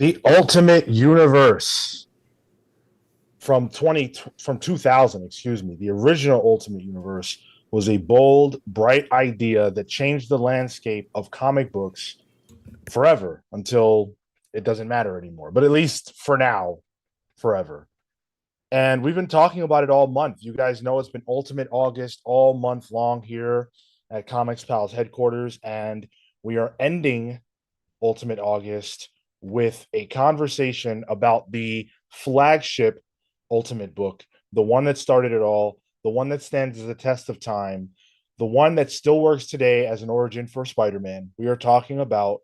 The Ultimate Universe from 2000, excuse me. The original Ultimate Universe was a bold, bright idea that changed the landscape of comic books forever until it doesn't matter anymore. But at least for now, forever. And we've been talking about it all month. You guys know it's been Ultimate August all month long here at Comics Pals headquarters. And we are ending Ultimate August with a conversation about the flagship Ultimate book, the one that started it all, the one that stands as a test of time, the one that still works today as an origin for Spider-Man. We are talking about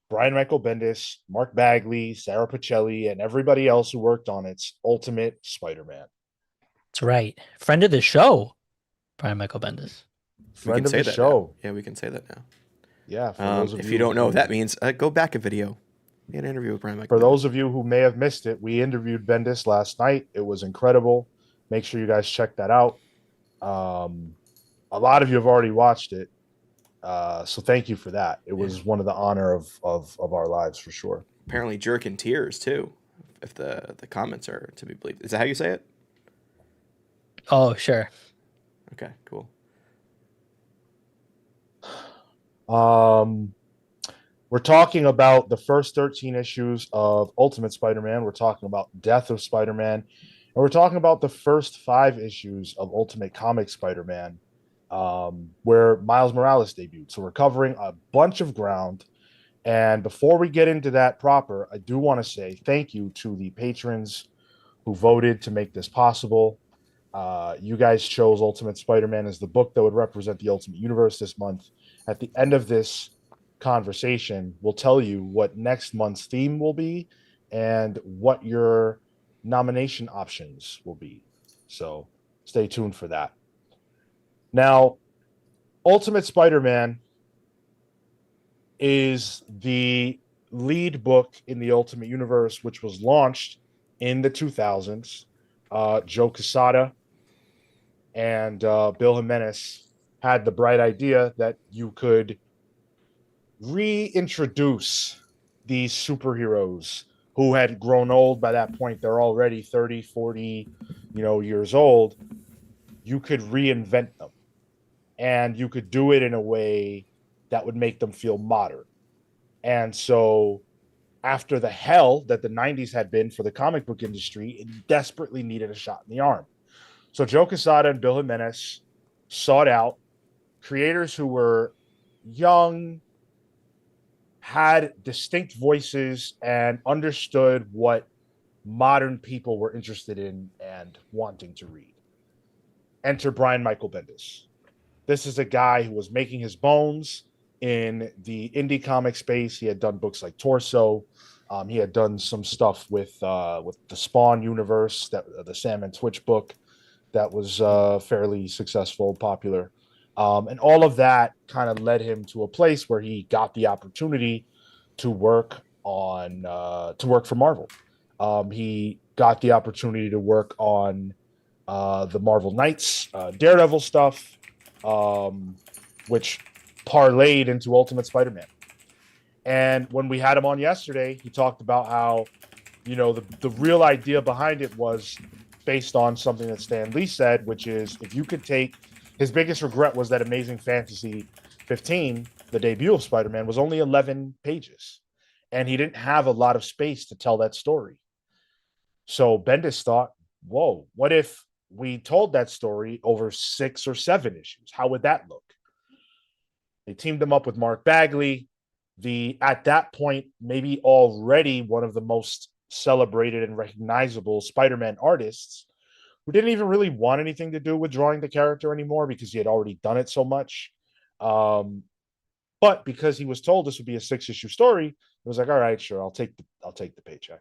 Brian Michael Bendis, Mark Bagley, Sarah Pacelli, and everybody else who worked on its Ultimate Spider-Man. That's right. Friend of the show, Brian Michael Bendis. We can Friend of say the that now. show. Yeah, we can say that now. Yeah, for those of If you you don't know who, what that means, go back a video. We had an interview with Brian Michael for Bendis. those of you who may have missed it, we interviewed Bendis last night. It was incredible. Make sure you guys check that out. A lot of you have already watched it, so thank you for that. It was one of the honor of our lives for sure. Apparently, jerk in tears too. If the comments are to be believed, is that how you say it? Oh, sure. Okay, cool. We're talking about the first 13 issues of Ultimate Spider-Man. We're talking about Death of Spider-Man. And we're talking about the first 5 issues of Ultimate Comic Spider-Man, where Miles Morales debuted. So we're covering a bunch of ground. And before we get into that proper, I do want to say thank you to the patrons who voted to make this possible. You guys chose Ultimate Spider-Man as the book that would represent the Ultimate Universe this month. At the end of this conversation, we'll tell you what next month's theme will be and what your nomination options will be. So stay tuned for that. Now, Ultimate Spider-Man is the lead book in the Ultimate Universe, which was launched in the 2000s. Joe Quesada and Bill Jimenez had the bright idea that you could reintroduce these superheroes who had grown old by that point. They're already 30, 40, years old. You could reinvent them, and you could do it in a way that would make them feel modern. And so after the hell that the 90s had been for the comic book industry, it desperately needed a shot in the arm. So Joe Quesada and Bill Jimenez sought out creators who were young, had distinct voices, and understood what modern people were interested in and wanting to read. Enter Brian Michael Bendis. This is a guy who was making his bones in the indie comic space. He had done books like Torso. He had done some stuff with the Spawn universe, that the Sam and Twitch book that was fairly successful, popular. And all of that kind of led him to a place where he got the opportunity to work for Marvel. He got the opportunity to work on the Marvel Knights, Daredevil stuff, which parlayed into Ultimate Spider-Man. And when we had him on yesterday, he talked about how, the real idea behind it was based on something that Stan Lee said, which is if you could take his biggest regret was that Amazing Fantasy 15, the debut of Spider-Man, was only 11 pages. And he didn't have a lot of space to tell that story. So Bendis thought, whoa, what if we told that story over 6 or 7 issues? How would that look? They teamed him up with Mark Bagley, at that point, maybe already one of the most celebrated and recognizable Spider-Man artists, who didn't even really want anything to do with drawing the character anymore because he had already done it so much. But because he was told this would be a 6-issue story, it was like, all right, sure, I'll take the paycheck.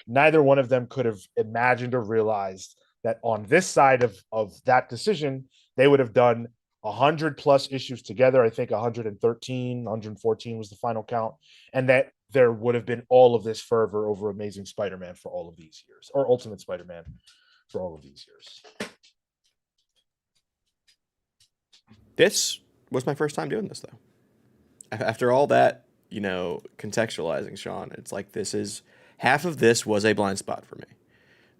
Neither one of them could have imagined or realized that on this side of that decision, they would have done 100 plus issues together. I think 113, 114 was the final count. And that there would have been all of this fervor over Amazing Spider-Man for all of these years, or Ultimate Spider-Man for all of these years. This was my first time doing this, though. After all that, contextualizing, Sean. It's like this is half of this was a blind spot for me.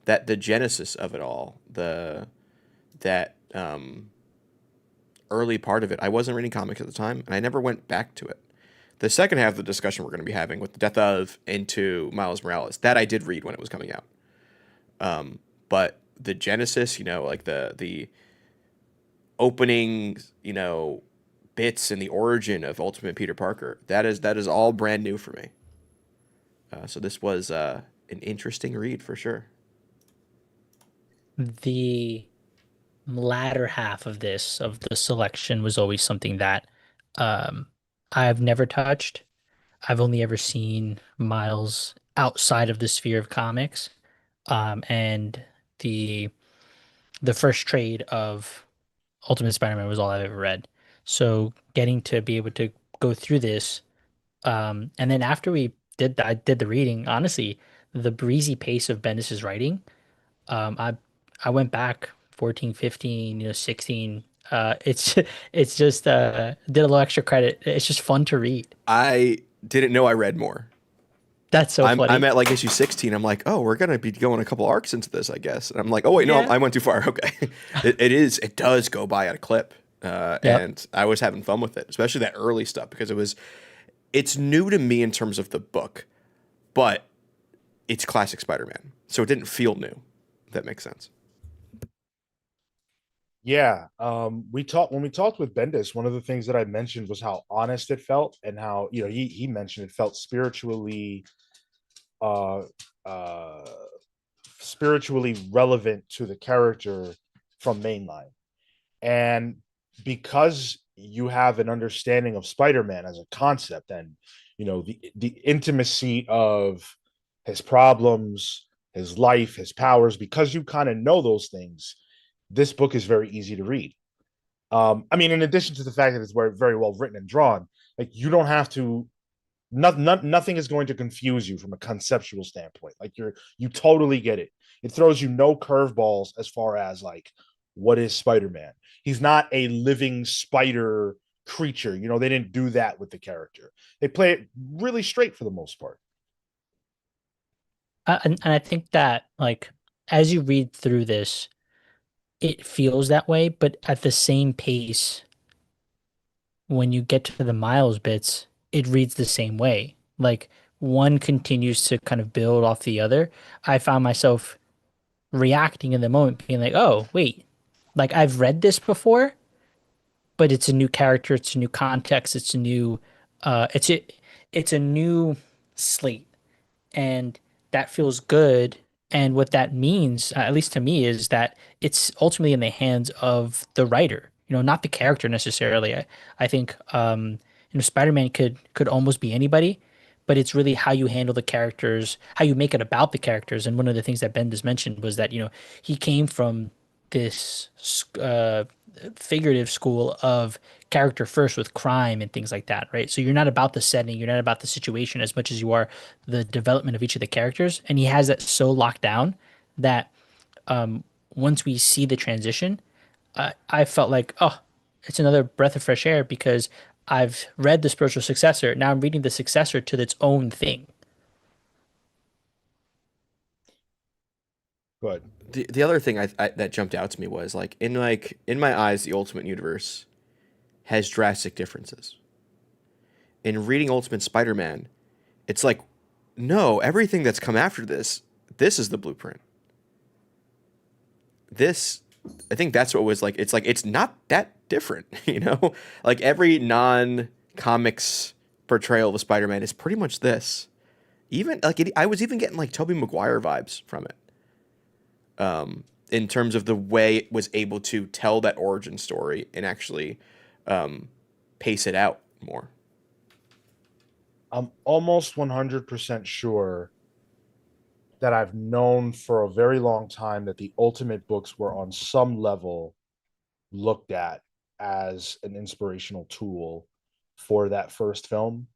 That the genesis of it all, that early part of it, I wasn't reading comics at the time, and I never went back to it. The second half of the discussion we're going to be having with the death of into Miles Morales, that I did read when it was coming out. But the genesis, like the opening, bits and the origin of Ultimate Peter Parker, that is all brand new for me. So this was an interesting read for sure. The latter half of the selection was always something that um, I've never touched. I've only ever seen Miles outside of the sphere of comics. And the the first trade of Ultimate Spider-Man was all I've ever read. So getting to be able to go through this, and then after I did the reading, honestly, the breezy pace of Bendis's writing, um, I I went back 14, 15, 16. It's it's just did a little extra credit. It's just fun to read. I didn't know I read more. That's so I'm funny. at like issue 16. I'm like, oh, we're gonna be going a couple arcs into this, I guess. And I'm like, oh wait, no, Yeah. I went too far. Okay, it does go by at a clip, Yep. and I was having fun with it, especially that early stuff because it's new to me in terms of the book, but it's classic Spider-Man, so it didn't feel new. If that makes sense. Yeah. We talked when we talked with Bendis, one of the things that I mentioned was how honest it felt, and how, he mentioned it felt uh uh spiritually relevant to the character from mainline. And because you have an understanding of Spider-Man as a concept, and the intimacy of his problems, his life, his powers, because you kind of know those things, this book is very easy to read. I mean, in addition to the fact that it's very, very well written and drawn, like, you don't have to. Nothing is going to confuse you from a conceptual standpoint. Like, you totally get it. It throws you no curveballs as far as, like, what is Spider-Man. He's not a living spider creature. They didn't do that with the character. They play it really straight for the most part. And I think that, like, as you read through this, it feels that way, but at the same pace, when you get to the Miles bits, it reads the same way. Like, one continues to kind of build off the other. I found myself reacting in the moment, being like, oh, wait, like, I've read this before, but it's a new character, it's a new context, it's a new, uh, it's a, it's a new slate, and that feels good. And what that means, at least to me, is that it's ultimately in the hands of the writer, not the character necessarily. I think Spider-Man could almost be anybody, but it's really how you handle the characters, how you make it about the characters. And one of the things that Bendis mentioned was that, he came from this figurative school of character first with crime and things like that, right? So you're not about the setting, you're not about the situation as much as you are the development of each of the characters. And he has that so locked down that once we see the transition, I felt like, oh, it's another breath of fresh air because I've read the spiritual successor. Now I'm reading the successor to its own thing. But The other thing that jumped out to me was in my eyes, the Ultimate Universe has drastic differences. In reading Ultimate Spider-Man, it's like, no, everything that's come after this is the blueprint. This, I think that's what was like. It's like it's not that different, Like every non-comics portrayal of Spider-Man is pretty much this. Even I was even getting like Tobey Maguire vibes from it. In terms of the way it was able to tell that origin story and actually pace it out more. I'm almost 100% sure that I've known for a very long time that the Ultimate books were on some level looked at as an inspirational tool for that first film.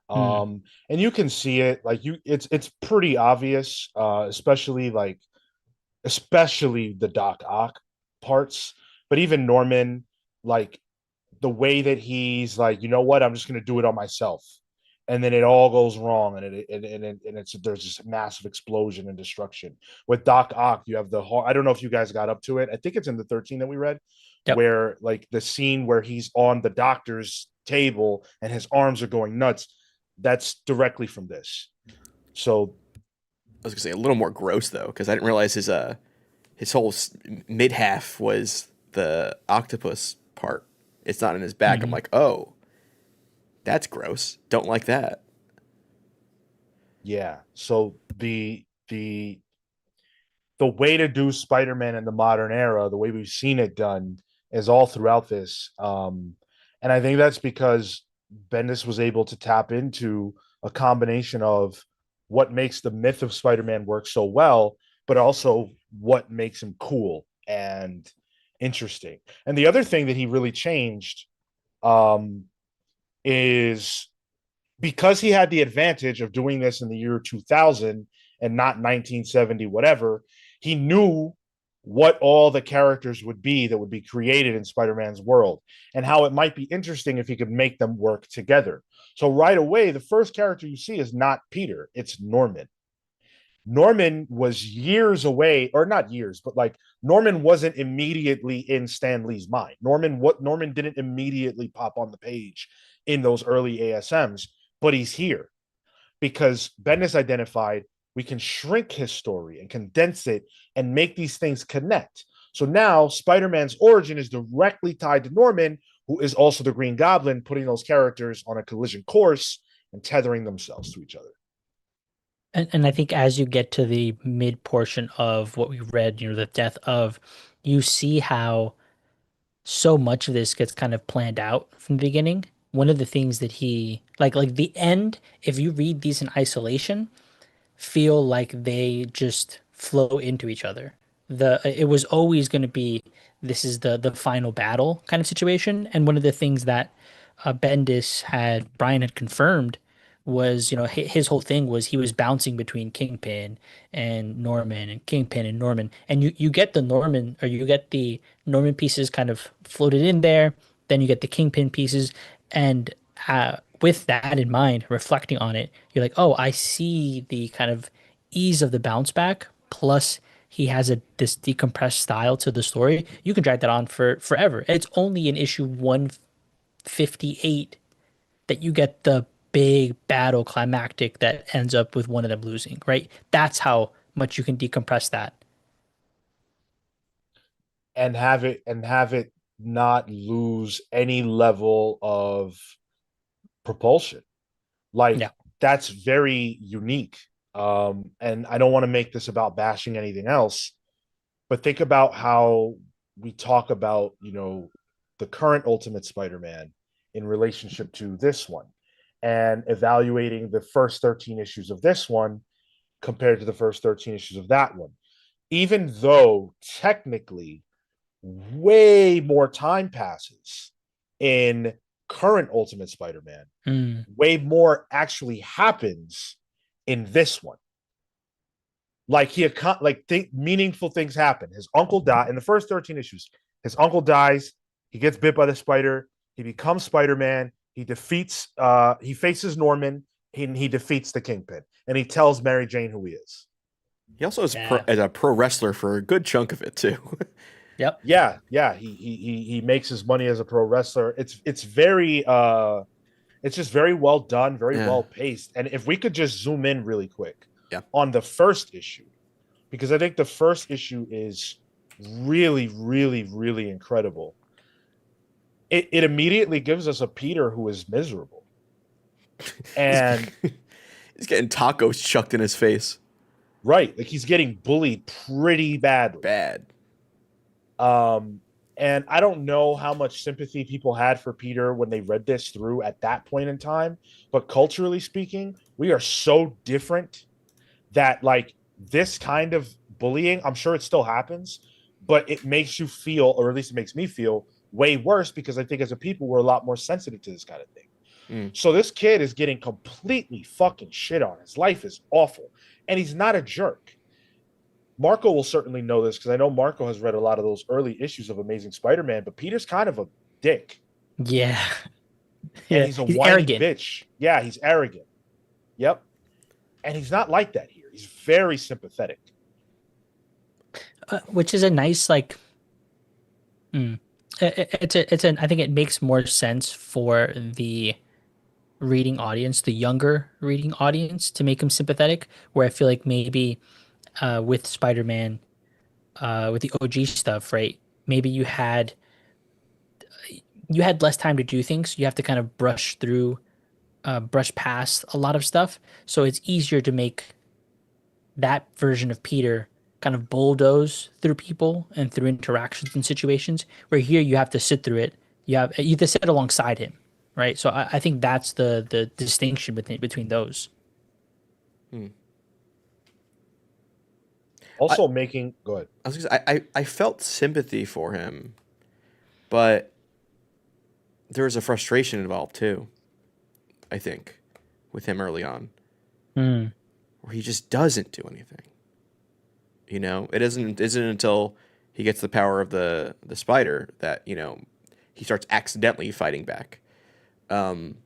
Hmm. And you can see it, like, it's pretty obvious, especially the Doc Ock parts, but even Norman, like, the way that he's like, you know what, I'm just going to do it on myself. and then it all goes wrong, and it's there's this massive explosion and destruction. With Doc Ock, you have the whole, I don't know if you guys got up to it. I think it's in the 13 that we read, Yep. where like the scene where he's on the doctor's table and his arms are going nuts. That's directly from this. So I was gonna say a little more gross though, because I didn't realize his whole mid half was the octopus part. It's not in his back. I'm Mhm. like, oh, that's gross. Don't like that. yeah, so the way to do Spider-Man in the modern era, the way we've seen it done, is all throughout this. And I think that's because Bendis was able to tap into a combination of what makes the myth of Spider-Man work so well, but also what makes him cool and interesting. And the other thing that he really changed um, is because he had the advantage of doing this in the year 2000 and not 1970 whatever, he knew what all the characters would be that would be created in Spider-Man's world and how it might be interesting if he could make them work together. So right away, the first character you see is not Peter, it's Norman. Norman was years away, or not years, but like Norman wasn't immediately in Stan Lee's mind. Norman didn't immediately pop on the page in those early ASMs, but he's here because Bendis identified we can shrink his story and condense it and make these things connect. So now Spider-Man's origin is directly tied to Norman, who is also the Green Goblin, putting those characters on a collision course and tethering themselves to each other. And I think as you get to the mid portion of what we read, the death of, you see how so much of this gets kind of planned out from the beginning. One of the things that he like the end, if you read these in isolation, feel like they just flow into each other. It was always going to be, this is the final battle kind of situation. And one of the things that Brian had confirmed was, his whole thing was he was bouncing between Kingpin and Norman and Kingpin and Norman. And you get the Norman pieces kind of floated in there. Then you get the Kingpin pieces. And with that in mind, reflecting on it, you're like, oh, I see the kind of ease of the bounce back. Plus, he has this decompressed style to the story. You can drag that on for forever. It's only in issue 158 that you get the big battle climactic that ends up with one of them losing, right? That's how much you can decompress that. And have it not lose any level of propulsion. Like Yeah. that's very unique. And I don't want to make this about bashing anything else, but think about how we talk about, the current Ultimate Spider-Man in relationship to this one and evaluating the first 13 issues of this one compared to the first 13 issues of that one. Even though technically way more time passes in current Ultimate Spider-Man, Mm. way more actually happens in this one. Like meaningful things happen. His uncle died in the first 13 issues. His uncle dies. He gets bit by the spider. He becomes Spider-Man. He faces Norman. He defeats the Kingpin, and he tells Mary Jane who he is. He also is Yeah. as a pro wrestler for a good chunk of it too. Yep. Yeah. He makes his money as a pro wrestler. It's just very well done, very Yeah. well paced. And if we could just zoom in really quick Yeah. on the first issue, because I think the first issue is really, really, really incredible. It immediately gives us a Peter who is miserable. And He's getting tacos chucked in his face. right, like he's getting bullied pretty badly. Bad. And I don't know how much sympathy people had for Peter when they read this through at that point in time, but culturally speaking, we are so different that like this kind of bullying, I'm sure it still happens, but it makes you feel, or at least it makes me feel way worse because I think as a people, we're a lot more sensitive to this kind of thing. Mm. So this kid is getting completely fucking shit on. His life is awful. And he's not a jerk. Marco will certainly know this because I know Marco has read a lot of those early issues of Amazing Spider-Man, but Peter's kind of a dick. Yeah. and Yeah, he's a he's whiny arrogant, bitch. Yeah, he's arrogant. Yep. And he's not like that here. He's very sympathetic. which is a nice like. Mm, it's a I think it makes more sense for the reading audience, the younger reading audience, to make him sympathetic. Where I feel like maybe with Spider-Man, with the OG stuff, right? Maybe you had less time to do things. You have to kind of brush past a lot of stuff. So it's easier to make that version of Peter kind of bulldoze through people and through interactions and situations. Where here you have to sit through it. You have to sit alongside him, right? So I think that's the distinction between those. Hmm. I, Also making go ahead. I was gonna say, I felt sympathy for him, but there was a frustration involved too. I think with him early on, Hmm. where he just doesn't do anything. It isn't until he gets the power of the spider that he starts accidentally fighting back. Um,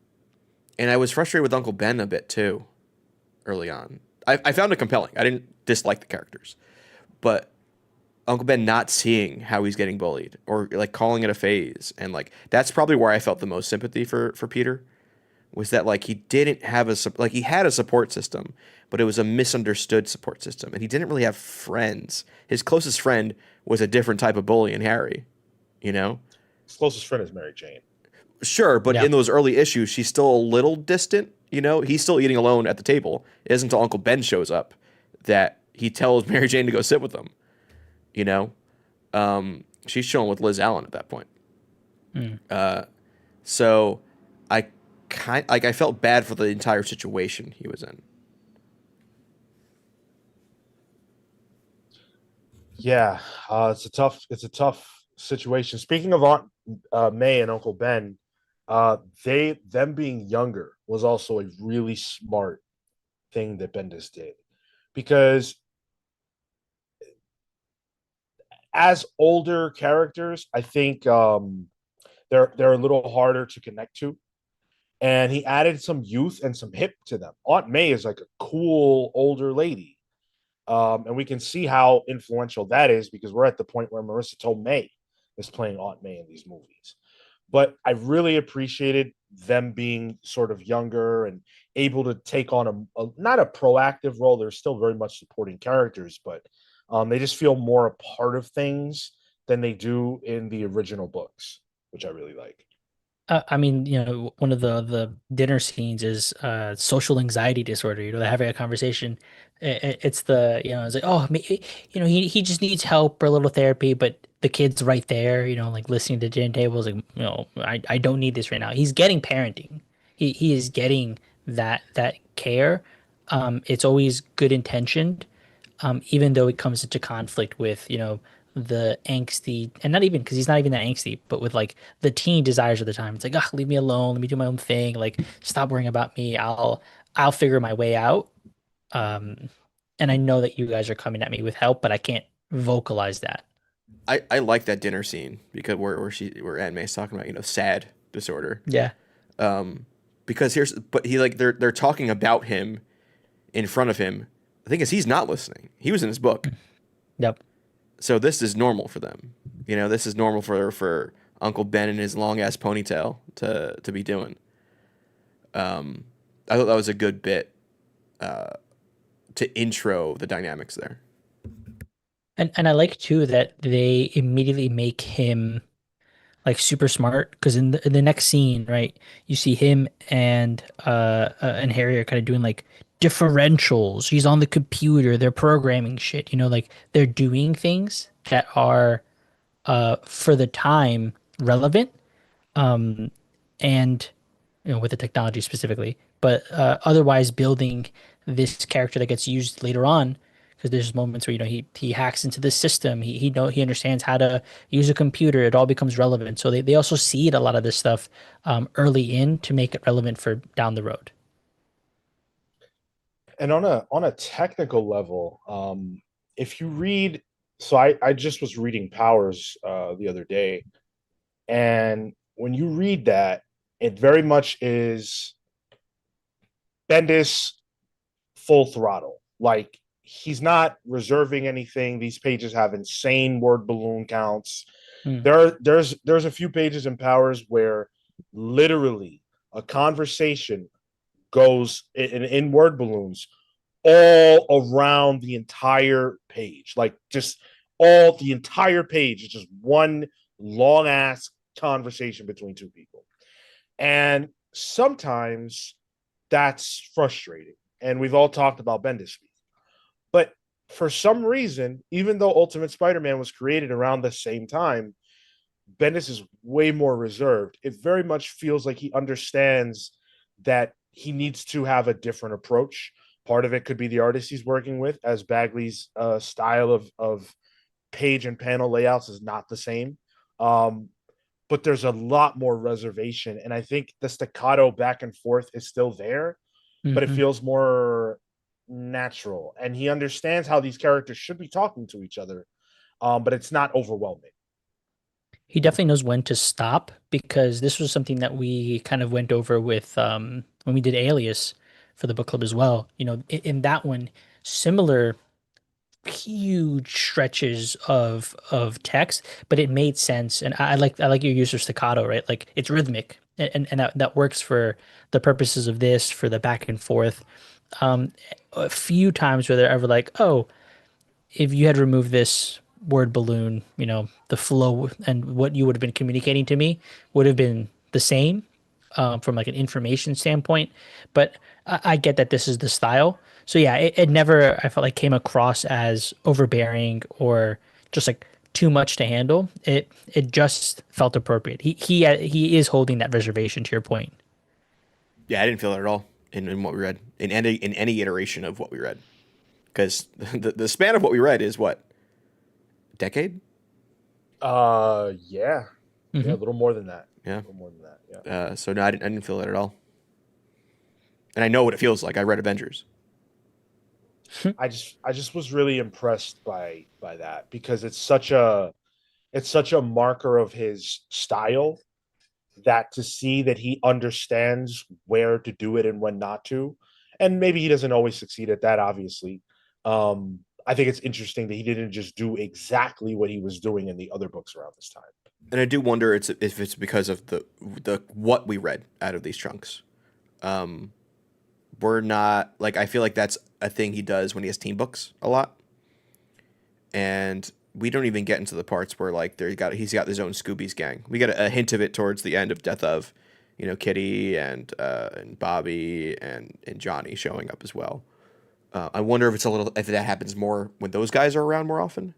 and I was frustrated with Uncle Ben a bit too early on. I found it compelling. I didn't dislike the characters, but Uncle Ben not seeing how he's getting bullied or like calling it a phase, and like that's probably where I felt the most sympathy for Peter, was that like he didn't have like he had a support system, but it was a misunderstood support system, and he didn't really have friends. His closest friend was a different type of bully in Harry, you know. His closest friend is Mary Jane. Sure, but Yeah. in those early issues, she's still a little distant. He's still eating alone at the table. It isn't until Uncle Ben shows up that he tells Mary Jane to go sit with him. You know, she's chilling with Liz Allen at that point. Hmm. So I I felt bad for the entire situation he was in. Yeah, it's a tough situation. Speaking of Aunt May and Uncle Ben, them being younger was also a really smart thing that Bendis did, because as older characters, I think they're a little harder to connect to. And he added some youth and some hip to them. Aunt May is like a cool older lady. And we can see how influential that is, because we're at the point where Marissa Tomei is playing Aunt May in these movies. But I really appreciated them being sort of younger and able to take on not a proactive role. They're still very much supporting characters, but they just feel more a part of things than they do in the original books, which I really like. I mean, one of the dinner scenes is social anxiety disorder. They're having a conversation. It's it's like, oh, he just needs help or a little therapy, but the kid's right there, like listening to dinner tables, like, I don't need this right now. He's getting parenting. He is getting that care. It's always good intentioned, even though it comes into conflict with, the angsty, and not even because he's not even that angsty, but with like the teen desires of the time. It's like, ah, leave me alone, let me do my own thing, like stop worrying about me. I'll figure my way out. Um, and I know that you guys are coming at me with help, but I can't vocalize that. I like that dinner scene because where Aunt May's talking about sad disorder. Yeah. Because they're talking about him in front of him. The thing is, he's not listening. He was in his book. Yep. So this is normal for them. This is normal for Uncle Ben and his long ass ponytail to be doing. I thought that was a good bit to intro the dynamics there. And I like too that they immediately make him like super smart, because in the next scene, right, you see him and Harry are kind of doing like differentials. He's on the computer, they're programming shit, like they're doing things that are for the time relevant, um and with the technology specifically, but otherwise building this character that gets used later on, because there's moments where he hacks into the system, he understands how to use a computer, it all becomes relevant. So they also seed a lot of this stuff early in to make it relevant for down the road. And on a technical level, if you read, so I just was reading Powers the other day, and when you read that, It very much is Bendis full throttle. Like he's not reserving anything. These pages have insane word balloon counts. Mm. There's a few pages in Powers where literally a conversation goes in word balloons all around the entire page. Like just all the entire page is just one long ass conversation between two people. And sometimes that's frustrating. And we've all talked about Bendis. But for some reason, even though Ultimate Spider-Man was created around the same time, Bendis is way more reserved. It very much feels like he understands that he needs to have a different approach. Part of it could be the artist he's working with, as Bagley's style of page and panel layouts is not the same. Um, but there's a lot more reservation. And I think the staccato back and forth is still there, but it Hmm. feels more natural. And he understands how these characters should be talking to each other, but it's not overwhelming. He definitely knows when to stop because this was something that we kind of went over with when we did Alias for the book club as well. You know, in that one, similar huge stretches of text, but it made sense. And I like your use of staccato, right? Like it's rhythmic, and that works for the purposes of this, for the back and forth. Um, a few times where they're ever like, oh, if you had removed this word balloon, you know, the flow and what you would have been communicating to me would have been the same from like an information standpoint. But I get that this is the style. So yeah, it never I felt like came across as overbearing or just like too much to handle. It just felt appropriate. He is holding that reservation to your point. Yeah, I didn't feel it at all in what we read in any iteration of what we read because the span of what we read is what decade. Yeah, yeah, a Hmm. little more than that. Yeah. A little more than that. Yeah. So no, I didn't feel it at all, and I know what it feels like. I read Avengers. I just was really impressed by that because it's such a marker of his style that to see that he understands where to do it and when not to, and maybe he doesn't always succeed at that, obviously. I think it's interesting that he didn't just do exactly what he was doing in the other books around this time. And I do wonder if it's because of the what we read out of these chunks. Um, we're not like I feel like that's a thing he does when he has team books a lot, and we don't even get into the parts where like he's got his own Scooby's gang. We get a hint of it towards the end of Death of, Kitty and Bobby and Johnny showing up as well. I wonder if that happens more when those guys are around more often.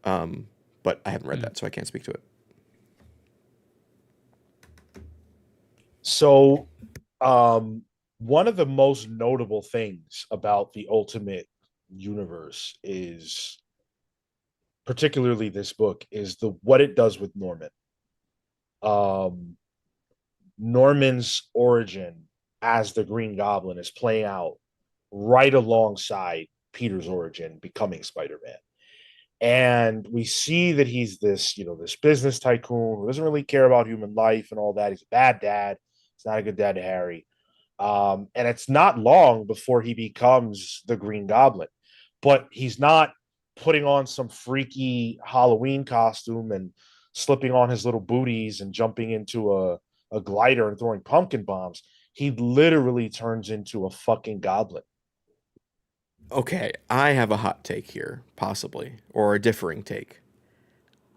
But I haven't read that, so I can't speak to it. So, um, one of the most notable things about the Ultimate Universe is, particularly this book, is the what it does with Norman. Um, Norman's origin as the Green Goblin is playing out right alongside Peter's origin becoming Spider-Man. And we see that he's this business tycoon who doesn't really care about human life and all that. He's a bad dad. He's not a good dad to Harry. And it's not long before he becomes the Green Goblin, but he's not putting on some freaky Halloween costume and slipping on his little booties and jumping into a glider and throwing pumpkin bombs. He literally turns into a fucking goblin. Okay, I have a hot take here, possibly, or a differing take.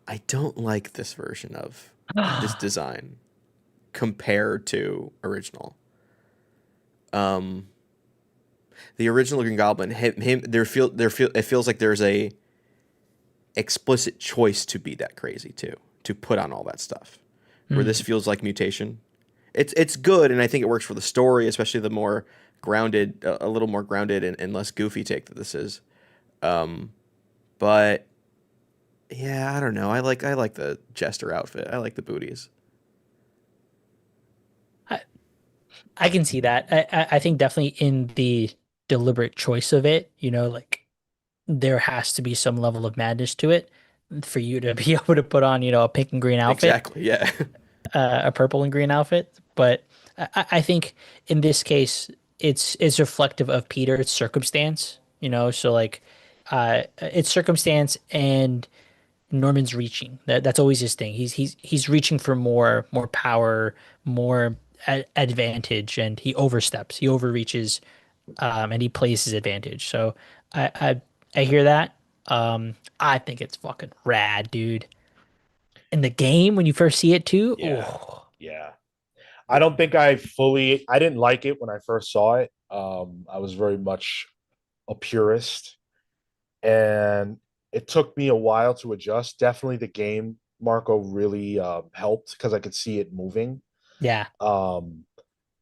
I don't like this version of this design compared to original. Um, the original Green Goblin, it feels like there's a explicit choice to be that crazy too, to put on all that stuff. Where this Mm. feels like mutation. It's good, and I think it works for the story, especially the more grounded, a little more grounded and less goofy take that this is. Um, but yeah, I don't know. I like the jester outfit. I like the booties. I, I can see that. I think definitely in the deliberate choice of it, you know, like there has to be some level of madness to it for you to be able to put on, you know, a pink and green outfit. Exactly. Yeah. a purple and green outfit, but I think in this case it's reflective of Peter's circumstance, you know. So like, it's circumstance and Norman's reaching. That's always his thing. He's reaching for more power, more advantage, and he oversteps, he overreaches, and he plays his advantage. So I hear that. I think it's fucking rad, dude. In the game when you first see it too. Yeah, Oh, yeah. I don't think I didn't like it when I first saw it. I was very much a purist, and it took me a while to adjust. Definitely the game, Marco, really helped because I could see it moving. yeah. Um,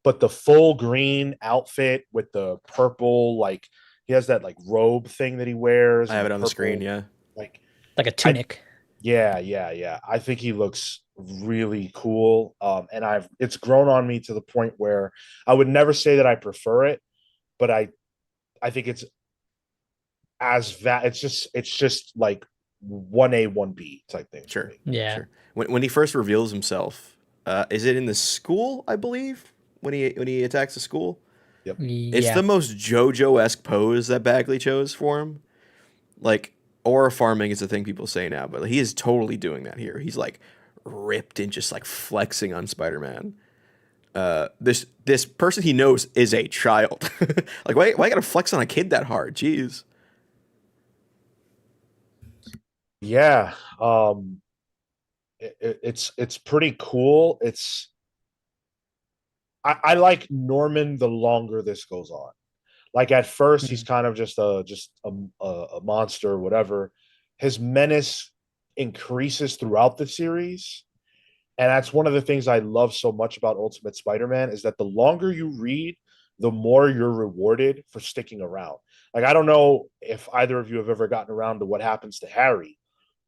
but the full green outfit with the purple, like he has that like robe thing that he wears I and have the it on the screen. purple, Yeah, like Like a I tunic. yeah. I think he looks really cool. And it's grown on me to the point where I would never say that I prefer it, but I think it's just like 1A, 1B type thing for sure, me. Yeah. sure. When he first reveals himself, is it in the school? I believe when he attacks the school. Yep. It's Yeah. the most JoJo-esque pose that Bagley chose for him. Like, aura farming is a thing people say now, but he is totally doing that here. He's like ripped and just like flexing on Spider-Man. This person he knows is a child. Like, why gotta flex on a kid that hard? Jeez. Yeah. It's pretty cool. I like Norman the longer this goes on. Like at first, he's Mhm. kind of a monster or whatever. His menace increases throughout the series, and that's one of the things I love so much about Ultimate Spider-Man is that the longer you read, the more you're rewarded for sticking around. Like I don't know if either of you have ever gotten around to what happens to Harry,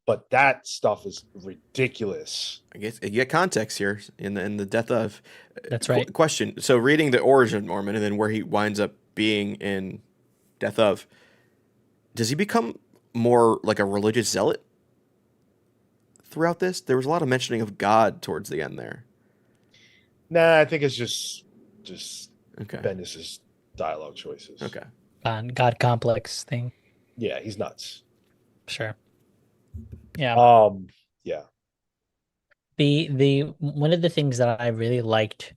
but that stuff is ridiculous. I guess you get context here in the death of That's right. question. So reading the origin of Norman and then where he winds up being in death of, does he become more like a religious zealot throughout this? There was a lot of mentioning of God towards the end there. Nah, I think it's just Okay. Bendis's dialogue choices. Okay. God complex thing. Yeah, he's nuts. Sure. Yeah. Um, yeah, The one of the things that I really liked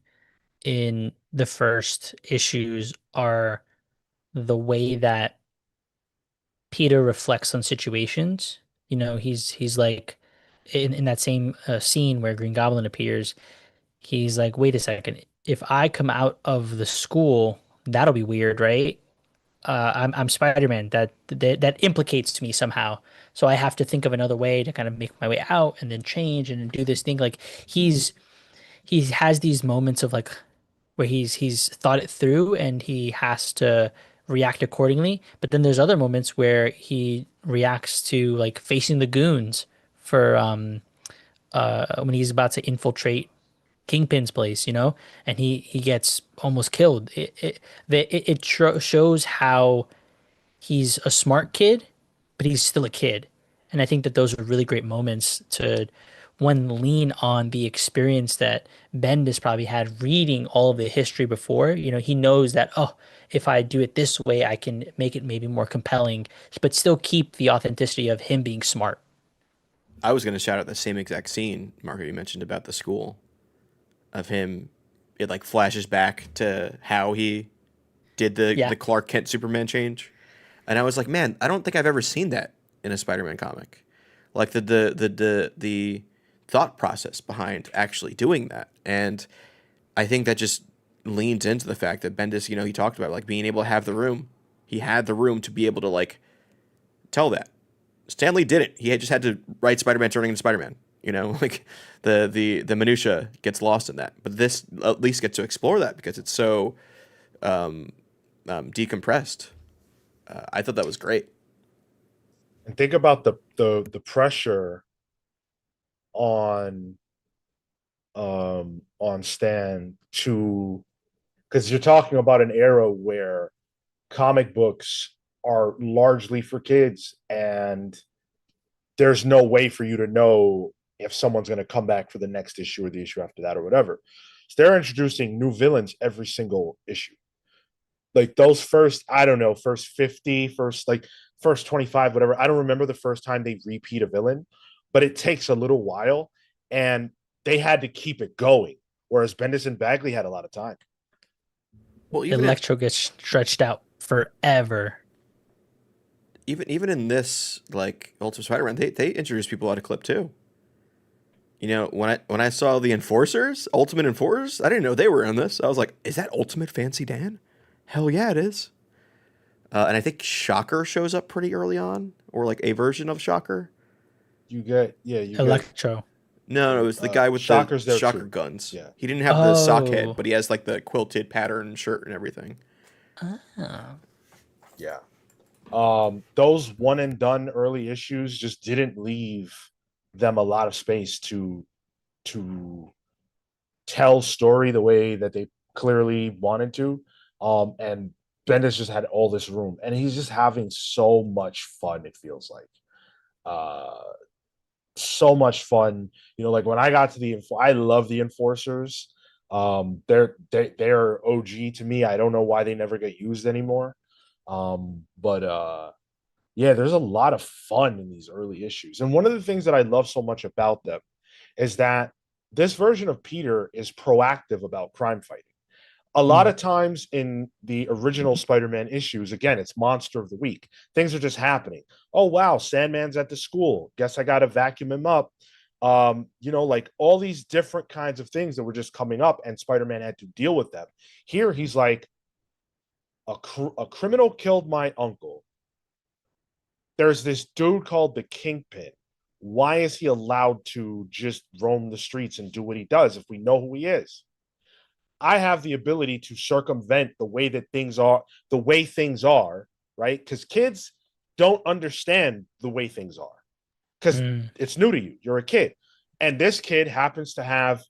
in the first issues are the way that Peter reflects on situations. You know, he's like in that same scene where Green Goblin appears, he's like, wait a second, if I come out of the school, that'll be weird, right? I'm Spider-Man. That implicates me somehow. So I have to think of another way to kind of make my way out and then change and do this thing. Like he's he has these moments of like where he's thought it through and he has to react accordingly. But then there's other moments where he reacts to like facing the goons for when he's about to infiltrate Kingpin's place, you know, and he gets almost killed. It shows how he's a smart kid, but he's still a kid. And I think that those are really great moments to one lean on the experience that Bendis probably had reading all of the history before. You know, he knows that, oh, if I do it this way, I can make it maybe more compelling, but still keep the authenticity of him being smart. I was gonna shout out the same exact scene, Marco, you mentioned about the school of him. It like flashes back to how he did the Yeah. Clark Kent Superman change, and I was like, man, I don't think I've ever seen that in a Spider-Man comic. Like the thought process behind actually doing that, and I think that just leans into the fact that Bendis, he talked about like being able to have the room. He had the room to be able to like tell that. Stanley didn't. He had just had to write Spider-Man turning into Spider-Man. Like the minutia gets lost in that. But this at least gets to explore that because it's so decompressed. I thought that was great. and think about the pressure on on Stan to because you're talking about an era where comic books are largely for kids and there's no way for you to know if someone's going to come back for the next issue or the issue after that or whatever. So they're introducing new villains every single issue. Like those first, I don't know, first 50, first 25, whatever. I don't remember the first time they repeat a villain, but it takes a little while and they had to keep it going. Whereas Bendis and Bagley had a lot of time. Well, Electro gets stretched out forever. even in this like Ultimate Spider-Man, they introduce people out of clip too. You know, when I saw the Enforcers, Ultimate Enforcers, I didn't know they were in this. I was like, is that Ultimate Fancy Dan? Hell yeah, it is. And I think Shocker shows up pretty early on, or like a version of Shocker. You get Electro. No, it was the guy with Shocker's the there shocker too. guns. Yeah. He didn't have the sock head, Oh. but he has like the quilted pattern shirt and everything. Oh. Yeah. Those one and done early issues just didn't leave them a lot of space to tell story the way that they clearly wanted to. And Bendis just had all this room, and he's just having so much fun. It feels like, so much fun. You know, like when I got to I love the Enforcers. They're OG to me. I don't know why they never get used anymore. But yeah, there's a lot of fun in these early issues. And one of the things that I love so much about them is that this version of Peter is proactive about crime fighting. A lot of times in the original Spider-Man issues, again, it's monster of the week. Things are just happening. Oh, wow, Sandman's at the school. Guess I got to vacuum him up. You know, like all these different kinds of things that were just coming up, and Spider-Man had to deal with them. Here, he's like, a criminal killed my uncle. There's this dude called the Kingpin. Why is he allowed to just roam the streets and do what he does if we know who he is? I have the ability to circumvent the way things are, right? Because kids don't understand the way things are because it's new to you. You're a kid. And this kid happens to have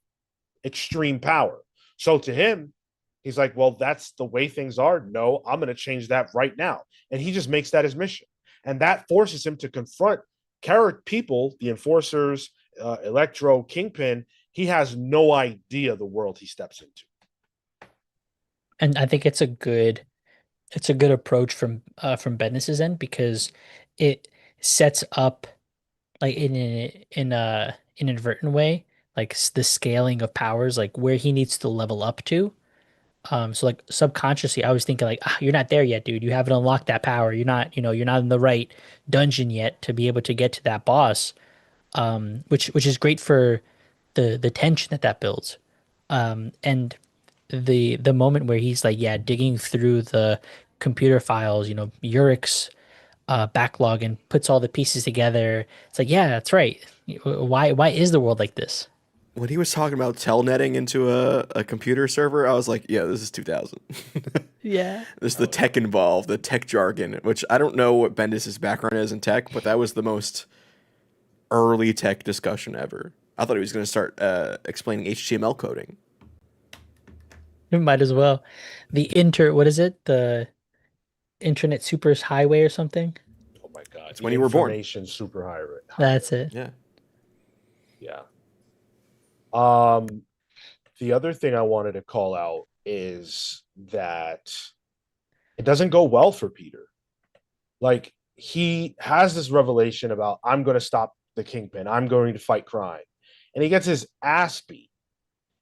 extreme power. So to him, he's like, well, that's the way things are. No, I'm going to change that right now. And he just makes that his mission. And that forces him to confront people, the Enforcers, Electro, Kingpin. He has no idea the world he steps into. And I think it's a good approach from Bendis's end because it sets up like in a inadvertent way like the scaling of powers, like where he needs to level up to. So like subconsciously I was thinking like, you're not there yet, dude. You haven't unlocked that power. You're not, you're not in the right dungeon yet to be able to get to that boss. Which is great for the tension that builds. And the moment where he's like, yeah, digging through the computer files, Urich's backlog and puts all the pieces together. It's like, yeah, that's right. Why is the world like this? When he was talking about telnetting into a computer server, I was like, yeah, this is 2000. Yeah. There's the tech involved, the tech jargon, which I don't know what Bendis' background is in tech, but that was the most early tech discussion ever. I thought he was going to start explaining HTML coding. You might as well. What is it? The Internet Super Highway or something? Oh my God. It's when you were born. Information super high. That's it. Yeah. Yeah. The other thing I wanted to call out is that it doesn't go well for Peter. Like he has this revelation about I'm going to stop the Kingpin. I'm going to fight crime. And he gets his ass beat.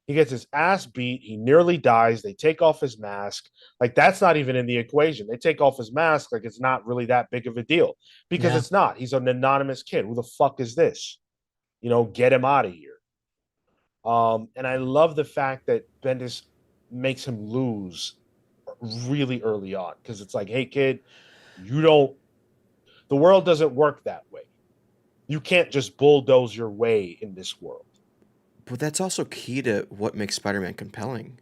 He nearly dies. They take off his mask. Like that's not even in the equation. They take off his mask like it's not really that big of a deal because Yeah. it's not. He's an anonymous kid. Who the fuck is this? Get him out of here. And I love the fact that Bendis makes him lose really early on because it's like, hey, kid, the world doesn't work that way. You can't just bulldoze your way in this world. But that's also key to what makes Spider-Man compelling.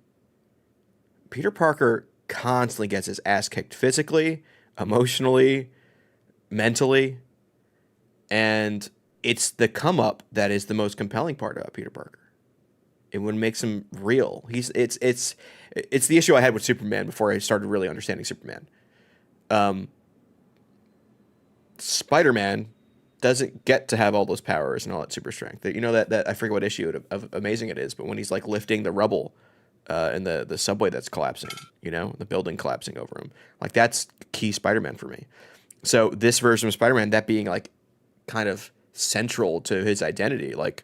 Peter Parker constantly gets his ass kicked physically, emotionally, mentally, and it's the come up that is the most compelling part about Peter Parker. It what makes him real. It's the issue I had with Superman before I started really understanding Superman. Spider-Man doesn't get to have all those powers and all that super strength. That, you know, that I forget what issue of Amazing it is, but when he's like lifting the rubble in the subway that's collapsing, you know, the building collapsing over him, like that's key Spider-Man for me. So this version of Spider-Man, that being like kind of central to his identity, like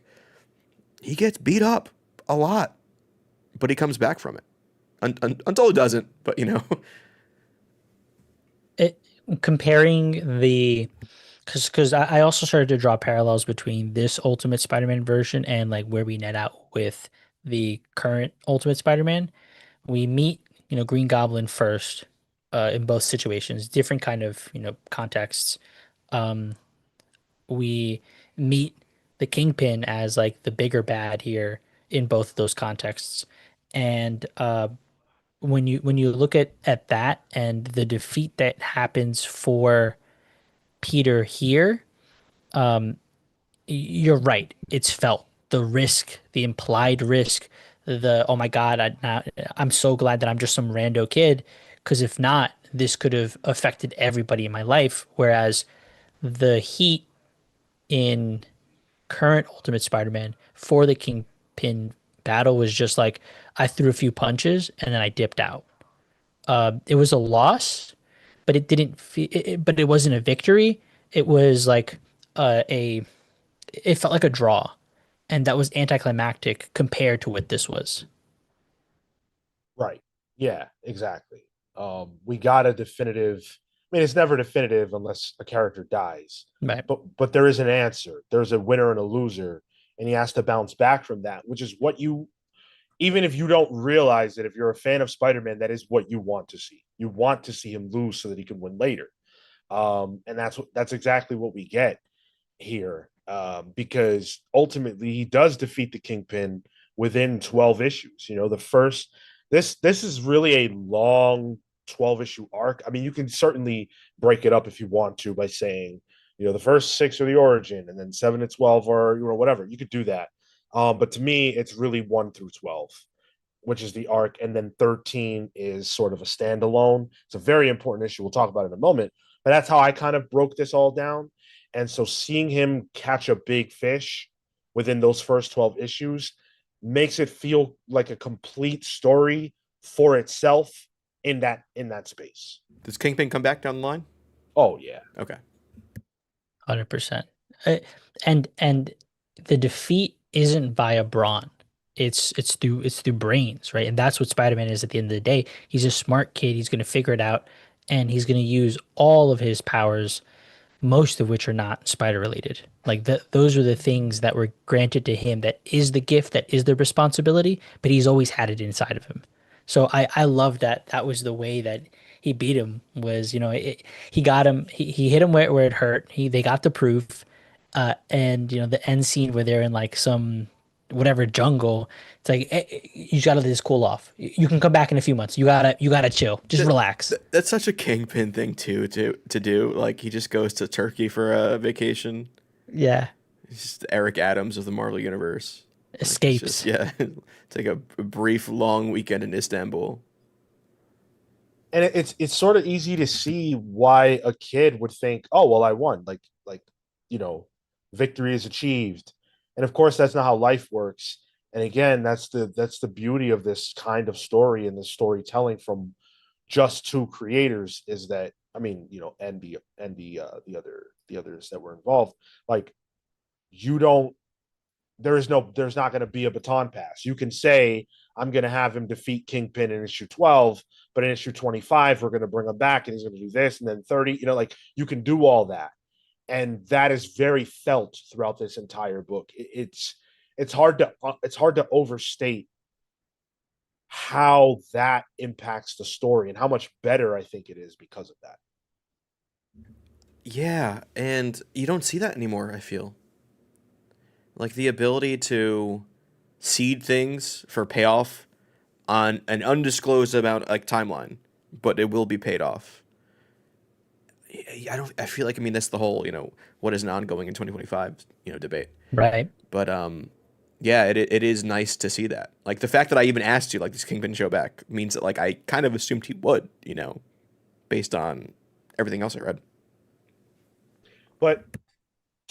he gets beat up a lot, but he comes back from it until he doesn't. But you know, It, comparing the because I also started to draw parallels between this Ultimate Spider-Man version and like where we net out with the current Ultimate Spider-Man. We meet, Green Goblin first, in both situations, different kind of, contexts. Um, we meet the Kingpin as like the bigger bad here in both of those contexts. And when you look at that and the defeat that happens for Peter here, um, you're right. It's felt the risk, the implied risk, the oh my God, I'm so glad that I'm just some rando kid, because if not, this could have affected everybody in my life. Whereas the heat in current Ultimate Spider-Man for the Kingpin battle was just like I threw a few punches and then I dipped out. It was a loss, but it didn't. But it wasn't a victory. It was like a. It felt like a draw, and that was anticlimactic compared to what this was. Right. Yeah, exactly. We got a definitive. I mean, it's never definitive unless a character dies. Right. But there is an answer. There's a winner and a loser, and he has to bounce back from that, which is what you, even if you don't realize it, if you're a fan of Spider-Man, that is what you want to see. You want to see him lose so that he can win later. And that's exactly what we get here, because ultimately he does defeat the Kingpin within 12 issues. You know, the first this is really a long 12 issue arc. I mean, you can certainly break it up if you want to by saying, the first six are the origin, and then 7 to 12 are, whatever. You could do that. But to me, it's really 1 through 12, which is the arc, and then 13 is sort of a standalone. It's a very important issue. We'll talk about it in a moment. But that's how I kind of broke this all down. And so seeing him catch a big fish within those first 12 issues makes it feel like a complete story for itself in that space. does Kingpin come back down the line? Oh yeah. Okay. 100%. And the defeat isn't via brawn. It's through brains, right? And that's what Spider-Man is at the end of the day. He's a smart kid. He's going to figure it out, and he's going to use all of his powers, most of which are not spider related. Like those are the things that were granted to him. That is the gift. That is the responsibility. But he's always had it inside of him. So I love that. That was the way that he beat him. Was he got him. He hit him where it hurt. They got the proof. And the end scene where they're in like some whatever jungle. It's like you gotta let this cool off. You can come back in a few months. You gotta chill. Just relax. That's such a Kingpin thing too to do. Like he just goes to Turkey for a vacation. Yeah. He's just Eric Adams of the Marvel universe. Like, Escapes. yeah, take a brief long weekend in Istanbul. And it's sort of easy to see why a kid would think, oh well, I won. Like, you know, victory is achieved. And of course, that's not how life works. And again, that's the beauty of this kind of story and the storytelling from just two creators, is that, I mean, and the others that were involved, like, you don't there's not going to be a baton pass. You can say, I'm going to have him defeat Kingpin in issue 12, but in issue 25 we're going to bring him back and he's going to do this, and then 30, like, you can do all that. And that is very felt throughout this entire book. It's hard to overstate how that impacts the story and how much better I think it is because of that. Yeah, and you don't see that anymore, I feel. Like the ability to seed things for payoff on an undisclosed amount, like timeline, but it will be paid off. I feel like, I mean, that's the whole, what is an ongoing in 2025, debate. Right. But yeah, it is nice to see that. Like the fact that I even asked you, like, this Kingpin show back means that, like, I kind of assumed he would, based on everything else I read. But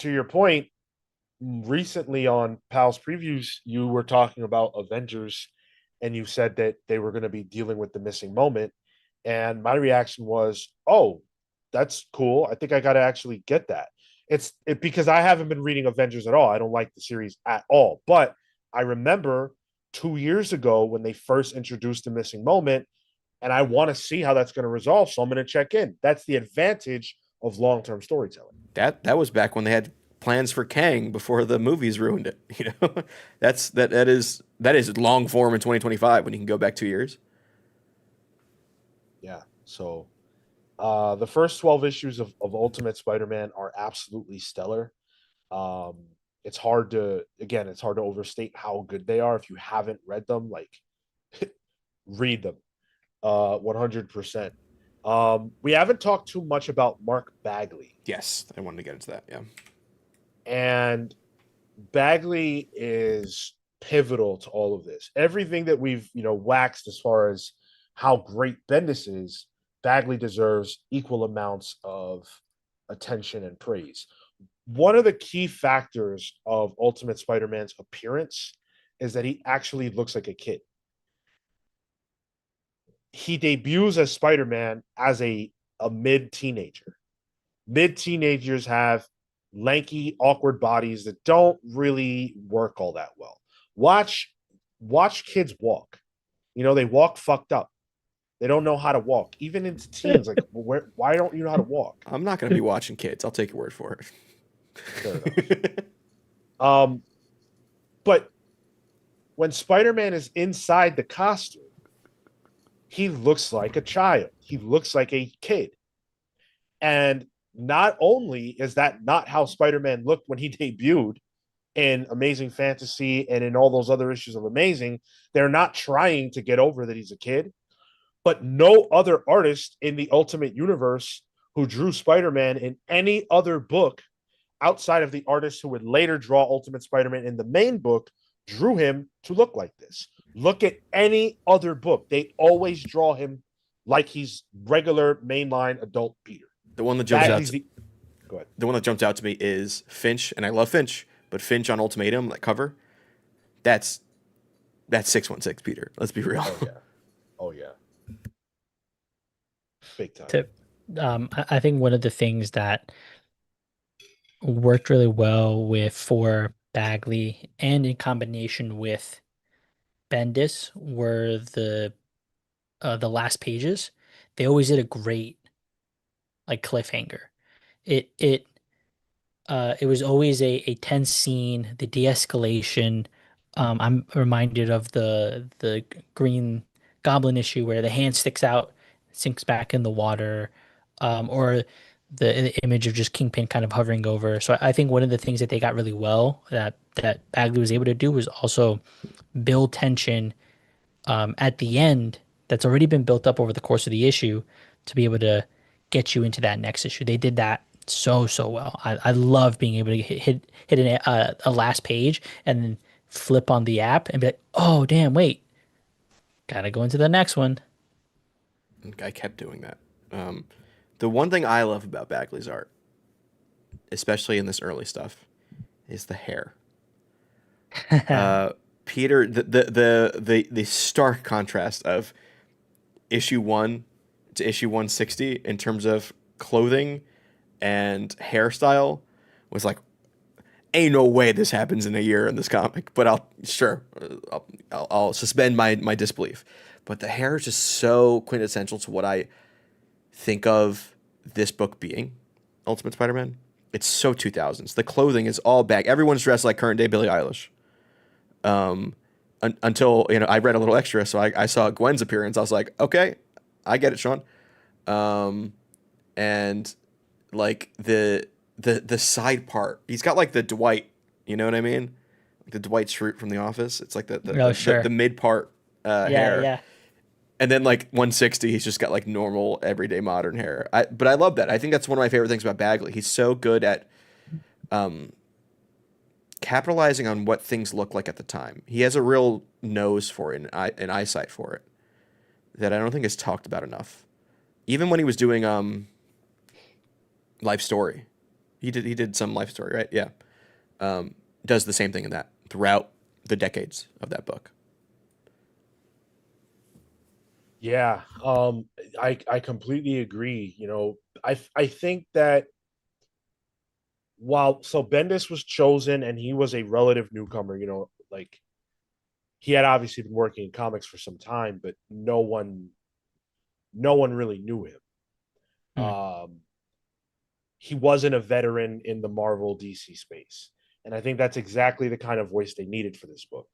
to your point, recently on Pal's previews, you were talking about Avengers, and you said that they were going to be dealing with the missing moment, and my reaction was, "Oh, that's cool. I think I got to actually get that." Because I haven't been reading Avengers at all. I don't like the series at all, but I remember 2 years ago when they first introduced the missing moment, and I want to see how that's going to resolve. So I'm going to check in. That's the advantage of long term storytelling. That was back when they had plans for Kang before the movies ruined it. You know, that is long form in 2025 when you can go back 2 years. Yeah. So the first 12 issues of Ultimate Spider-Man are absolutely stellar. Um, it's hard to overstate how good they are. If you haven't read them, like read them 100%. We haven't talked too much about Mark Bagley, Yes, I wanted to get into that. Yeah. and Bagley is pivotal to all of this. Everything that we've, waxed as far as how great Bendis is, Bagley deserves equal amounts of attention and praise. One of the key factors of Ultimate Spider-Man's appearance is that he actually looks like a kid. He debuts as Spider-Man as a mid-teenager. Mid-teenagers have lanky, awkward bodies that don't really work all that well. Watch watch kids walk. They walk fucked up. They don't know how to walk. Even into teens, like why don't you know how to walk? I'm not going to be watching kids. I'll take your word for Fair enough. it. But when Spider-Man is inside the costume, he looks like a child. He looks like a kid. And not only is that not how Spider-Man looked when he debuted in Amazing Fantasy and in all those other issues of Amazing, they're not trying to get over that he's a kid. But no other artist in the Ultimate Universe who drew Spider-Man in any other book outside of the artist who would later draw Ultimate Spider-Man in the main book drew him to look like this. Look at any other book. They always draw him like he's regular mainline adult Peter. The one that jumps out. Go ahead. The one that jumps out to me is Finch, and I love Finch, but Finch on Ultimatum, that cover, that's 616 Peter. Let's be real. Oh yeah. Big time. I think one of the things that worked really well for Bagley and in combination with Bendis were the last pages. They always did a great like cliffhanger. It it was always a tense scene, the de-escalation. I'm reminded of the Green Goblin issue where the hand sticks out, sinks back in the water, or the image of just Kingpin kind of hovering over. So I think one of the things that they got really well that Bagley was able to do was also build tension at the end that's already been built up over the course of the issue to be able to get you into that next issue. They did that so well. I love being able to hit a last page and then flip on the app and be like, oh damn, wait, gotta go into the next one. I kept doing that. The one thing I love about Bagley's art, especially in this early stuff, is the hair. Peter, the stark contrast of issue 1 to issue 160 in terms of clothing and hairstyle was like, ain't no way this happens in a year in this comic. But I'll suspend my disbelief. But the hair is just so quintessential to what I think of this book being, Ultimate Spider-Man. It's so 2000s. The clothing is all back. Everyone's dressed like current day Billie Eilish. Until I read a little extra, so I saw Gwen's appearance. I was like, okay, I get it, Sean. And like the side part, he's got like the Dwight, you know what I mean? Like the Dwight Schrute from The Office. It's like the mid part hair. Yeah. And then like 160, he's just got like normal everyday modern hair. But I love that. I think that's one of my favorite things about Bagley. He's so good at capitalizing on what things look like at the time. He has a real nose for it and eyesight for it that I don't think is talked about enough. Even when he was doing Life Story, He did some life story, right? Yeah. Um, does the same thing in that throughout the decades of that book. Yeah, I completely agree. I think that while so Bendis was chosen and he was a relative newcomer, like he had obviously been working in comics for some time, but no one really knew him. Hmm. He wasn't a veteran in the Marvel DC space. And I think that's exactly the kind of voice they needed for this book.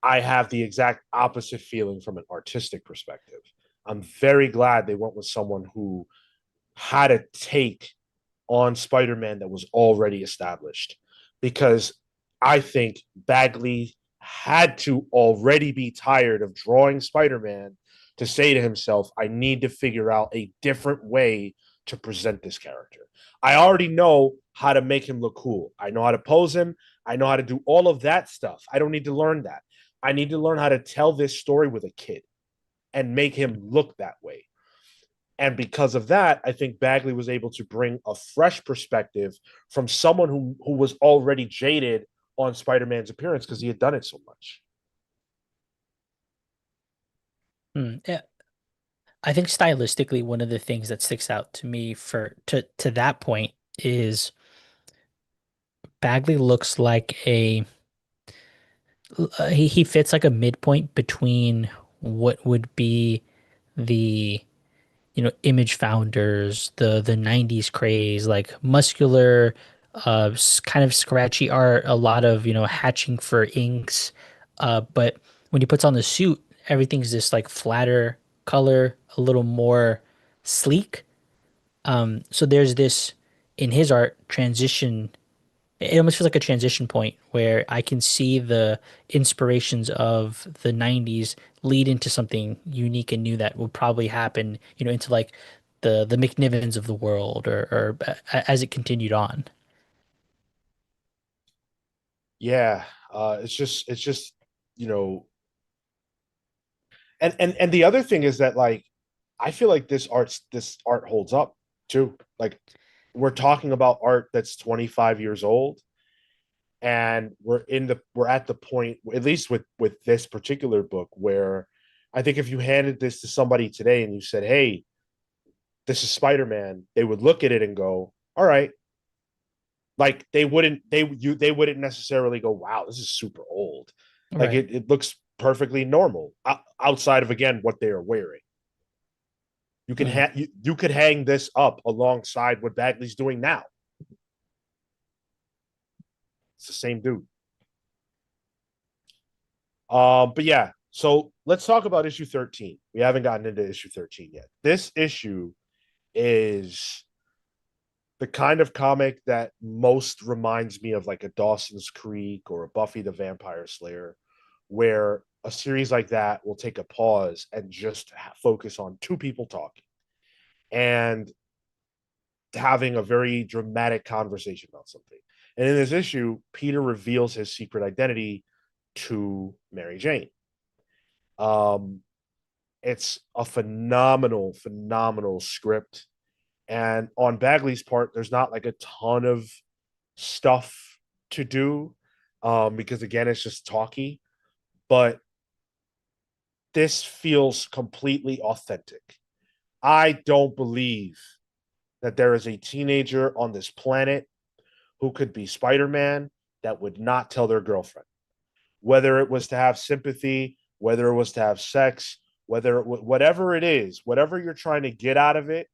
I have the exact opposite feeling from an artistic perspective. I'm very glad they went with someone who had a take on Spider-Man that was already established, because I think Bagley had to already be tired of drawing Spider-Man to say to himself, I need to figure out a different way to present this character. I already know how to make him look cool. I know how to pose him. I know how to do all of that stuff. I don't need to learn that. I need to learn how to tell this story with a kid and make him look that way. And because of that, I think Bagley was able to bring a fresh perspective from someone who was already jaded on Spider-Man's appearance because he had done it so much. Yeah. I think stylistically, one of the things that sticks out to me for to that point is Bagley looks like he fits like a midpoint between what would be the Image founders, the 90s craze, like muscular, kind of scratchy art, a lot of hatching for inks, but when he puts on the suit, everything's just like flatter color, a little more sleek. So there's this in his art transition. It almost feels like a transition point where I can see the inspirations of the 90s lead into something unique and new that will probably happen, into like the McNivens of the world, or as it continued on. Yeah, it's just you know, and the other thing is that like I feel like this art holds up too. Like we're talking about art that's 25 years old, and we're at the point, at least with this particular book, where I think if you handed this to somebody today and you said, hey, this is Spider-Man, they would look at it and go, all right. Like they wouldn't necessarily go, wow, this is super old. Like Right. it looks perfectly normal outside of, again, what they are wearing. Mm. You could hang this up alongside what Bagley's doing now. It's the same dude. But yeah, so let's talk about issue 13. We haven't gotten into issue 13 yet. This issue is the kind of comic that most reminds me of like a Dawson's Creek or a Buffy the Vampire Slayer, where a series like that will take a pause and just focus on two people talking and having a very dramatic conversation about something. And in this issue, Peter reveals his secret identity to Mary Jane. Um, it's a phenomenal script. And on Bagley's part, there's not like a ton of stuff to do, because again, it's just talky. But this feels completely authentic. I don't believe that there is a teenager on this planet who could be Spider-Man that would not tell their girlfriend, whether it was to have sympathy, whether it was to have sex, whatever it is, whatever you're trying to get out of it,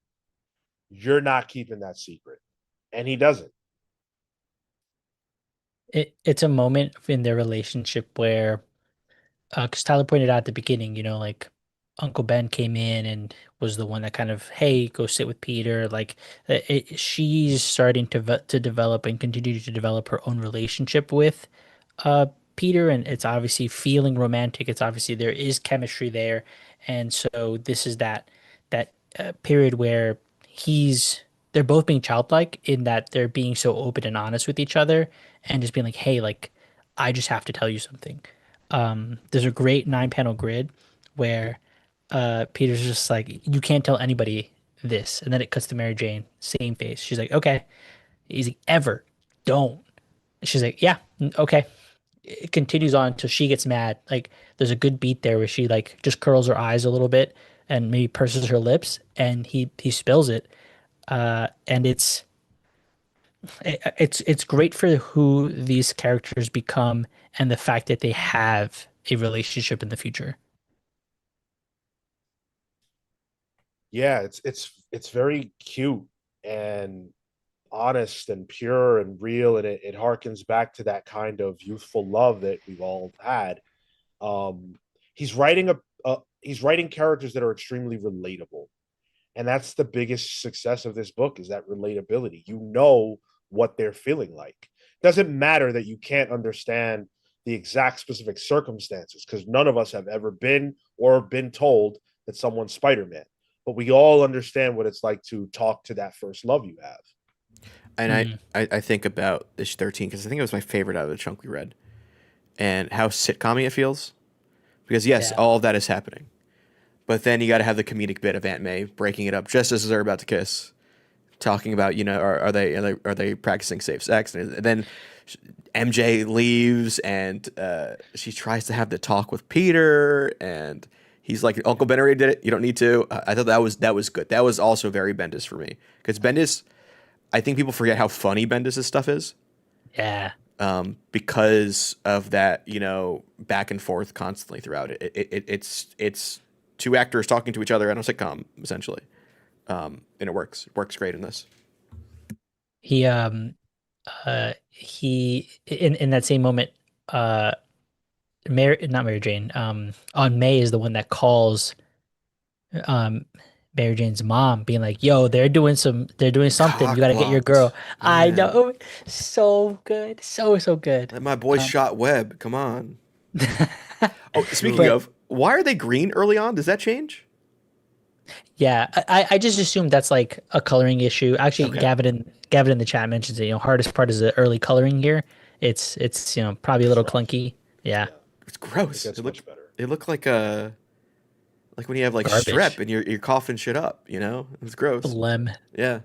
you're not keeping that secret. And he doesn't. It's a moment in their relationship where, because Tyler pointed out at the beginning, like Uncle Ben came in and was the one that kind of, hey, go sit with Peter. Like she's starting to develop and continue to develop her own relationship with uh Peter, and it's obviously feeling romantic. It's obviously there is chemistry there, and so this is that period where he's they're both being childlike in that they're being so open and honest with each other and just being like, hey, like I just have to tell you something. There's a great 9 panel grid where Peter's just like, you can't tell anybody this. And then it cuts to Mary Jane, same face. She's like, okay. He's like, ever. Don't. She's like, yeah, okay. It continues on until she gets mad. Like there's a good beat there where she like just curls her eyes a little bit and maybe purses her lips and he spills it. And it's great for who these characters become and the fact that they have a relationship in the future. Yeah, it's very cute and honest and pure and real, and it harkens back to that kind of youthful love that we've all had. Um, he's writing he's writing characters that are extremely relatable, and that's the biggest success of this book is that relatability. You know what they're feeling like. Doesn't matter that you can't understand the exact specific circumstances because none of us have ever been or been told that someone's Spider-Man, but we all understand what it's like to talk to that first love you have. And Mm, I think about issue 13 because I think it was my favorite out of the chunk we read, and how sitcom it feels. Because yes, yeah. all of that is happening, but then you got to have the comedic bit of Aunt May breaking it up just as they're about to kiss, talking about are they practicing safe sex, and then MJ leaves and she tries to have the talk with Peter, and he's like, Uncle Ben already did it. You don't need to. I thought that was good. That was also very Bendis for me because Bendis. I think people forget how funny Bendis' stuff is Yeah. because of that, back and forth constantly throughout it. It's two actors talking to each other in a sitcom essentially, and it works. It works great in this. He in that same moment, uh Mary, not Mary Jane, on May is the one that calls um Mary Jane's mom being like, yo, they're doing something. You Cock gotta get your blocked. girl. I Yeah. know. So good. So good. Let my boy Um shot Webb. Come on. Oh, speaking but of, why are they green early on? Does that change? yeah, I just assumed that's like a coloring issue. Actually, Okay. Gavin in the chat mentions it. Hardest part is the early coloring here. It's probably a It's little rough. clunky. Yeah, Yeah, It's it gross. gets much better. It looked like when you have like strep garbage. and you're coughing shit up, It's gross. Phlegm. Yeah.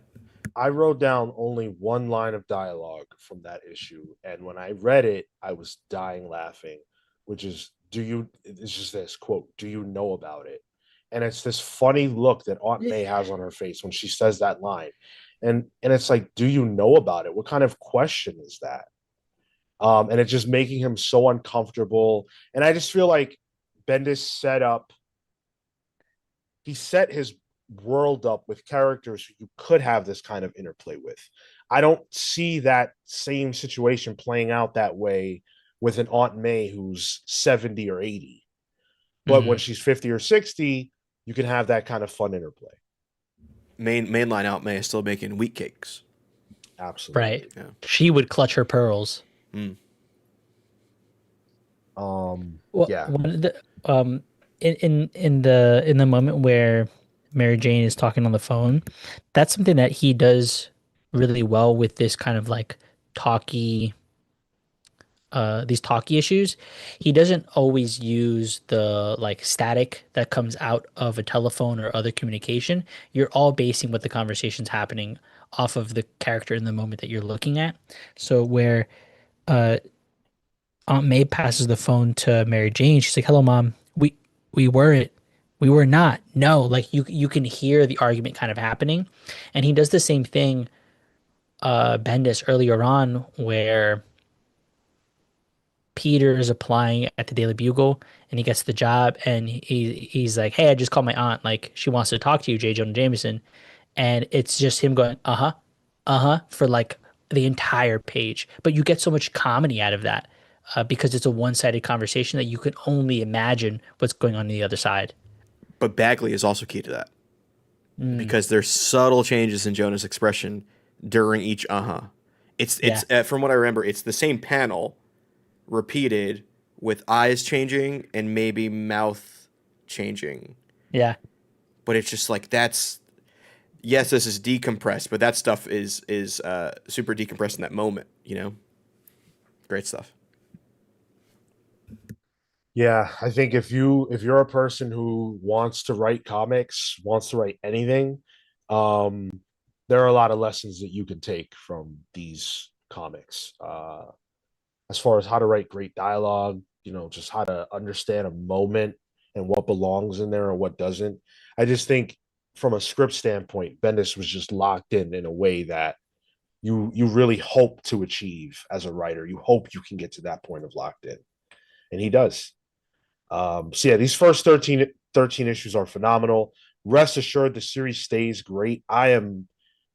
I wrote down only one line of dialogue from that issue, and when I read it, I was dying laughing. Which is, do you? It's just this quote: "Do you know about it?" And it's this funny look that Aunt May has on her face when she says that line, and it's like, "Do you know about it?" What kind of question is that? And it's just making him so uncomfortable. And I just feel like Bendis he set his world up with characters who you could have this kind of interplay with. I don't see that same situation playing out that way with an Aunt May who's 70 or 80. But when Mm, she's 50 or 60, you can have that kind of fun interplay. Main line out May is still making wheat cakes. right. Absolutely. Yeah. She would clutch her pearls. Mm. Well, Yeah. one of the in the moment where Mary Jane is talking on the phone, that's something that he does really well with this kind of like talky these talky issues. He doesn't always use the like static that comes out of a telephone or other communication. You're all basing what the conversation's happening off of the character in the moment that you're looking at. So where uh Aunt May passes the phone to Mary Jane. She's like, "Hello, Mom. We weren't. We were not. No." Like you can hear the argument kind of happening, and he does the same thing. Bendis earlier on, where Peter is applying at the Daily Bugle, and he gets the job, and he's like, "Hey, I just called my aunt. Like she wants to talk to you, J. Jonah Jameson," and it's just him going, for like the entire page. But you get so much comedy out of that because it's a one-sided conversation that you can only imagine what's going on the other side. But Bagley is also key to that Mm, because there's subtle changes in Jonah's expression during each It's yeah, from what I remember, it's the same panel repeated with eyes changing and maybe mouth changing. yeah. But it's just like that's yes, this is decompressed, but that stuff is super decompressed in that moment. Great stuff. Yeah, I think if you're a person who wants to write comics, wants to write anything, Um, there are a lot of lessons that you can take from these comics. As far as how to write great dialogue, just how to understand a moment and what belongs in there and what doesn't. I just think from a script standpoint, Bendis was just locked in a way that you really hope to achieve as a writer. You hope you can get to that point of locked in, and he does. So yeah, these first 13 issues are phenomenal. Rest assured, the series stays great. I am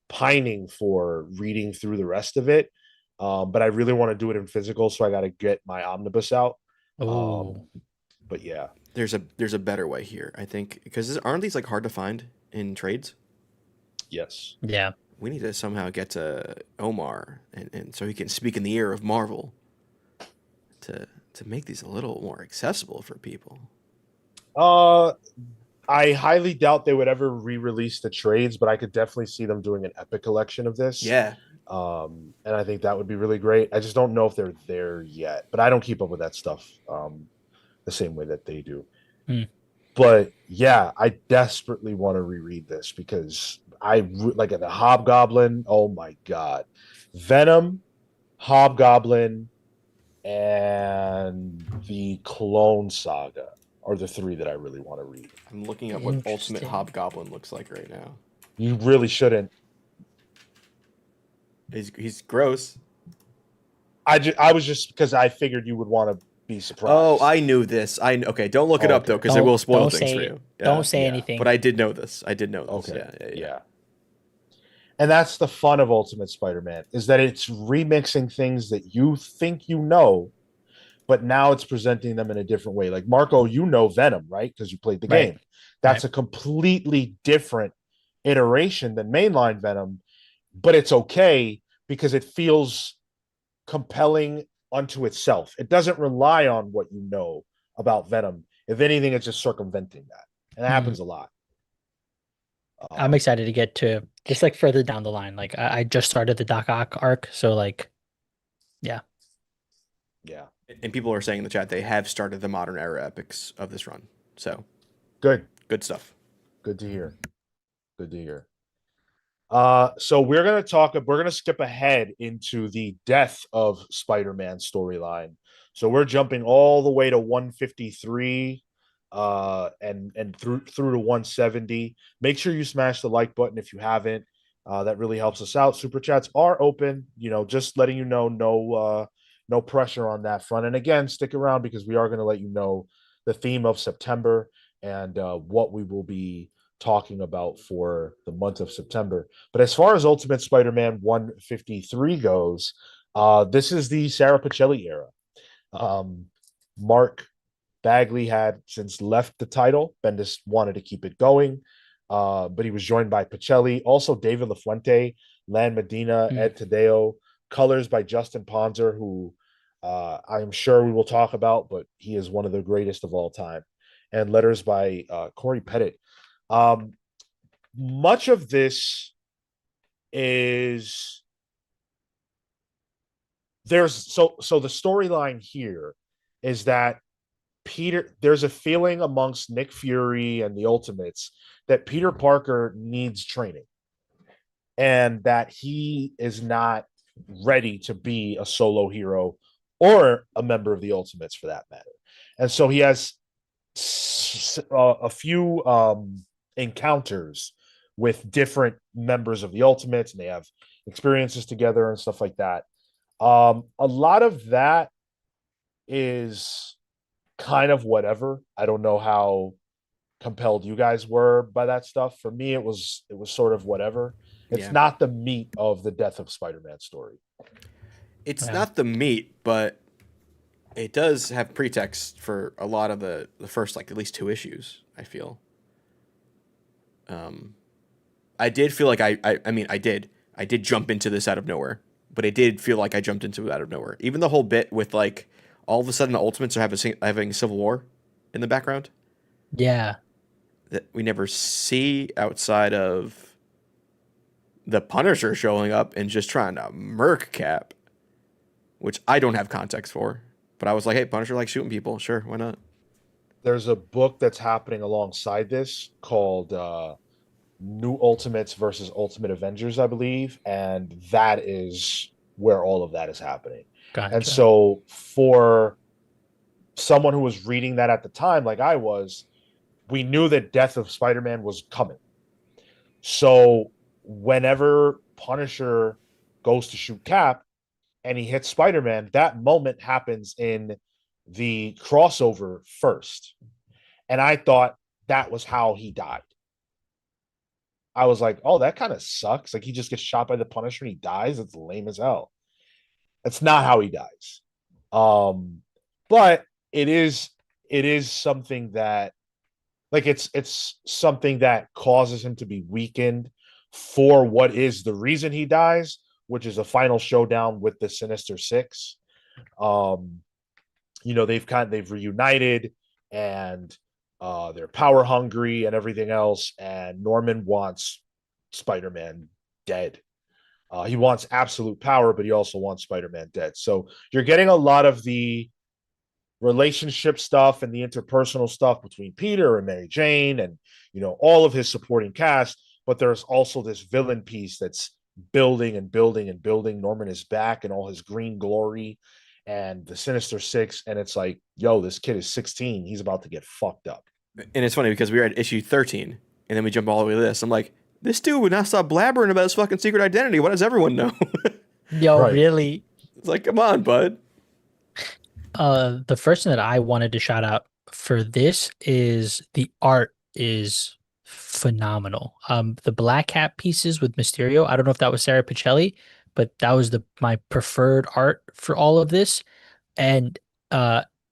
pining for reading through the rest of it, but I really want to do it in physical, so I got to get my omnibus out. Oh, Um, but yeah, There's a better way here, I think, because aren't these like hard to find in trades? yes, yeah. We need to somehow get to Omar, and so he can speak in the ear of Marvel to make these a little more accessible for people. uh, I highly doubt they would ever re-release the trades, but I could definitely see them doing an epic collection of this. Yeah, And I think that would be really great. I just don't know if they're there yet, but I don't keep up with that stuff the same way that they do. Mm. But yeah, I desperately want to reread this because like the Hobgoblin. Oh my god, Venom, Hobgoblin, and the Clone Saga are the three that I really want to read. I'm looking up what Ultimate Interesting. Hobgoblin looks like right now. You really shouldn't. He's gross. I was just because I figured you would want to be Oh, surprised. I knew this. Okay, don't look it Oh, up though, okay. because it will spoil Don't things for say you. don't Yeah, say Yeah. anything. but I did know this. I did know this. Okay. Yeah. Yeah. And that's the fun of Ultimate Spider-Man is that it's remixing things that you think you know, but now it's presenting them in a different way. Like Marco, you know Venom, right? Because you played the Right. game. That's Right. a completely different iteration than mainline Venom, but it's okay because it feels compelling unto itself. It doesn't rely on what you know about Venom. If anything, it's just circumventing that. And that Mm. happens a lot. I'm Um, excited to get to just like further down the line. Like I just started the Doc Ock arc, so like yeah. yeah. And people are saying in the chat they have started the modern era epics of this run. So Good. good stuff. Good to hear. Good to hear. So we're gonna skip ahead into the death of Spider-Man storyline. So we're jumping all the way to 153 and through to 170. Make sure you smash the like button if you haven't. That really helps us out. Super chats are open, just letting you know, no pressure on that front. And again, stick around because we are going to let you know the theme of September and what we will be talking about for the month of September. But as far as Ultimate Spider-Man 153 goes, this is the Sarah Pacelli era. Um, Mark Bagley had since left the title. Bendis wanted to keep it going, but he was joined by Pacelli, also David LaFuente, Lan Medina, Mm. Ed Tadeo, colors by Justin Ponzer, who I'm sure we will talk about, but he is one of the greatest of all time, and letters by Corey Pettit. Um, much of this is so the storyline here is that there's a feeling amongst Nick Fury and the Ultimates that Peter Parker needs training and that he is not ready to be a solo hero or a member of the Ultimates for that matter. And so he has a few encounters with different members of the Ultimates, and they have experiences together and stuff like that. A lot of that is kind of whatever. I don't know how compelled you guys were by that stuff. For me, it was sort of whatever. It's Yeah. not the meat of the death of Spider-Man story. It's Yeah. not the meat, but it does have pretext for a lot of the first like at least 2 issues, I feel. I did feel like I mean I did jump into this out of nowhere, but it did feel like I jumped into it out of nowhere. Even the whole bit with like all of a sudden the Ultimates are having a civil war in the background Yeah. that we never see outside of the Punisher showing up and just trying to murk Cap, which I don't have context for. But I was like, hey, Punisher likes shooting people. Sure, why not? There's a book that's happening alongside this called New Ultimates versus Ultimate Avengers, I believe, and that is where all of that is happening. And Gotcha. so for someone who was reading that at the time, like I was, we knew that Death of Spider-Man was coming. So whenever Punisher goes to shoot Cap and he hits Spider-Man, that moment happens in the crossover first. And I thought that was how he died. I was like, oh, that kind of sucks. Like he just gets shot by the Punisher and he dies. It's lame as hell. That's not how he dies. Um, but it is something that like it's something that causes him to be weakened for what is the reason he dies, which is a final showdown with the Sinister Six. Um, they've reunited and they're power hungry and everything else. And Norman wants Spider-Man dead. He wants absolute power, but he also wants Spider-Man dead. So you're getting a lot of the relationship stuff and the interpersonal stuff between Peter and Mary Jane and all of his supporting cast, but there's also this villain piece that's building and building and building. Norman is back in all his green glory and the Sinister Six, and it's like, yo, this kid is 16. He's about to get fucked up. And it's funny because we were at issue 13, and then we jump all the way to this. I'm like, this dude would not stop blabbering about his fucking secret identity. What does everyone know? Yo, Right. really? It's like, come on, bud. The first thing that I wanted to shout out for this is the art is phenomenal. The black hat pieces with Mysterio. I don't know if that was Sarah Pichelli, but that was my preferred art for all of this, and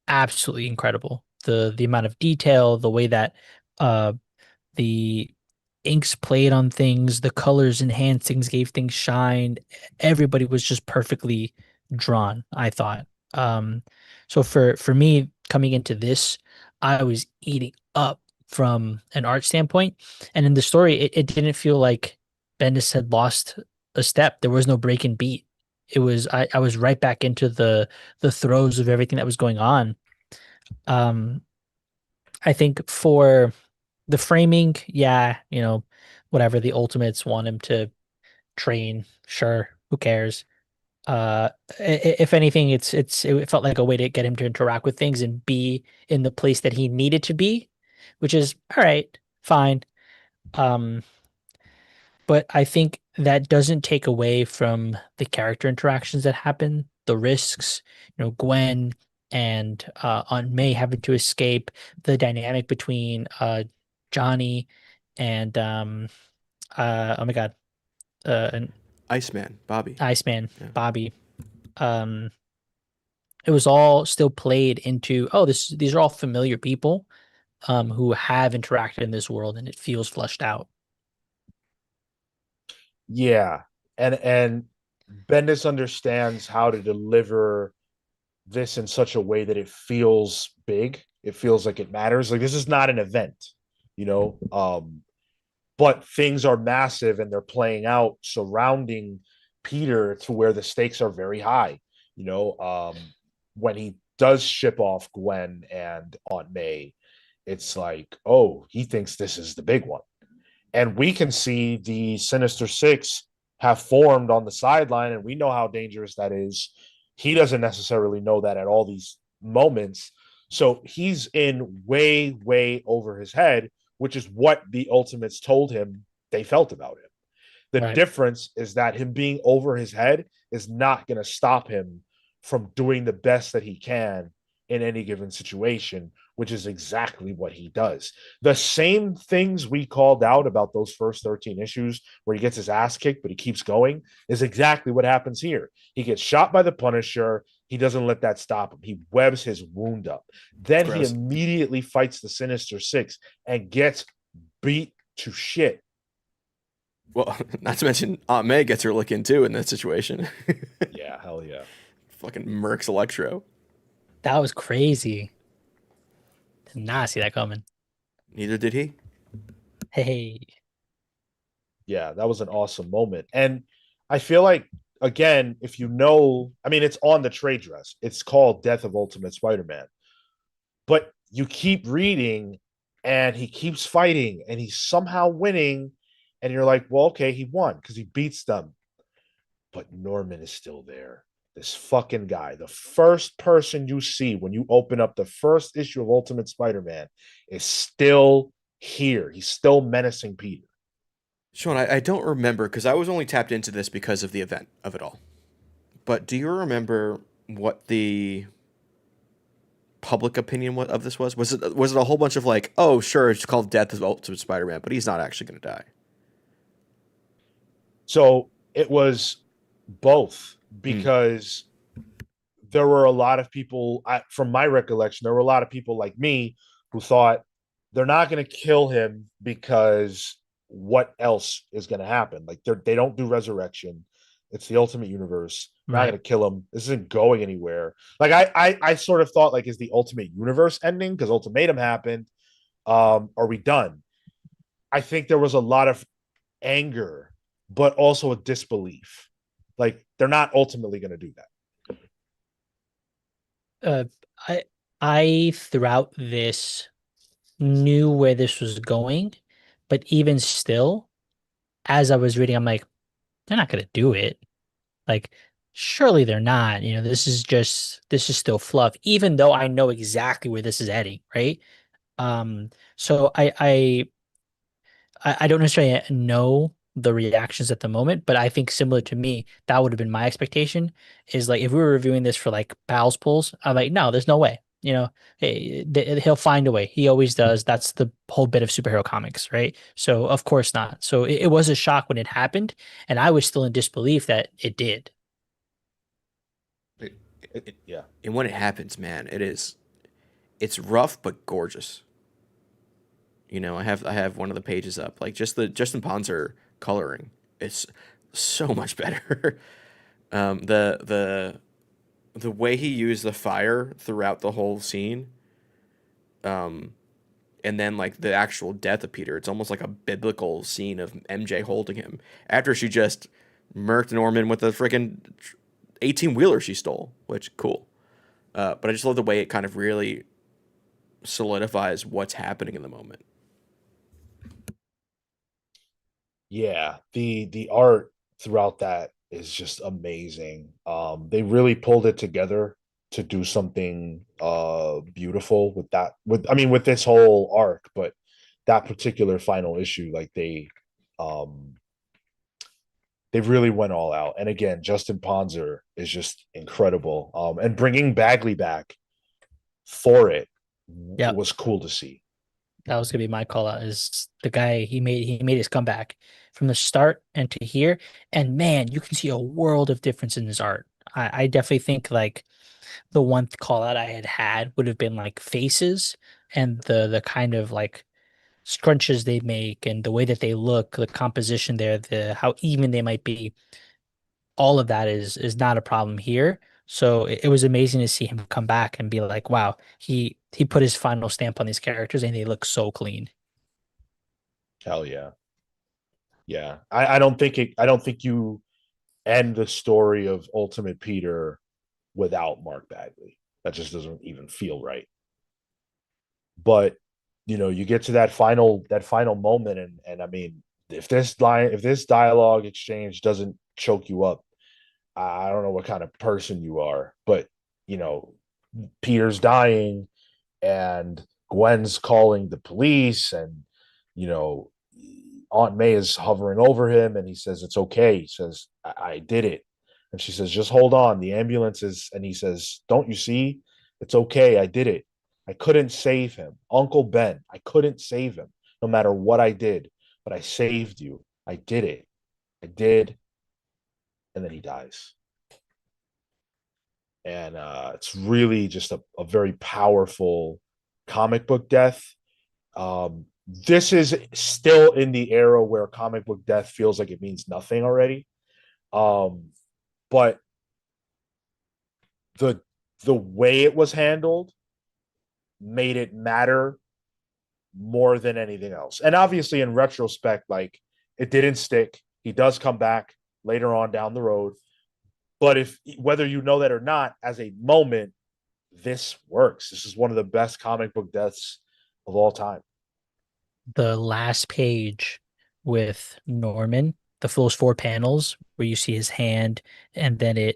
absolutely incredible. The amount of detail, the way that uh the inks played on things, the colors enhanced things, gave things shine. Everybody was just perfectly drawn, I thought. Um, so for me coming into this, I was eating up from an art standpoint. And in the story, it didn't feel like Bendis had lost a step. There was no break in beat. I was right back into the throes of everything that was going on. Um, I think for the framing, yeah, whatever, the Ultimates want him to train, sure, who cares? If anything, it felt like a way to get him to interact with things and be in the place that he needed to be, which is all right, fine. Um, but I think that doesn't take away from the character interactions that happen, the risks, Gwen and Aunt May having to escape, the dynamic between Johnny and oh my God, and Iceman, Bobby. Iceman, Yeah. Bobby. Um, it was all still played into, oh, these are all familiar people who have interacted in this world, and it feels fleshed out. Yeah. And Bendis understands how to deliver this in such a way that it feels big. It feels like it matters. Like this is not an event, you know. But things are massive and they're playing out surrounding Peter to where the stakes are very high. When he does ship off Gwen and Aunt May, it's like, oh, he thinks this is the big one. And we can see the Sinister Six have formed on the sideline, and we know how dangerous that is. He doesn't necessarily know that at all these moments. So he's in way, way over his head, which is what the Ultimates told him they felt about him. The Right. difference is that him being over his head is not going to stop him from doing the best that he can in any given situation, which is exactly what he does. The same things we called out about those first 13 issues where he gets his ass kicked, but he keeps going, is exactly what happens here. He gets shot by the Punisher. He doesn't let that stop him. He webs his wound up. Then he immediately fights the Sinister Six and gets beat to shit. Well, not to mention Aunt May gets her lick in too in that situation. Yeah, hell yeah. Fucking murks Electro. That was crazy. Did not see that coming. Neither did he. Hey. Yeah, that was an awesome moment. And I feel like, again, if it's on the trade dress. It's called Death of Ultimate Spider-Man. But you keep reading and he keeps fighting and he's somehow winning. And you're like, well, okay, he won because he beats them. But Norman is still there. This fucking guy, the first person you see when you open up the first issue of Ultimate Spider-Man, is still here. He's still menacing Peter. Sean, I don't remember because I was only tapped into this because of the event of it all. But do you remember what the public opinion of this was? Was it a whole bunch of like, oh, sure, it's called Death of Ultimate Spider-Man, but he's not actually going to die? So it was both Hmm. because there were a lot of people, from my recollection, there were a lot of people like me who thought they're not going to kill him because what else is going to happen? Like they don't do resurrection. It's the Ultimate Universe. They're not Right. going to kill him. This isn't going anywhere. Like I sort of thought like, is the Ultimate Universe ending because Ultimatum happened? Are we done? I think there was a lot of anger, but also a disbelief. Like they're not ultimately going to do that. Uh, I I throughout this knew where this was going, but even still, as I was reading, I'm like, they're not gonna do it. Like, surely they're not. This is still fluff, even though I know exactly where this is heading, right? So I don't necessarily know the reactions at the moment, but I think similar to me, that would have been my expectation. Is like if we were reviewing this for like Pals Pulls, I'm like, no, there's no way. He'll find a way. He always does. That's the whole bit of superhero comics, right? So of course not. So it was a shock when it happened, and I was still in disbelief that it did. It, Yeah. and when it happens, man, it's rough but gorgeous. I have one of the pages up. Like just the Justin Ponzer coloring, it's so much better. The way he used the fire throughout the whole scene, um, and then like the actual death of Peter, it's almost like a biblical scene of MJ holding him after she just murked Norman with a freaking 18-wheeler she stole. Which cool. But I just love the way it kind of really solidifies what's happening in the moment. Yeah, the art throughout that is just amazing. They really pulled it together to do something beautiful with that, with I mean with this whole arc, but that particular final issue, like um they really went all out. And again, Justin Ponzer is just incredible. And bringing Bagley back for it Yeah, was cool to see. that was gonna be my call out. Is the guy he made his comeback from the start and to here, and man, you can see a world of difference in his art. I definitely think like the one call out I had would have been like faces and the kind of like scrunches they make and the way that they look, the composition there, the how even they might be. All of that is not a problem here. So it was amazing to see him come back and be like, wow, he put his final stamp on these characters and they look so clean. Hell yeah. Yeah. I don't think you end the story of Ultimate Peter without Mark Bagley. That just doesn't even feel right. But you get to that final moment, and I mean, if this dialogue exchange doesn't choke you up, I don't know what kind of person you are. But you know, Peter's dying, and Gwen's calling the police, and you know, Aunt May is hovering over him, and he says it's okay. He says I did it, and she says just hold on. The ambulance is, and he says, don't you see? It's okay. I did it. I couldn't save him, Uncle Ben. I couldn't save him, no matter what I did. But I saved you. I did it. I did, and then he dies. And it's really just a very powerful comic book death. This is still in the era where comic book death feels like it means nothing already. Um, but the the way it was handled made it matter more than anything else. And obviously, in retrospect, like it didn't stick. He does come back later on down the road. But if whether you know that or not, as a moment, this works. This is one of the best comic book deaths of all time. The last page with Norman, the those 4 panels where you see his hand and then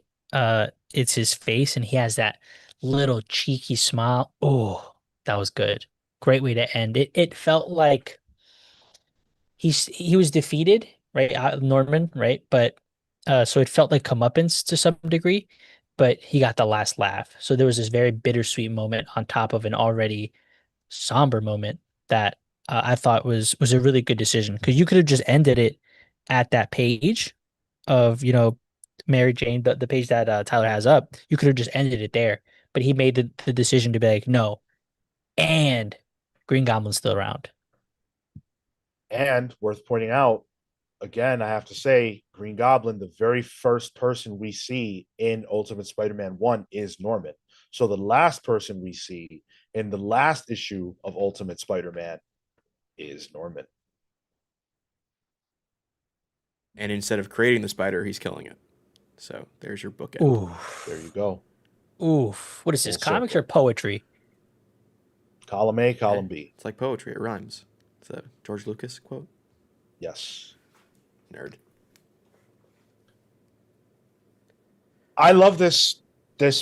it's his face and he has that little cheeky smile. Oh, that was good. Great way to end it. It felt like he was defeated, right? Norman, right? But so it felt like comeuppance to some degree, but he got the last laugh. So there was this very bittersweet moment on top of an already somber moment that I thought was a really good decision because you could have just ended it at that page of Mary Jane, the page that Tyler has up. You could have just ended it there, but he made the decision to be like, no, and Green Goblin's still around. And worth pointing out, again, I have to say, Green Goblin, the very first person we see in Ultimate Spider-Man 1 is Norman. So the last person we see in the last issue of Ultimate Spider-Man is Norman. And instead of creating the spider, he's killing it. So there's your bookend. Oof. There you go. Oof. What is this, Full comics circle. or poetry? Column A, column B. It's like poetry. It rhymes. It's a George Lucas quote. Yes. Nerd. I love this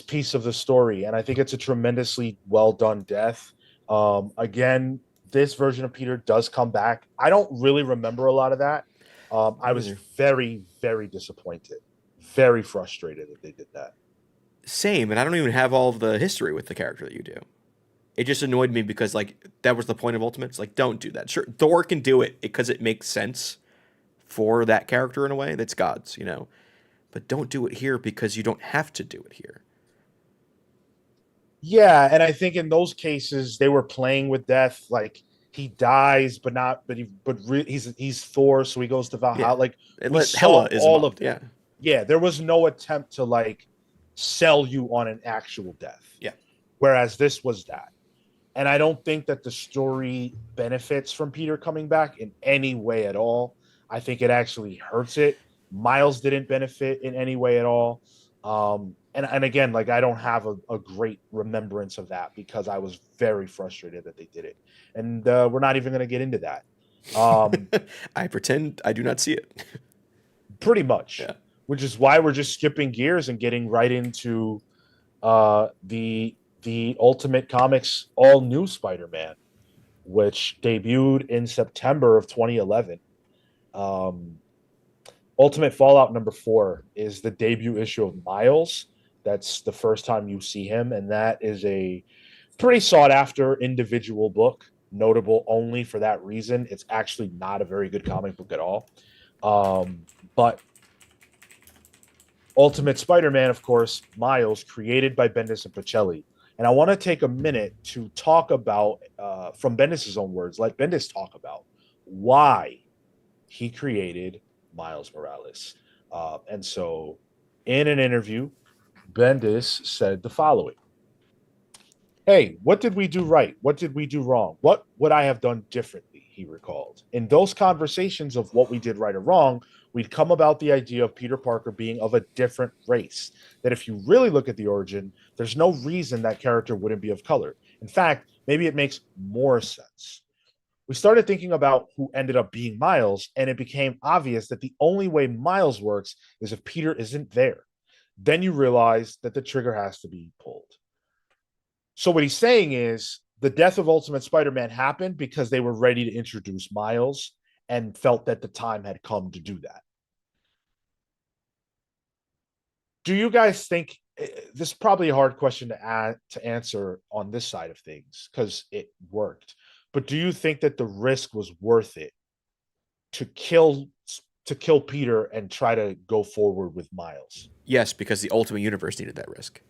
piece of the story, and I think it's a tremendously well done death. Again, this version of Peter does come back. I don't really remember a lot of that. I was very, very disappointed, very frustrated that they did that. Same, and I don't even have all of the history with the character that you do. It just annoyed me because like that was the point of Ultimates. Like, don't do that. Sure, Thor can do it because it makes sense for that character in a way. That's God's, but don't do it here because you don't have to do it here. Yeah, and I think in those cases they were playing with death. Like he dies, but not, he's Thor, so he goes to Valhalla. Yeah. Like And we Hela saw is all involved. of that. Yeah, there was no attempt to like sell you on an actual death. Yeah. Whereas this was that. And I don't think that the story benefits from Peter coming back in any way at all. I think it actually hurts it. Miles didn't benefit in any way at all. And again, like I don't have a great remembrance of that because I was very frustrated that they did it. And we're not even going to get into that. I pretend I do not see it. Pretty much. Yeah. Which is why we're just skipping gears and getting right into the Ultimate Comics All New Spider-Man, which debuted in September of 2011. Ultimate Fallout #4 is the debut issue of Miles. That's the first time you see him, and that is a pretty sought after individual book, notable only for that reason. It's actually not a very good comic book at all. But Ultimate Spider-Man, of course, Miles, created by Bendis and Pacelli. And I want to take a minute to talk about, from Bendis' own words, let Bendis talk about why he created Miles Morales. And so in an interview, Bendis said the following. Hey, what did we do right? What did we do wrong? What would I have done differently? He recalled. In those conversations of what we did right or wrong, we'd come about the idea of Peter Parker being of a different race. That if you really look at the origin, there's no reason that character wouldn't be of color. In fact, maybe it makes more sense. We started thinking about who ended up being Miles, and it became obvious that the only way Miles works is if Peter isn't there. Then you realize that the trigger has to be pulled. So what he's saying is the death of Ultimate Spider-Man happened because they were ready to introduce Miles and felt that the time had come to do that. Do you guys think this is probably a hard question to answer on this side of things because it worked, but do you think that the risk was worth it to kill Peter and try to go forward with Miles? Yes, because the Ultimate Universe needed that risk.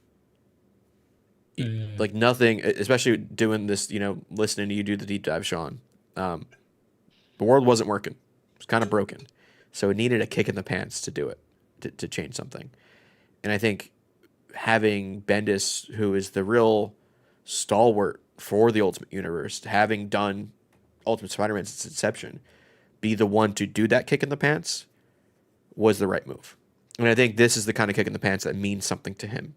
Mm. Like nothing, especially doing this, listening to you do the deep dive, Sean. The world wasn't working. It was kind of broken. So it needed a kick in the pants to do it, to change something. And I think having Bendis, who is the real stalwart for the Ultimate Universe, having done Ultimate Spider-Man since inception, be the one to do that kick in the pants was the right move. And I think this is the kind of kick in the pants that means something to him.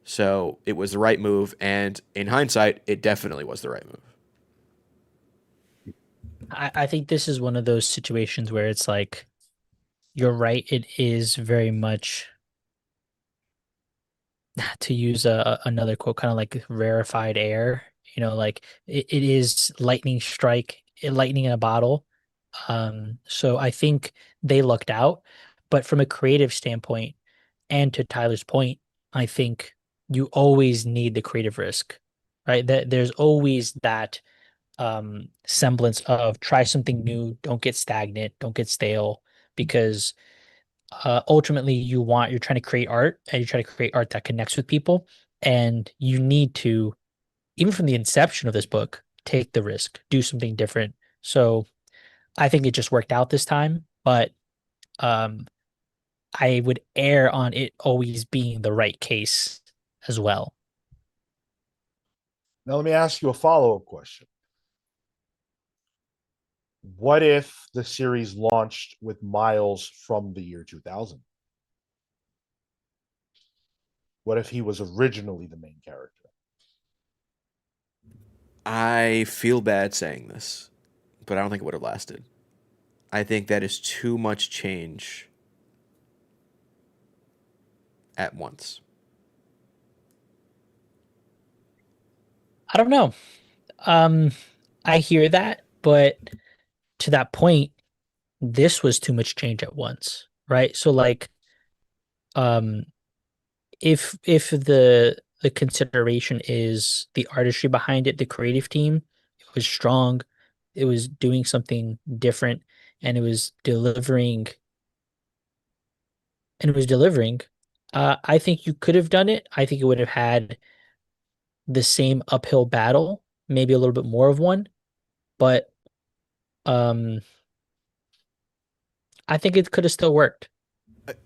So it was the right move, and in hindsight, it definitely was the right move. I think this is one of those situations where it's like, you're right. It is very much, to use another quote, kind of like rarefied air. Like it is lightning strike, lightning in a bottle. So I think they lucked out, but from a creative standpoint, and to Tyler's point, I think you always need the creative risk, right? That there's always that semblance of try something new, don't get stagnant, don't get stale, because ultimately you're trying to create art, and you're trying to create art that connects with people, and you need to, even from the inception of this book, take the risk, do something different. So I think it just worked out this time, but um I would err on it always being the right case as well. Now, let me ask you a follow up question. What if the series launched with Miles from the year 2000? What if he was originally the main character? I feel bad saying this, but I don't think it would have lasted. I think that is too much change at once. I don't know. Um, I hear that, but to that point, this was too much change at once, right? So like, um, if the consideration is the artistry behind it, the creative team, it was strong, it was doing something different, and it was delivering. I think you could have done it. I think it would have had the same uphill battle, maybe a little bit more of one, but um, I think it could have still worked.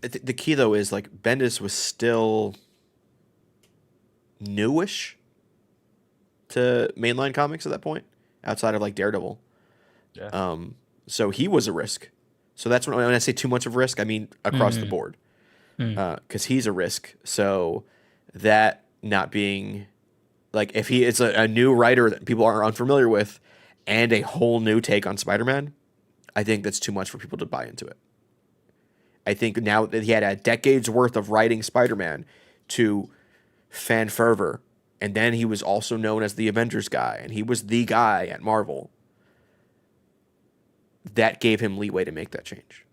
The key though is like Bendis was still newish to mainline comics at that point, outside of like Daredevil. Yeah. So he was a risk. So that's when I say too much of risk, I mean across the Mm, board, mm. because he's a risk. So that not being like if he is a new writer that people are unfamiliar with, and a whole new take on Spider-Man, I think that's too much for people to buy into it. I think now that he had a decade's worth of writing Spider-Man to fan fervor, and then he was also known as the Avengers guy, and he was the guy at Marvel. That gave him leeway to make that change.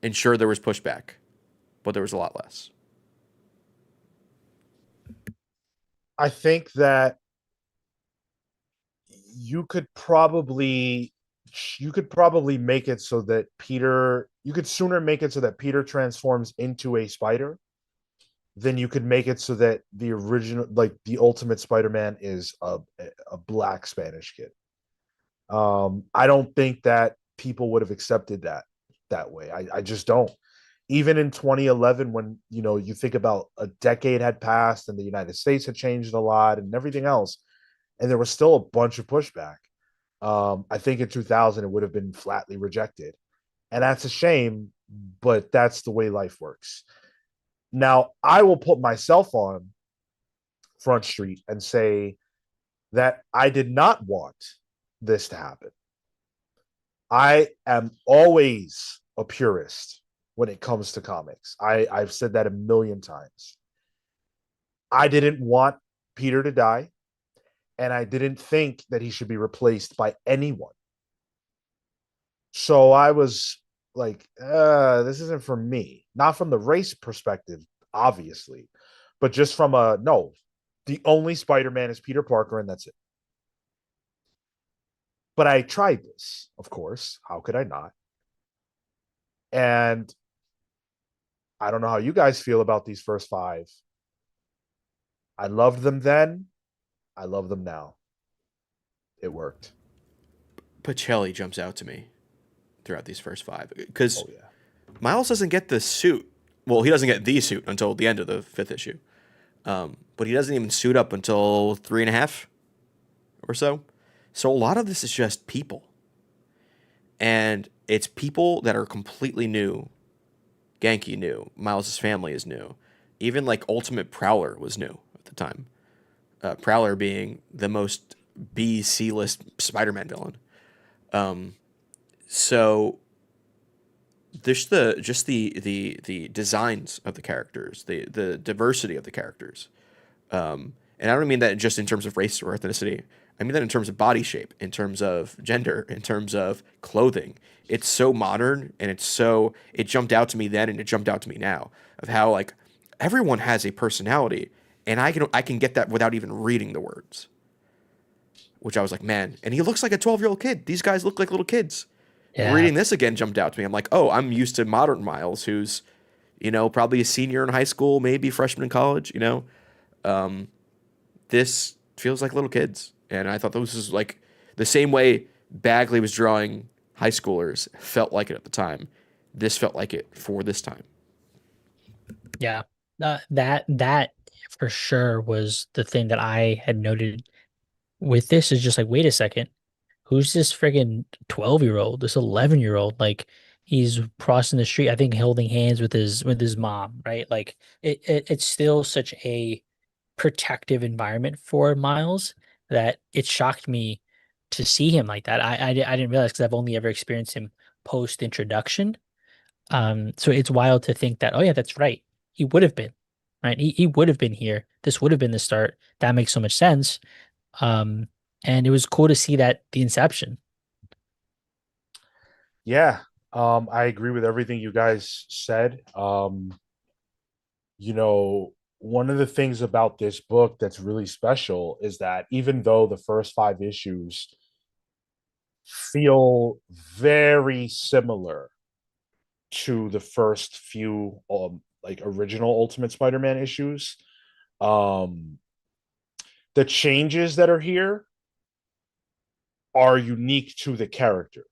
And sure, there was pushback, but there was a lot less. I think that you could probably you could probably make it so that Peter you could sooner make it so that Peter transforms into a spider than you could make it so that the original, like the ultimate Spider-Man, is a black Spanish kid. I don't think that people would have accepted that way. I just don't. Even in 2011, when you think about a decade had passed and the United States had changed a lot and everything else, and there was still a bunch of pushback. I think in 2000 it would have been flatly rejected, and that's a shame. But that's the way life works. Now, I will put myself on Front Street and say that I did not want this to happen. I am always a purist when it comes to comics. I've said that a million times. I didn't want Peter to die, and I didn't think that he should be replaced by anyone. So I was like, this isn't for me. Not from the race perspective, obviously, but just from a no, the only Spider-Man is Peter Parker, and that's it. But I tried this, of course. How could I not? And I don't know how you guys feel about these first five. I loved them then. I love them now. It worked. Pacelli jumps out to me throughout these first five because Oh yeah. Miles doesn't get the suit. Well, he doesn't get the suit until the end of the fifth issue. But he doesn't even suit up until 3.5 or so. So a lot of this is just people. And it's people that are completely new. Genki new. Miles' family is new. Even like Ultimate Prowler was new at the time. Prowler being the most B, C list Spider-Man villain. Um, so there's the designs of the characters, the diversity of the characters. And I don't mean that just in terms of race or ethnicity. I mean that in terms of body shape, in terms of gender, in terms of clothing. It's so modern, and it jumped out to me then and it jumped out to me now of how like everyone has a personality, and I can get that without even reading the words. Which I was like, man, and he looks like a 12-year-old kid. These guys look like little kids. Yeah. Reading this again jumped out to me. I'm like, oh, I'm used to modern Miles, who's, probably a senior in high school, maybe freshman in college. Um, this feels like little kids. And I thought this was like the same way Bagley was drawing high schoolers felt like it at the time. This felt like it for this time. Yeah. That for sure was the thing that I had noted with this is just like, wait a second, who's this friggin' 12-year-old, this 11-year-old? Like he's crossing the street, I think holding hands with his mom, right? Like it's still such a protective environment for Miles that it shocked me to see him like that. I didn't realize because I've only ever experienced him post introduction. So it's wild to think that, oh yeah, that's right. He would have been, right? He would have been here. This would have been the start. That makes so much sense. Um, and it was cool to see that the inception. Yeah. I agree with everything you guys said. One of the things about this book that's really special is that even though the first five issues feel very similar to the first few like original Ultimate Spider-Man issues, um the changes that are here are unique to the character.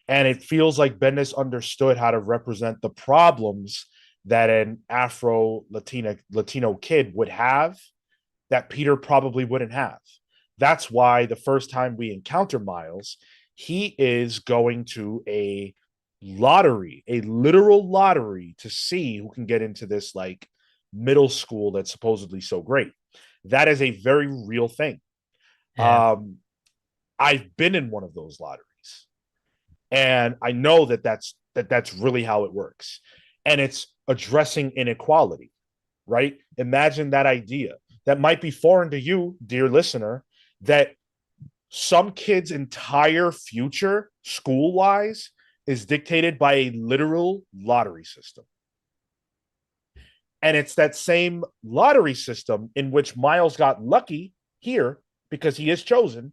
And it feels like Bendis understood how to represent the problems that an Afro Latino kid would have that Peter probably wouldn't have. That's why the first time we encounter Miles, he is going to a lottery, a literal lottery to see who can get into this like middle school that's supposedly so great. That is a very real thing. Yeah. I've been in one of those lotteries, and I know that's really how it works, and it's addressing inequality, right? Imagine that idea that might be foreign to you, dear listener, that some kid's entire future, school wise, is dictated by a literal lottery system. And it's that same lottery system in which Miles got lucky here because he is chosen.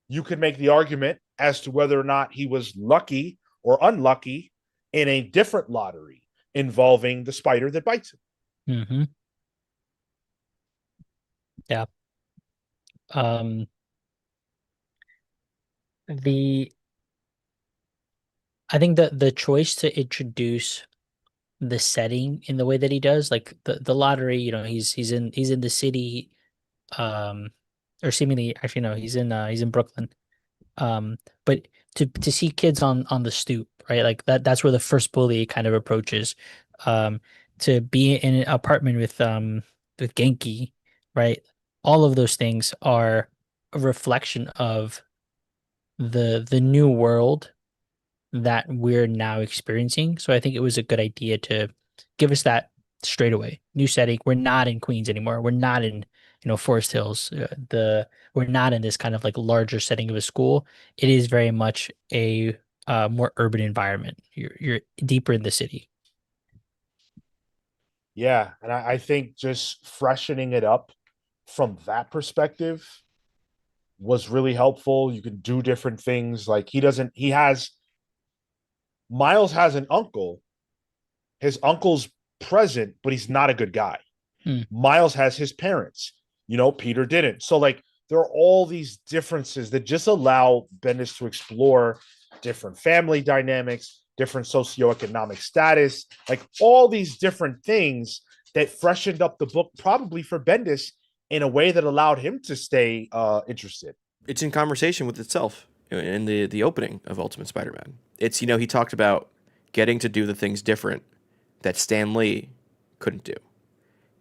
You could make the argument as to whether or not he was lucky or unlucky in a different lottery involving the spider that bites him. Mm-hmm. Yeah. Um, the I think that the choice to introduce the setting in the way that he does, like the lottery, he's in the city, um, or seemingly actually no, he's in Brooklyn. Um, but to see kids on the stoop, right? Like that's where the first bully kind of approaches. Um, to be in an apartment with Genki, right? All of those things are a reflection of the new world that we're now experiencing. So I think it was a good idea to give us that straight away. New setting. We're not in Queens anymore. We're not in, Forest Hills. We're not in this kind of like larger setting of a school. It is very much a more urban environment. You're deeper in the city. Yeah. And I think just freshening it up from that perspective was really helpful. You can do different things. Like Miles has an uncle. His uncle's present, but he's not a good guy. Hmm. Miles has his parents. Peter didn't. So like there are all these differences that just allow Bendis to explore different family dynamics, different socioeconomic status, like all these different things that freshened up the book probably for Bendis in a way that allowed him to stay interested. It's in conversation with itself in the opening of Ultimate Spider-Man. It's, he talked about getting to do the things different that Stan Lee couldn't do.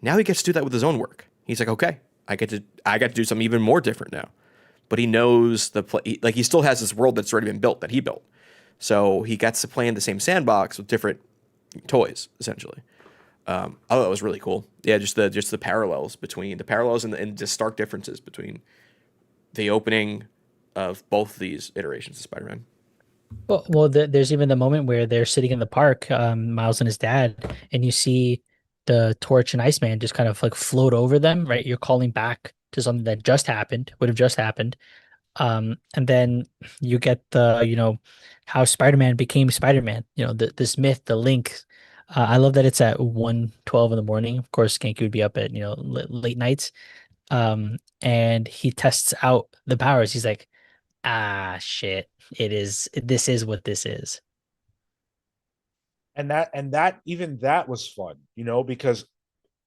Now he gets to do that with his own work. He's like, okay, I got to do something even more different now. but he knows like he still has this world that's already been built that he built. So he gets to play in the same sandbox with different toys, essentially. Oh, that was really cool. Yeah, just the parallels and just stark differences between the opening of both these iterations of Spider-Man. There's even the moment where they're sitting in the park, Miles and his dad, and you see the Torch and Iceman just kind of like float over them, right? You're calling back to something that just happened, would have just happened. And then you get how Spider-Man became Spider-Man, this myth, the link. I love that it's at 1:12 in the morning. Of course, Genki would be up at, late nights. And he tests out the powers. He's like, ah, shit, this is what this is. And that even that was fun, because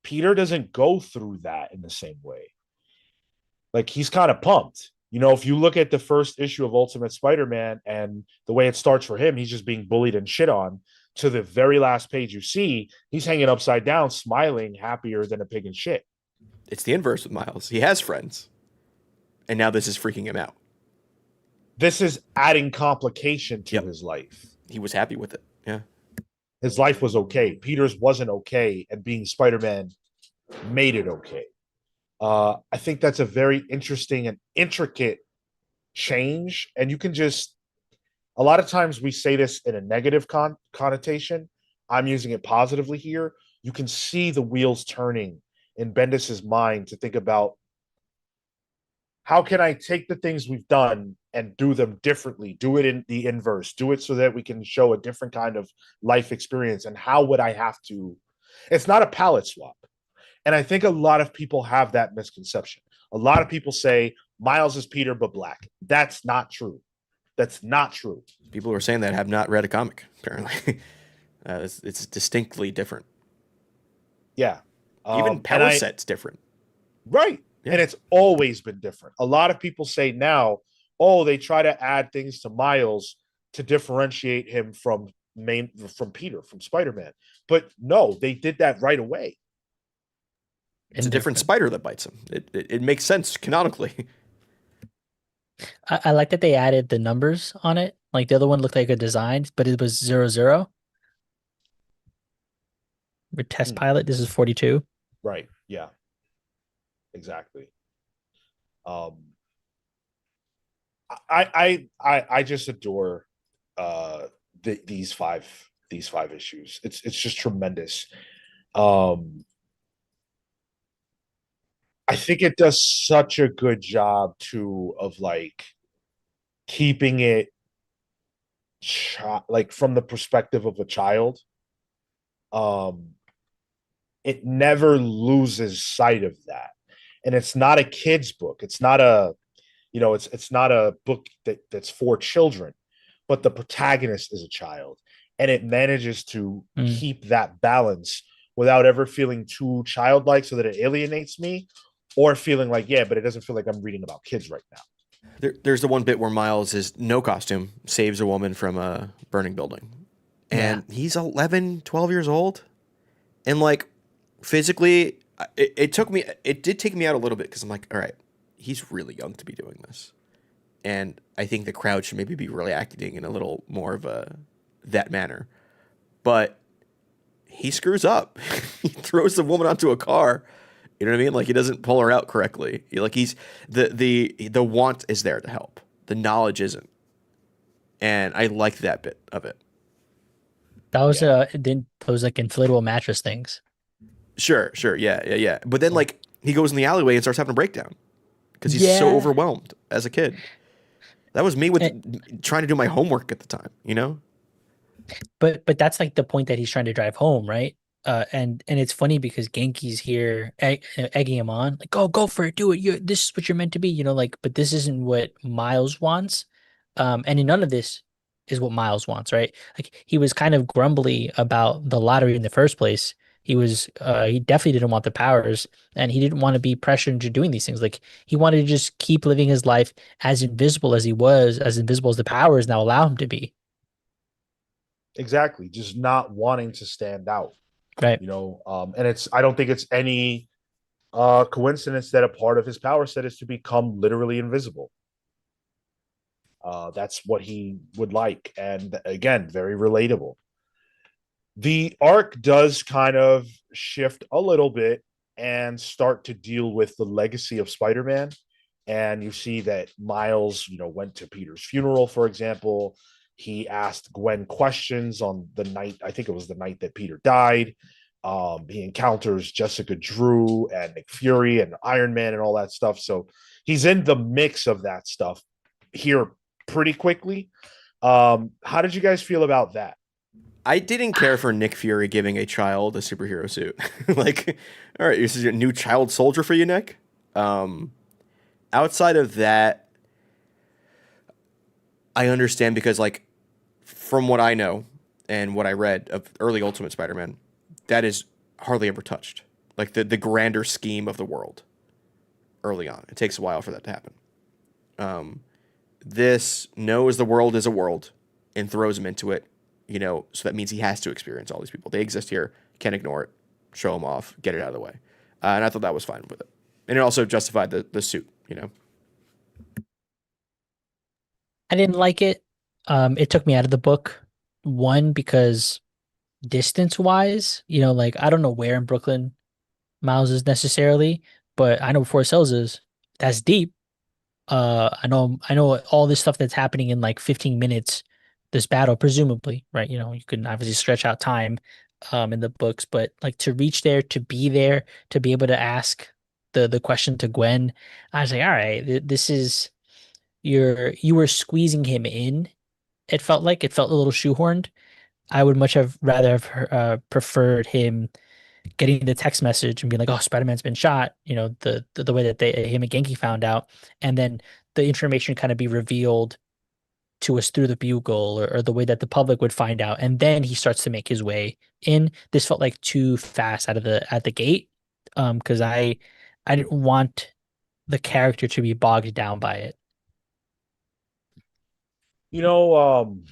Peter doesn't go through that in the same way. Like, he's kind of pumped. If you look at the first issue of Ultimate Spider-Man and the way it starts for him, he's just being bullied and shit on. To the very last page you see, he's hanging upside down, smiling, happier than a pig in shit. It's the inverse with Miles. He has friends, and now this is freaking him out. This is adding complication to his life. He was happy with it. Yeah. His life was okay. Peter's wasn't okay, and being Spider-Man made it okay. I think that's a very interesting and intricate change. And you can just, a lot of times we say this in a negative connotation. I'm using it positively here. You can see the wheels turning in Bendis's mind to think about, how can I take the things we've done and do them differently, do it in the inverse, do it so that we can show a different kind of life experience? And how would I have to? It's not a palette swap. And I think a lot of people have that misconception. A lot of people say Miles is Peter, but black. That's not true. That's not true. People who are saying that have not read a comic, apparently. It's distinctly different. Yeah. Even power set's different. Right. Yeah. And it's always been different. A lot of people say now, they try to add things to Miles to differentiate him from Peter, from Spider-Man. But no, they did that right away. It's a different spider that bites him. It makes sense canonically. I like that they added the numbers on it. Like, the other one looked like a design, but it was 00. Test pilot. This is 42. Right. Yeah. Exactly. I just adore these five issues. It's just tremendous. I think it does such a good job too of like keeping it like from the perspective of a child. It never loses sight of that. And it's not a kid's book. It's not a, it's not a book that's for children, but the protagonist is a child, and it manages to keep that balance without ever feeling too childlike so that it alienates me, or feeling like, but it doesn't feel like I'm reading about kids right now. There's the one bit where Miles is no costume, saves a woman from a burning building. And he's 11, 12 years old. And like, physically, it did take me out a little bit, because I'm like, all right, he's really young to be doing this. And I think the crowd should maybe be really acting in a little more of that manner. But he screws up. He throws the woman onto a car. You know what I mean? Like, he doesn't pull her out correctly. He's the want is there to help. The knowledge isn't. And I like that bit of it. That was those like inflatable mattress things. Sure, yeah. But then like he goes in the alleyway and starts having a breakdown because he's so overwhelmed as a kid. That was me with trying to do my homework at the time, But that's like the point that he's trying to drive home, right? And it's funny because Genki's here egging him on, like, go for it, do it. This is what you're meant to be, but this isn't what Miles wants. And in none of this is what Miles wants, right? Like, he was kind of grumbly about the lottery in the first place. He definitely didn't want the powers, and he didn't want to be pressured into doing these things. Like, he wanted to just keep living his life as invisible as he was, as invisible as the powers now allow him to be. Exactly. Just not wanting to stand out. Right. And I don't think it's any coincidence that a part of his power set is to become literally invisible. That's what he would like. And again, very relatable. The arc does kind of shift a little bit and start to deal with the legacy of Spider-Man. And you see that Miles, went to Peter's funeral, for example. He asked Gwen questions on the night, I think it was the night that Peter died. He encounters Jessica Drew and Nick Fury and Iron Man and all that stuff. So he's in the mix of that stuff here pretty quickly. How did you guys feel about that? I didn't care for Nick Fury giving a child a superhero suit. Like, all right, this is your new child soldier for you, Nick. Outside of that, I understand because, like, from what I know and what I read of early Ultimate Spider-Man, that is hardly ever touched. Like the grander scheme of the world early on. It takes a while for that to happen. This knows the world is a world and throws him into it, so that means he has to experience all these people. They exist here, can't ignore it, show them off, get it out of the way. And I thought that was fine with it. And it also justified the suit, I didn't like it. It took me out of the book. One, because distance wise, like I don't know where in Brooklyn Miles is necessarily, but I know where Forest Hills is. That's deep. I know all this stuff that's happening in like 15 minutes, this battle, presumably, right? You can obviously stretch out time in the books, but like to reach there, to be there, to be able to ask the question to Gwen, I was like, all right, this is you were squeezing him in. It felt a little shoehorned. I would much have rather have preferred him getting the text message and being like, "Oh, Spider-Man's been shot." The way that him and Genki found out, and then the information kind of be revealed to us through the bugle, or the way that the public would find out, and then he starts to make his way in. This felt like too fast at the gate, because I didn't want the character to be bogged down by it. You know,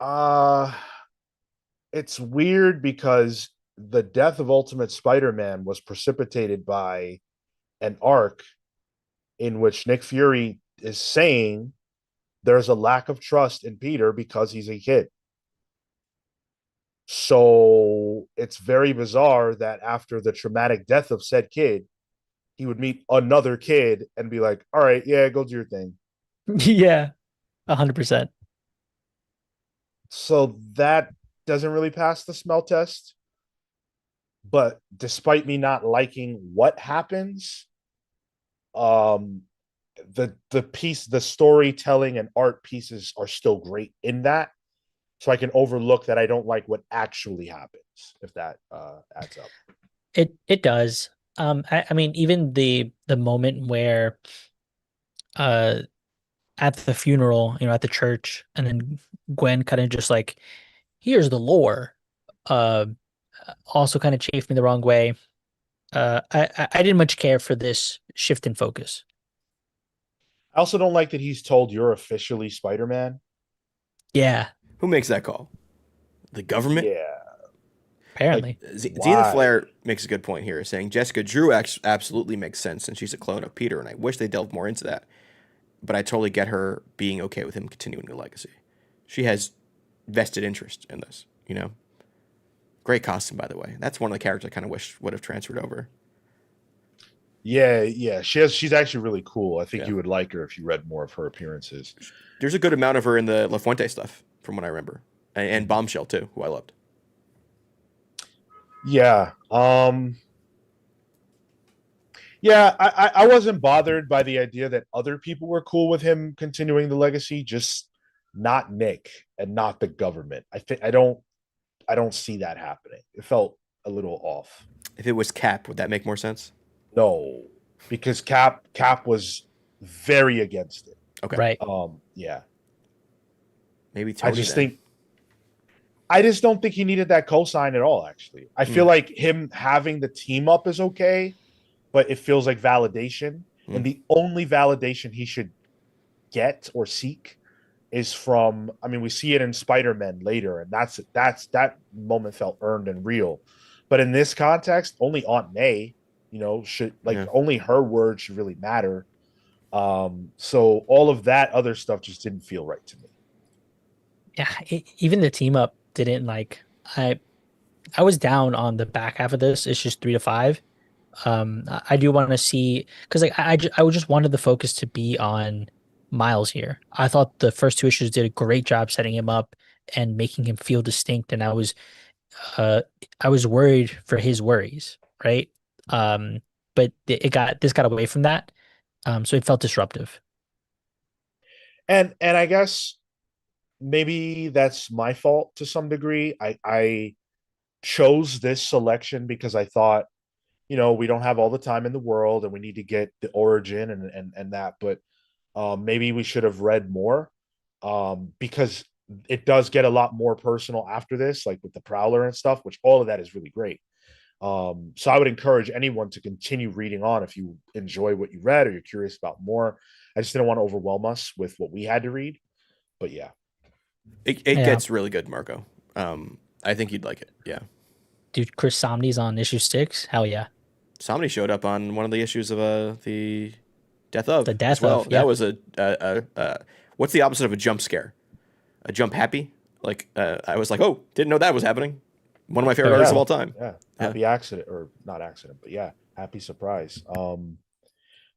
uh it's weird because the death of Ultimate Spider-Man was precipitated by an arc in which Nick Fury is saying there's a lack of trust in Peter because he's a kid. So it's very bizarre that after the traumatic death of said kid, he would meet another kid and be like, all right, yeah, go do your thing. Yeah, 100%. So that doesn't really pass the smell test. But despite me not liking what happens, um, the storytelling and art pieces are still great in that. So I can overlook that I don't like what actually happens, if that adds up. It does. I mean, even the moment where uh at the funeral, at the church, and then Gwen kind of just like, here's the lore. Uh, Also kind of chafed me the wrong way. I didn't much care for this shift in focus. I also don't like that he's told you're officially Spider-Man. Yeah, Who makes that call? The government? Yeah. Like, apparently. Zenith why? Flair makes a good point here, saying Jessica Drew absolutely makes sense since she's a clone of Peter, and I wish they delved more into that. But I totally get her being okay with him continuing the legacy. She has vested interest in this, Great costume, by the way. That's one of the characters I kind of wish would have transferred over. Yeah. She's actually really cool. I think Yeah. you would like her if you read more of her appearances. There's a good amount of her in the La Fuente stuff, from what I remember. And Bombshell, too, who I loved. Yeah. Yeah, I wasn't bothered by the idea that other people were cool with him continuing the legacy, just not Nick and not the government. I don't see that happening. It felt a little off. If it was Cap, would that make more sense? No, because Cap was very against it. Okay. Right. Yeah. Maybe Tony I just don't think he needed that cosign at all, actually. I feel like him having the team up is okay, but it feels like validation. And the only validation he should get or seek is from, I mean, we see it in Spider-Man later, and that moment felt earned and real. But in this context, only Aunt May, should only her word should really matter. So all of that other stuff just didn't feel right to me. Yeah, even the team up didn't like. I was down on the back half of this. It's just 3 to 5. I do want to see because like I would just wanted the focus to be on Miles here. I thought the first 2 issues did a great job setting him up and making him feel distinct, and uh I was worried for his worries, right? Um, but this got away from that, so it felt disruptive. And I guess maybe that's my fault to some degree. I chose this selection because I thought, we don't have all the time in the world and we need to get the origin and that, but maybe we should have read more, because it does get a lot more personal after this, like with the Prowler and stuff, which all of that is really great. So I would encourage anyone to continue reading on if you enjoy what you read or you're curious about more. I just didn't want to overwhelm us with what we had to read, but yeah. It Yeah, gets really good, Marco. I think you'd like it. Yeah. dude, Chris Somney's on issue 6. Hell yeah, Somebody showed up on one of the issues of the Death of the as death well. of That yeah. was what's the opposite of a jump scare? A jump happy? Like I was like, oh, didn't know that was happening. One of my favorite Fair. artists Yeah, of all time. yeah. Yeah. Happy accident, or not accident, but yeah, happy surprise.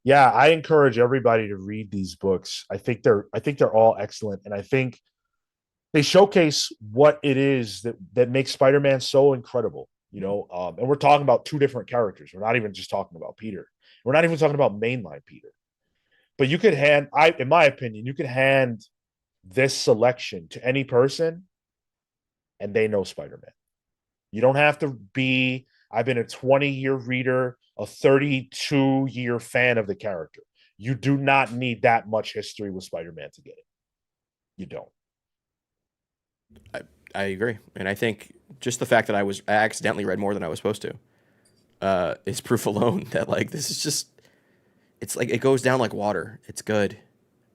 Yeah, I encourage everybody to read these books. I think they're all excellent, and I think they showcase what it is that makes Spider-Man so incredible. And we're talking about two different characters. We're not even just talking about Peter. We're not even talking about mainline Peter. But you could in my opinion, you could hand this selection to any person, and they know Spider-Man. You don't have to be. I've been a 20-year reader, a 32-year fan of the character. You do not need that much history with Spider-Man to get it. You don't. I agree, and I think just the fact that I accidentally read more than I was supposed to is proof alone that like this is just it's like it goes down like water. It's good.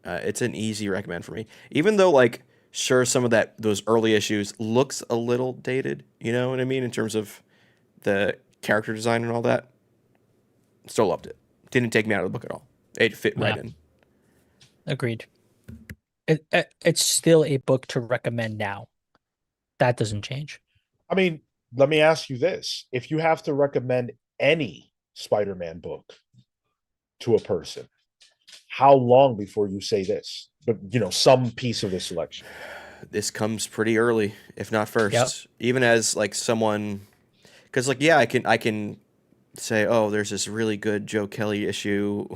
It's an easy recommend for me, even though like sure some of those early issues looks a little dated. You know what I mean in terms of the character design and all that. Still loved it. Didn't take me out of the book at all. It fit right Yeah, in. agreed. It's still a book to recommend now. That doesn't change. I mean, let me ask you this. If you have to recommend any Spider-Man book to a person, how long before you say this? But some piece of the selection. This comes pretty early, if not Yep. first. Even as like someone, because like yeah, I can say oh, there's this really good Joe Kelly issue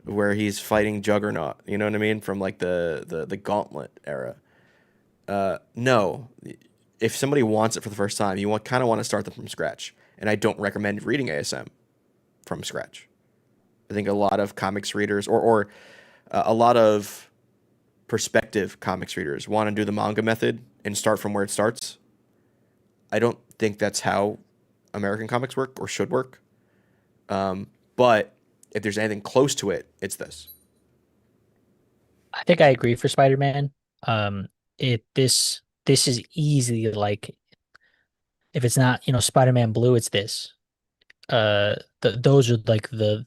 where he's fighting Juggernaut. You know what I mean from like the Gauntlet era. No, if somebody wants it for the first time, you kind of want to start them from scratch, and I don't recommend reading ASM from scratch. I think a lot of comics readers or a lot of perspective comics readers want to do the manga method and start from where it starts. I don't think that's how American comics work or should work. But if there's anything close to it, it's this. I think I agree for Spider-Man. This is easily like if it's not, Spider-Man Blue, it's this. Those are like the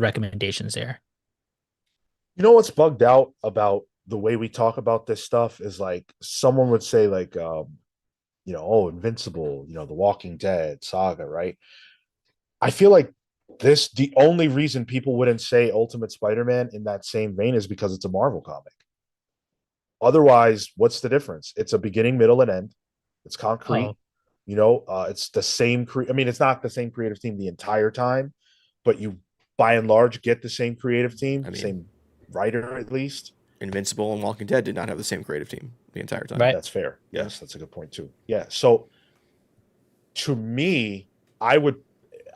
recommendations there. What's bugged out about the way we talk about this stuff is like someone would say like, oh, Invincible, The Walking Dead, Saga, right? I feel like the only reason people wouldn't say Ultimate Spider-Man in that same vein is because it's a Marvel comic. Otherwise, what's the difference? It's a beginning, middle, and end. It's concrete. Oh, It's the same. I mean, it's not the same creative team the entire time, but you, by and large, get the same creative team, I mean, same writer at least. Invincible and Walking Dead did not have the same creative team the entire time. right. That's fair. Yeah. Yes, that's a good point too. Yeah. So to me, I would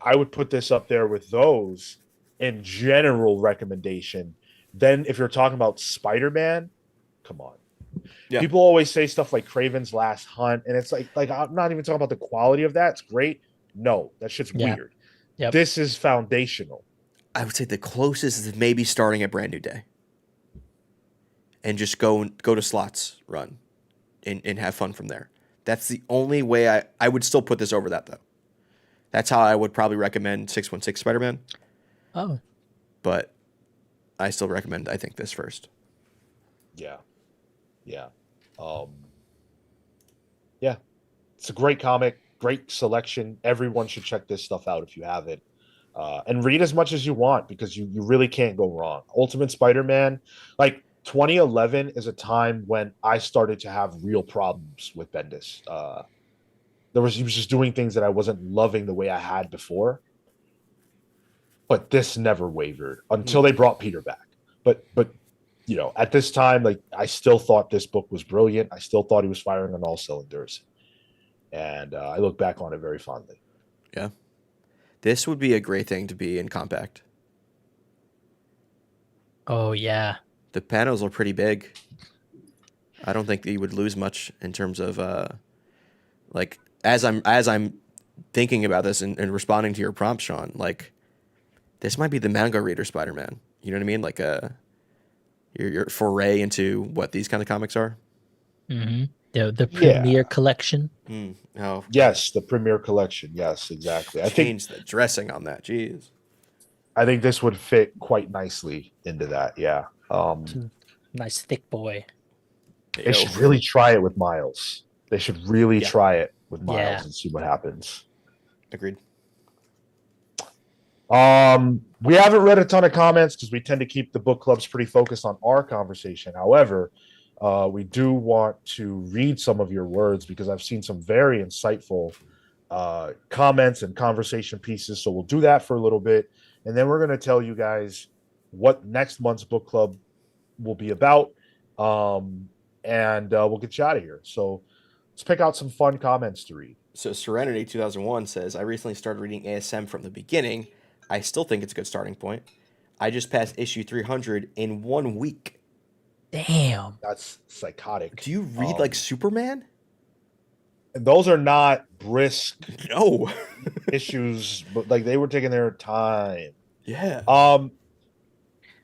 I would put this up there with those in general recommendation. Then if you're talking about Spider-Man, come on. Yeah. People always say stuff like Craven's Last Hunt, and it's like I'm not even talking about the quality of that. It's great. No, that shit's Yeah. weird. Yep. This is foundational. I would say the closest is maybe starting at Brand New Day. And just go to slots run and have fun from there. That's the only way I would still put this over that though. That's how I would probably recommend 616 Spider-Man. Oh, But I still recommend, I think, this first. Yeah. Yeah. Um, yeah. It's a great comic, great selection. Everyone should check this stuff out if you haven't. And read as much as you want because you really can't go wrong. Ultimate Spider-Man, like 2011 is a time when I started to have real problems with Bendis. He was just doing things that I wasn't loving the way I had before. But this never wavered until they brought Peter back. But at this time, like I still thought this book was brilliant. I still thought he was firing on all cylinders, and I look back on it very fondly. Yeah. This would be a great thing to be in compact. Oh yeah. The panels are pretty big. I don't think you would lose much in terms of like as I'm thinking about this and responding to your prompt, Sean, like this might be the manga reader Spider-Man. You know what I mean? Like your foray into what these kind of comics are. Mm-hmm. The Yeah. Premier Collection. Oh, Yes, the Premier Collection. Yes, exactly. change the dressing on that. Jeez. I think this would fit quite nicely into that. Yeah. Nice thick boy. They should really try it with Miles. They should really try it with Miles Yeah. and see what happens. Agreed. We haven't read a ton of comments because we tend to keep the book clubs pretty focused on our conversation. However, we do want to read some of your words because I've seen some very insightful comments and conversation pieces. So we'll do that for a little bit. And then we're going to tell you guys what next month's book club will be about. And we'll get you out of here. So let's pick out some fun comments to read. So Serenity 2001 says, I recently started reading ASM from the beginning. I still think it's a good starting point. I just passed issue 300 in 1 week. Damn. That's psychotic. Do you read like Superman? Those are not brisk No. issues, but like they were taking their time. Yeah.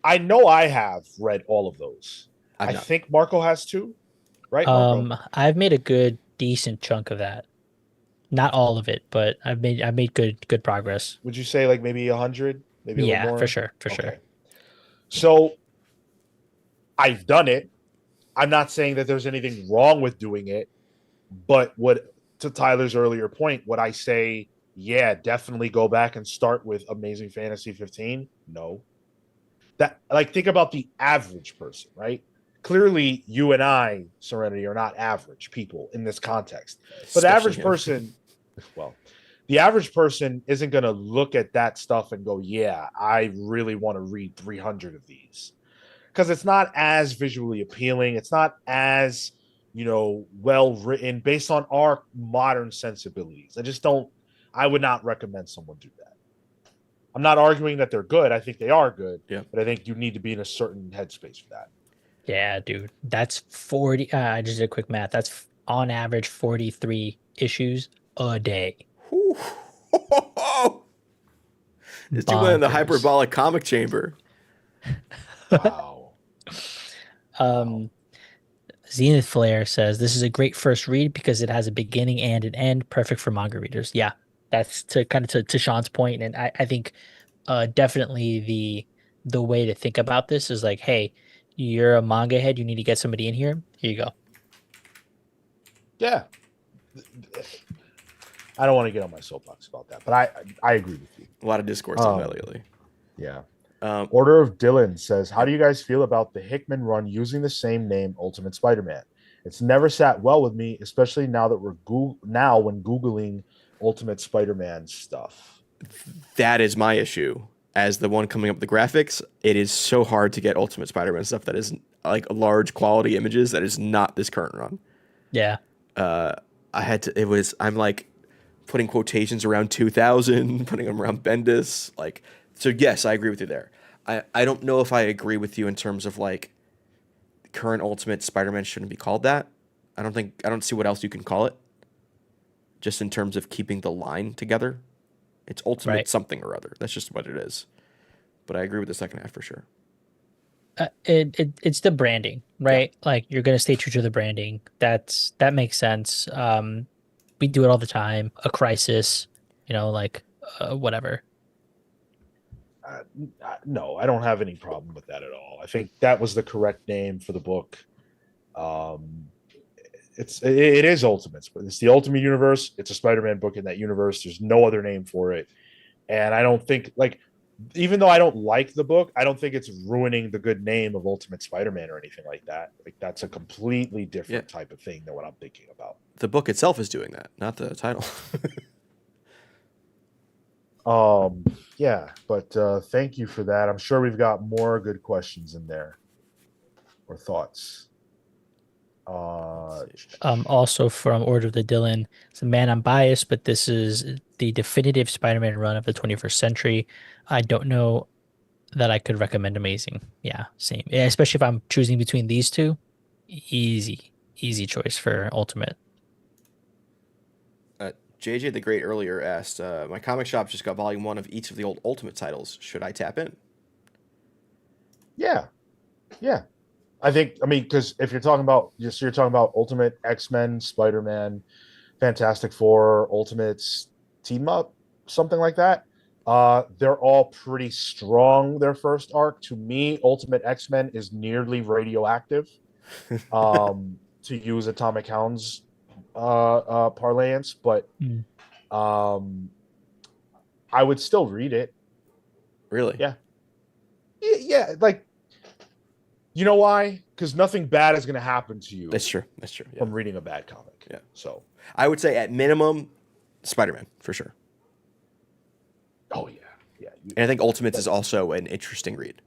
I know I have read all of those. I think Marco has too, right? Marco? I've made a good decent chunk of that. Not all of it, but I've made good progress. Would you say like maybe 100, maybe a little more? for sure, sure. So I've done it. I'm not saying that there's anything wrong with doing it, but to Tyler's earlier point, would I say, yeah, definitely go back and start with Amazing Fantasy 15? No. That think about the average person, right? Clearly, you and I, Serenity, are not average people in this context. But the average person, the average person isn't going to look at that stuff and go, yeah, I really want to read 300 of these. Because it's not as visually appealing. It's not as, well written based on our modern sensibilities. I would not recommend someone do that. I'm not arguing that they're good. I think they are good. Yeah. But I think you need to be in a certain headspace for that. Yeah, dude. That's 40. I just did a quick math. That's on average 43 issues a day. It's doing in the hyperbolic comic chamber. Wow. Zenith Flare says this is a great first read because it has a beginning and an end, perfect for manga readers. Yeah, that's to Sean's point, and I think definitely the way to think about this is like, hey, you're a manga head, you need to get somebody in here. Here you go. Yeah. I don't want to get on my soapbox about that, but I agree with you. A lot of discourse on that lately. Yeah. Order of Dylan says, how do you guys feel about the Hickman run using the same name, Ultimate Spider-Man? It's never sat well with me, especially now that when Googling Ultimate Spider-Man stuff. That is my issue. As the one coming up with the graphics, it is so hard to get Ultimate Spider-Man stuff that is like large quality images that is not this current run. Yeah. I'm like putting quotations around 2000, putting them around Bendis. Like, so yes, I agree with you there. I don't know if I agree with you in terms of like current Ultimate Spider-Man shouldn't be called that. I don't see what else you can call it. Just in terms of keeping the line together. It's Ultimate something or other. That's just what it is. But I agree with the second half for sure. It's the branding, right? Yeah. Like you're gonna stay true to the branding. That makes sense. We do it all the time. A crisis, whatever. No, I don't have any problem with that at all. I think that was the correct name for the book. Um, it is Ultimates, but it's the Ultimate Universe. It's a Spider-Man book in that universe. There's no other name for it, and I don't think like even though I don't like the book, I don't think it's ruining the good name of Ultimate Spider-Man or anything like that. Like that's a completely different type of thing than what I'm thinking about. The book itself is doing that, not the title. Yeah, but thank you for that. I'm sure we've got more good questions in there or thoughts. Also from Order of the Dylan, so man, I'm biased, but this is the definitive Spider-Man run of the 21st century. I don't know that I could recommend Amazing. Yeah, same. Yeah, especially if I'm choosing between these two, easy choice for Ultimate. JJ the Great earlier asked, my comic shop just got volume 1 of each of the old Ultimate titles. Should I tap in? Yeah, yeah. I mean, because if you're talking about you're talking about Ultimate X-Men, Spider-Man, Fantastic Four, Ultimates, Team Up, something like that. They're all pretty strong. Their first arc, to me, Ultimate X-Men is nearly radioactive. To use Atomic Hound's parlance, but Mm. I would still read it. Really? Yeah, yeah. Like, you know why? Because nothing bad is going to happen to you. That's true. That's true. Yeah. From reading a bad comic. Yeah. So I would say at minimum, Spider-Man for sure. Oh yeah, yeah. And I think Ultimates is also an interesting read.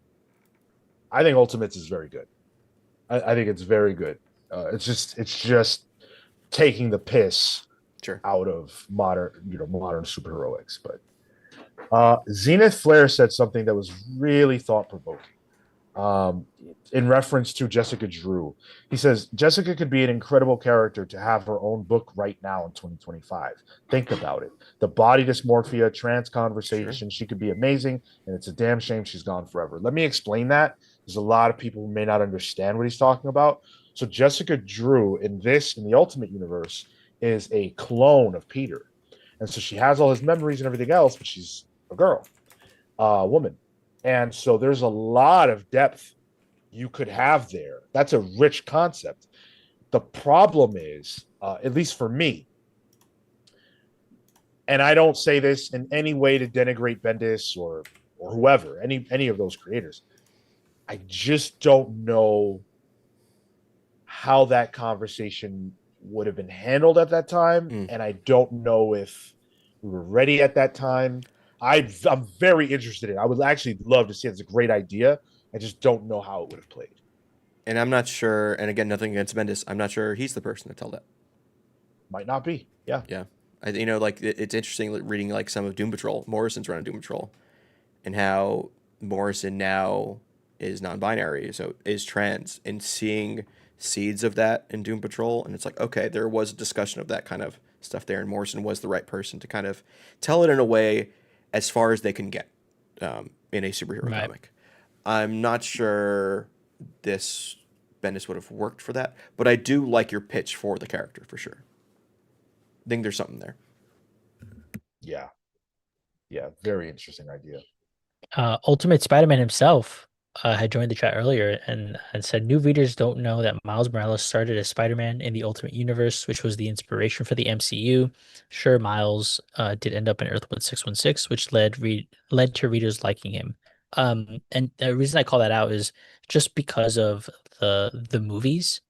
I think Ultimates is very good. I think it's very good. It's just taking the piss out of modern superheroics. But Zenith Flare said something that was really thought provoking. In reference to Jessica Drew, he says Jessica could be an incredible character to have her own book right now in 2025. Think about it. The body dysmorphia, trans conversation, she could be amazing, and it's a damn shame she's gone forever. Let me explain that. There's a lot of people who may not understand what he's talking about. So Jessica Drew in the Ultimate Universe is a clone of Peter. And so she has all his memories and everything else, but she's a girl, a woman. And so there's a lot of depth you could have there. That's a rich concept. The problem is, at least for me, and I don't say this in any way to denigrate Bendis or whoever, any of those creators. I just don't know how that conversation would have been handled at that time, and I don't know if we were ready at that time. I'm very interested in it. I would actually love to see it. It's a great idea. I just don't know how it would have played. And I'm not sure, and again, nothing against Bendis, I'm not sure he's the person to tell that. Might not be. Yeah. Yeah. It's interesting reading like some of Doom Patrol, Morrison's run of Doom Patrol, and how Morrison now is non-binary, so is trans, and seeing seeds of that in Doom Patrol, and it's like, okay, there was a discussion of that kind of stuff there, and Morrison was the right person to kind of tell it in a way as far as they can get in a superhero comic. I'm not sure this Bendis would have worked for that, but I do like your pitch for the character for sure. I think there's something there. Yeah. Yeah, very interesting idea. Ultimate Spider-Man himself had joined the chat earlier and said new readers don't know that Miles Morales started as Spider-Man in the Ultimate Universe, which was the inspiration for the MCU. Sure, Miles did end up in Earthwood 616, which led to readers liking him. And the reason I call that out is just because of the movies.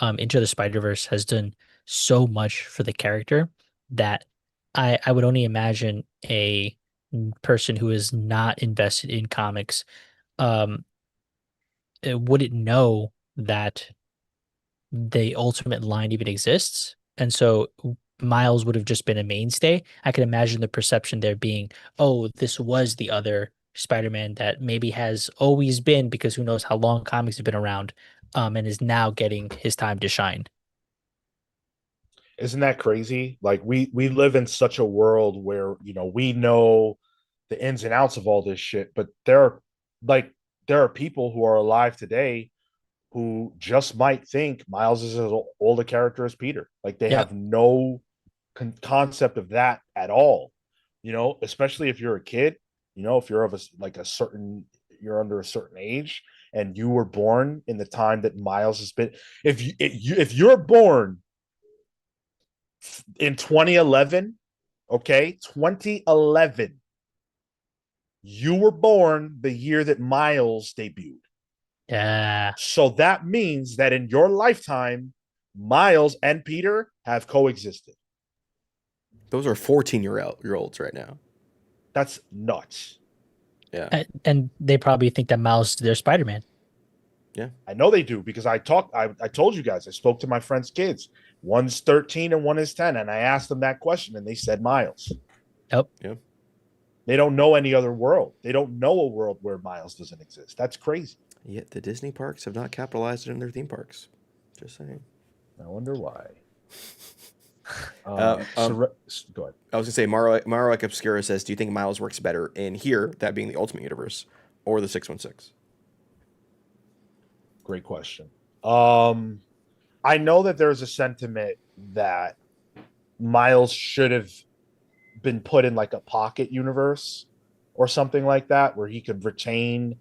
Into the Spider-Verse has done so much for the character that I would only imagine a person who is not invested in comics wouldn't know that the Ultimate line even exists. And so Miles would have just been a mainstay. I can imagine the perception there being, oh, this was the other Spider-Man that maybe has always been, because who knows how long comics have been around, and is now getting his time to shine. Isn't that crazy? Like we live in such a world where, we know the ins and outs of all this shit, but there are people who are alive today who just might think Miles is as old a character as Peter. Like they have no concept of that at all. Especially if you're a kid, if you're you're under a certain age and you were born in the time that Miles has been, if you're born in 2011, okay, 2011, you were born the year that Miles debuted. Yeah. So that means that in your lifetime, Miles and Peter have coexisted. Those are 14-year-olds right now. That's nuts. Yeah. And they probably think that Miles is their Spider-Man. Yeah. I know they do because I told you guys, I spoke to my friend's kids. One's 13 and one is 10. And I asked them that question and they said Miles. Yep. Yeah. They don't know any other world. They don't know a world where Miles doesn't exist. That's crazy. Yet the Disney parks have not capitalized it in their theme parks. Just saying. I wonder why. Go ahead. I was gonna say Marek Obscura says, "Do you think Miles works better in here, that being the Ultimate Universe, or the 616?" Great question. I know that there's a sentiment that Miles should have been put in like a pocket universe or something like that, where he could retain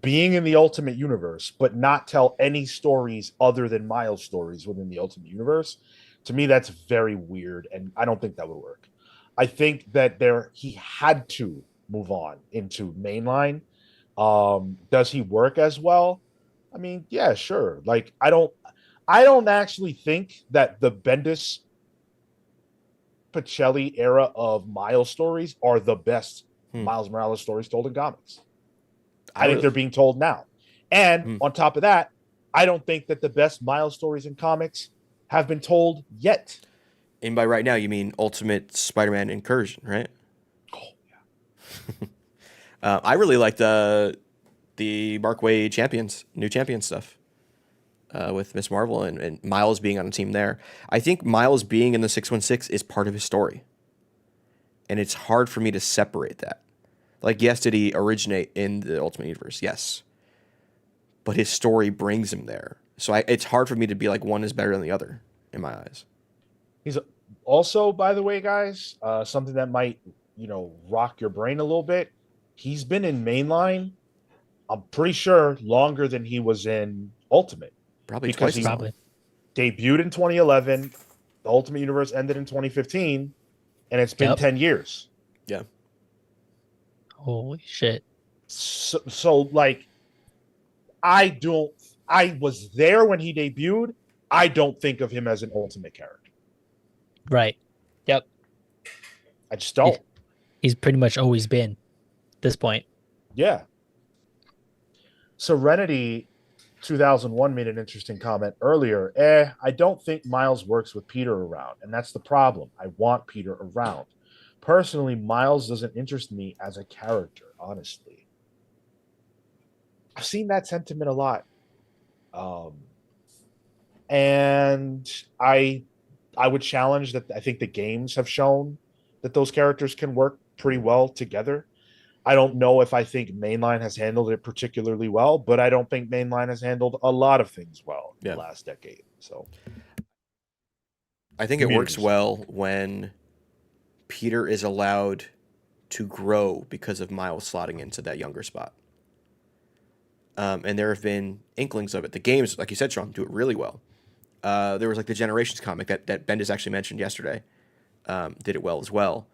being in the Ultimate Universe, but not tell any stories other than Miles stories within the Ultimate Universe. To me, that's very weird, and I don't think that would work. I think that he had to move on into mainline. Does he work as well? I mean, yeah, sure. Like, I don't actually think that the Bendis Pacelli era of Miles stories are the best Miles Morales stories told in comics. I think they're being told now. And on top of that, I don't think that the best Miles stories in comics have been told yet. And by right now, you mean Ultimate Spider-Man Incursion, right? Oh, yeah. I really like the Mark Waid new champion stuff with Miss Marvel and Miles being on a team there. I think Miles being in the 616 is part of his story. And it's hard for me to separate that. Like, yes, did he originate in the Ultimate Universe? Yes. But his story brings him there. So it's hard for me to be like one is better than the other in my eyes. He's also, by the way, guys, something that might, rock your brain a little bit. He's been in mainline, I'm pretty sure, longer than he was in Ultimate. Probably because twice. He Probably. debuted in 2011. The Ultimate Universe ended in 2015, and it's been 10 years. Yeah. Holy shit. So like, I was there when he debuted. I don't think of him as an Ultimate character. Right. Yep. I just don't. He's pretty much always been at this point. Yeah. Serenity 2001 made an interesting comment earlier. I don't think Miles works with Peter around, and that's the problem. I want Peter around. Personally, Miles doesn't interest me as a character, honestly. I've seen that sentiment a lot. And I would challenge that. I think the games have shown that those characters can work pretty well together. I don't know if I think mainline has handled it particularly well, but I don't think mainline has handled a lot of things well in the last decade. So I think it works well when Peter is allowed to grow because of Miles slotting into that younger spot. And there have been inklings of it. The games, like you said, Sean, do it really well. There was like the Generations comic that Bendis actually mentioned yesterday. Did it well as well.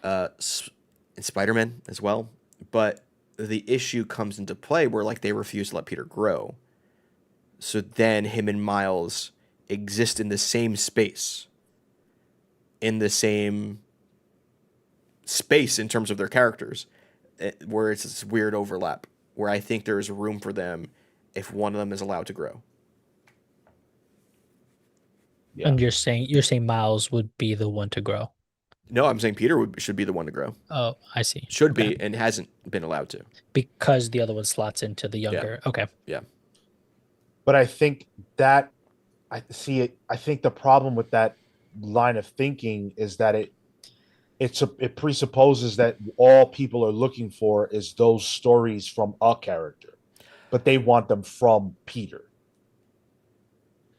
And Spider-Man as well. But the issue comes into play where like they refuse to let Peter grow. So then him and Miles exist in the same space. In the same space in terms of their characters. Where it's this weird overlap. Where I think there's room for them if one of them is allowed to grow. Yeah. And you're saying Miles would be the one to grow. No, I'm saying Peter should be the one to grow. Oh, I see. Should be and hasn't been allowed to. Because the other one slots into the younger. Yeah. Okay. Yeah. But I think that I think the problem with that line of thinking is that it presupposes that all people are looking for is those stories from a character, but they want them from Peter.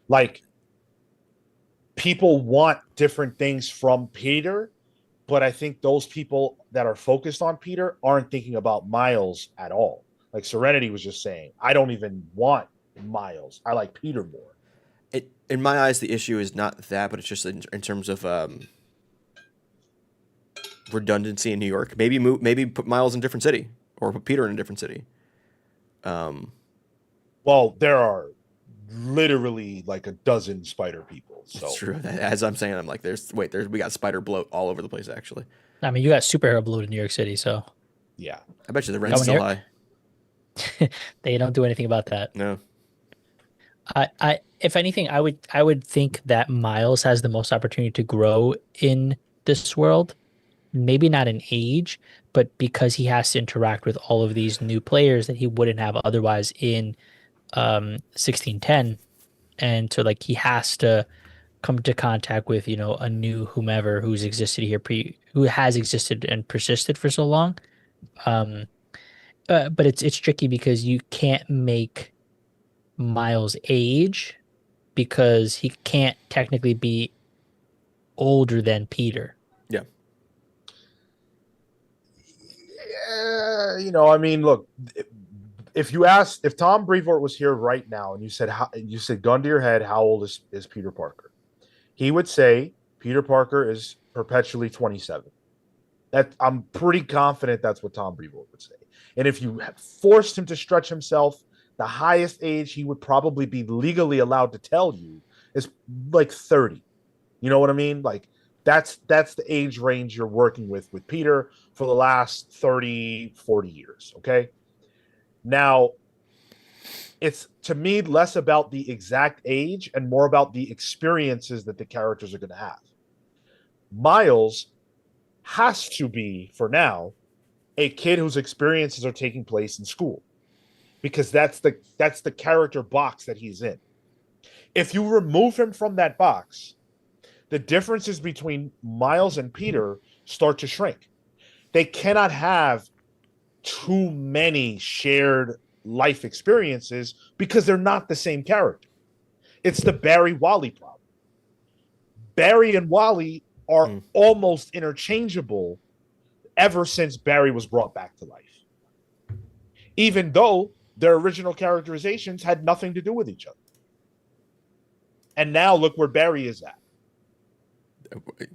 Like, people want different things from Peter, But I think those people that are focused on Peter aren't thinking about Miles at all. Like Serenity was just saying, I don't even want Miles. I like Peter more. In my eyes, the issue is not that, but it's just in terms of redundancy in New York. Maybe put Miles in a different city or put Peter in a different city. Well, there are literally like a dozen spider people. So It's true. As I'm saying, I'm like, we got spider bloat all over the place. Actually, I mean, you got superhero bloat in New York City, so yeah. I bet you the That rent's one, still Eric? high. they don't do anything about that. No, If anything, I would think that Miles has the most opportunity to grow in this world. Maybe not in age, but because he has to interact with all of these new players that he wouldn't have otherwise in 1610. And so like he has to come to contact with, a new whomever who has existed and persisted for so long. Um, but it's tricky because you can't make Miles age because he can't technically be older than Peter. yeah, I mean, look, if Tom Brevoort was here right now and you said gun to your head, how old is Peter Parker? He would say Peter Parker is perpetually 27. That I'm pretty confident that's what Tom Brevoort would say. And if you forced him to stretch himself, the highest age he would probably be legally allowed to tell you is like 30. You know what I mean? Like that's the age range you're working with Peter for the last 30, 40 years, okay? Now, it's to me less about the exact age and more about the experiences that the characters are going to have. Miles has to be, for now, a kid whose experiences are taking place in school because that's the character box that he's in. If you remove him from that box, the differences between Miles and Peter start to shrink. They cannot have too many shared life experiences because they're not the same character. It's the Barry Wally problem. Barry and Wally are almost interchangeable ever since Barry was brought back to life. Even though their original characterizations had nothing to do with each other. And now look where Barry is at.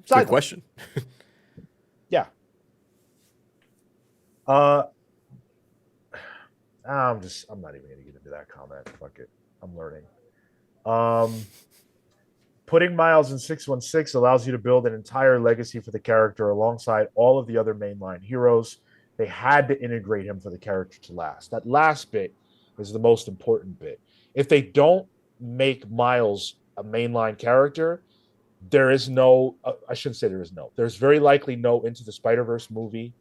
good question. Yeah. I'm not even gonna get into that comment. Fuck it. I'm learning. Putting Miles in 616 allows you to build an entire legacy for the character alongside all of the other mainline heroes. They had to integrate him for the character to last. That last bit is the most important bit. If they don't make Miles a mainline character, there is no, I shouldn't say there is no, there's very likely no Into the Spider-Verse movie.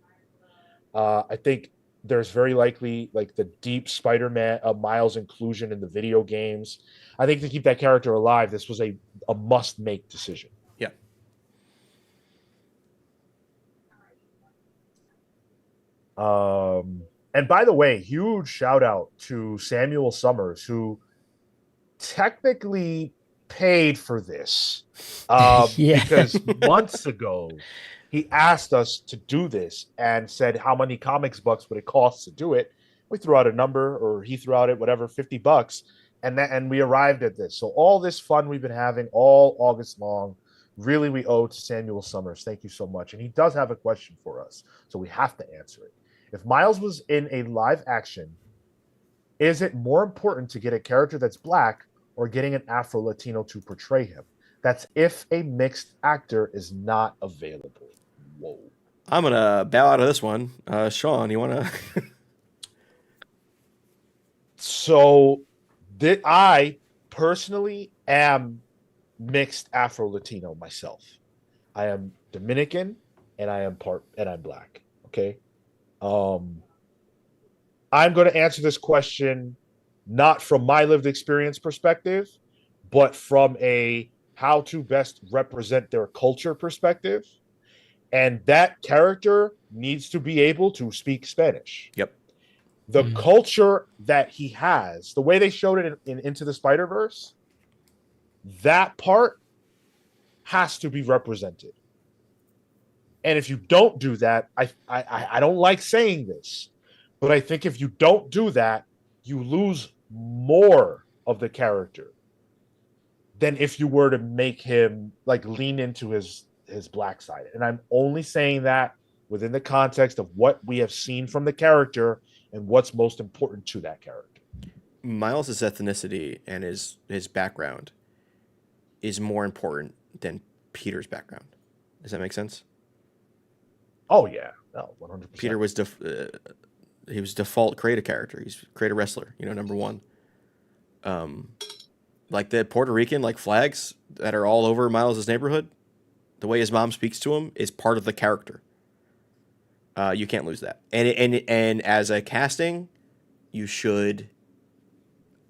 I think there's very likely like the deep Spider-Man Miles inclusion in the video games. I think to keep that character alive, this was a must-make decision. Yeah. And by the way, huge shout out to Samuel Summers, who technically paid for this Yeah. because months ago he asked us to do this and said how many comics bucks would it cost to do it. We threw out a number, or he threw out it, whatever, $50, and we arrived at this. So all this fun we've been having all August long, really we owe to Samuel Summers. Thank you so much. And he does have a question for us, so we have to answer it. If Miles was in a live action, is it more important to get a character that's black or getting an Afro-Latino to portray him? That's if a mixed actor is not available. Whoa. I'm gonna bow out of this one. Sean, you wanna? So I personally am mixed Afro-Latino myself. I am Dominican and I'm black. Okay. I'm going to answer this question not from my lived experience perspective, but from a how to best represent their culture perspective. And that character needs to be able to speak Spanish. Yep. The culture that he has, the way they showed it in Into the Spider-Verse, that part has to be represented. And if you don't do that, I don't like saying this, but I think if you don't do that, you lose more of the character than if you were to make him like lean into his black side. And I'm only saying that within the context of what we have seen from the character and what's most important to that character. Miles' ethnicity and his background is more important than Peter's background. Does that make sense? Oh yeah, no, 100%. Peter was he was default create a character. He's create a wrestler. You know, number one. Like the Puerto Rican like flags that are all over Miles' neighborhood. The way his mom speaks to him is part of the character. You can't lose that. And as a casting, you should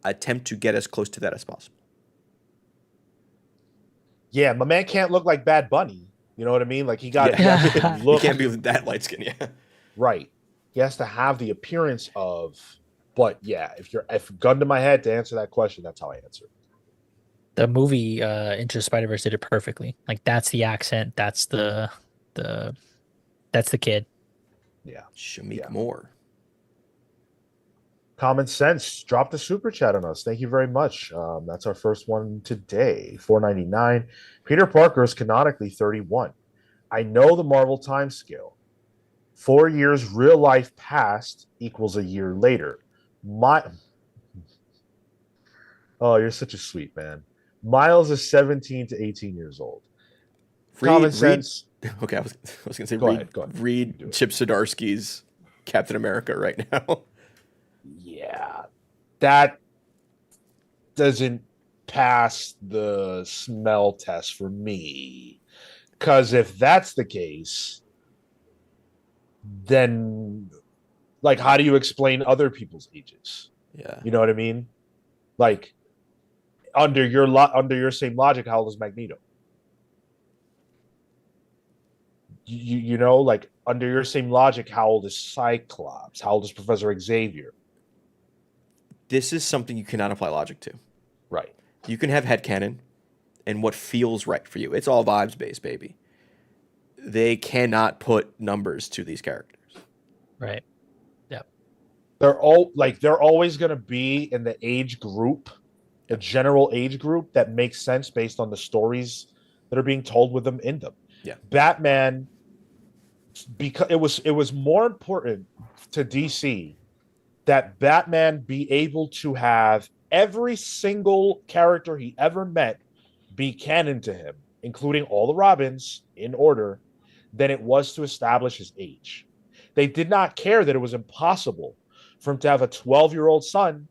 attempt to get as close to that as possible. Yeah, my man can't look like Bad Bunny. You know what I mean? Like he got Yeah. You look can't be that light skin, yeah. right. He has to have the appearance of. But yeah, if gun to my head to answer that question, that's how I answer. The movie Into the Spider-Verse did it perfectly. Like that's the accent, that's the that's the kid. Yeah. Shamik Yeah. Moore. Common Sense dropped a super chat on us. Thank you very much. That's our first one today. $4.99. Peter Parker is canonically 31. I know the Marvel time scale. 4 years real life past equals a year later. Oh, you're such a sweet man. Miles is 17 to 18 years old. Common sense. Okay, I was gonna say Go ahead. read Chip Zdarsky's Captain America right now. Yeah, that doesn't pass the smell test for me. Because if that's the case, then like, how do you explain other people's ages? Yeah. You know what I mean? Like, under your same logic, how old is Magneto? You know, like under your same logic, how old is Cyclops? How old is Professor Xavier? This is something you cannot apply logic to. Right. You can have headcanon and what feels right for you. It's all vibes based, baby. They cannot put numbers to these characters. Right. Yeah. They're always going to be in the age group, the general age group that makes sense based on the stories that are being told with them in them. Yeah. Batman, because it was more important to DC that Batman be able to have every single character he ever met be canon to him, including all the Robins in order, than it was to establish his age. They did not care that it was impossible for him to have a 12-year-old son,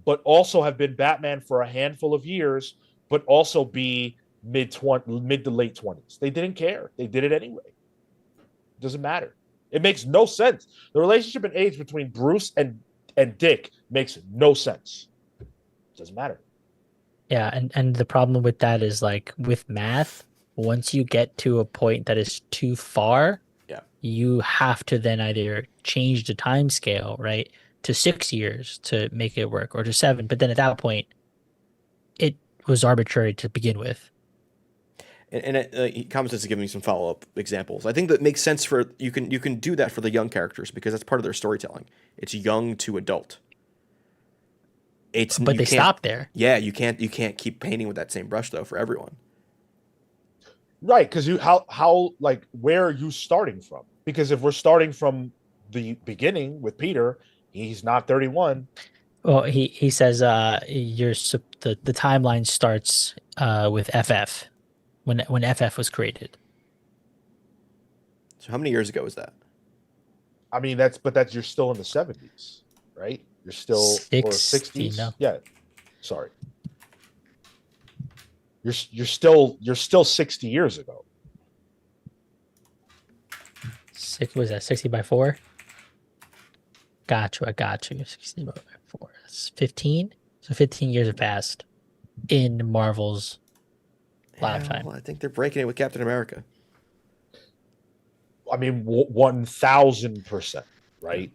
but also have been Batman for a handful of years, but also be mid to late 20s. They didn't care. They did it anyway. It doesn't matter. It makes no sense. The relationship in age between Bruce and Dick makes no sense. It doesn't matter. Yeah, and the problem with that is like with math, once you get to a point that is too far, Yeah. you have to then either change the time scale, right, to 6 years to make it work, or to 7. But then at that point, it was arbitrary to begin with. And Common Sense is giving me some follow up examples. I think that makes sense for you can do that for the young characters because that's part of their storytelling. It's young to adult. But they stop there. Yeah, you can't keep painting with that same brush though for everyone. Right, because how like where are you starting from? Because if we're starting from the beginning with Peter, he's not 31. Well, he says the timeline starts with FF when FF was created. So how many years ago was that? I mean, you're still in the 70s, right? You're still or 60s. No. Yeah. Sorry. You're still 60 years ago. Was that 60 by 4? I got you. 60 by 4. That's 15. So 15 years have passed in Marvel's lifetime. Well, I think they're breaking it with Captain America. I mean, 1000%, right?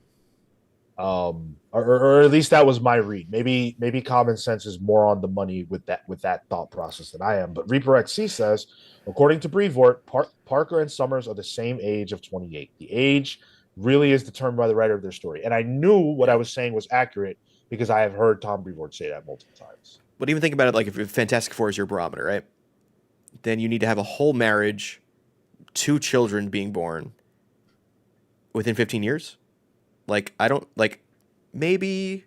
Or at least that was my read. Maybe common sense is more on the money with that thought process than I am. But Reaper XC says, according to Brevoort, Parker and Summers are the same age of 28. The age really is determined by the writer of their story. And I knew what I was saying was accurate because I have heard Tom Brevoort say that multiple times. But even think about it, like if Fantastic Four is your barometer, right? Then you need to have a whole marriage, 2 children being born within 15 years. Like I don't like maybe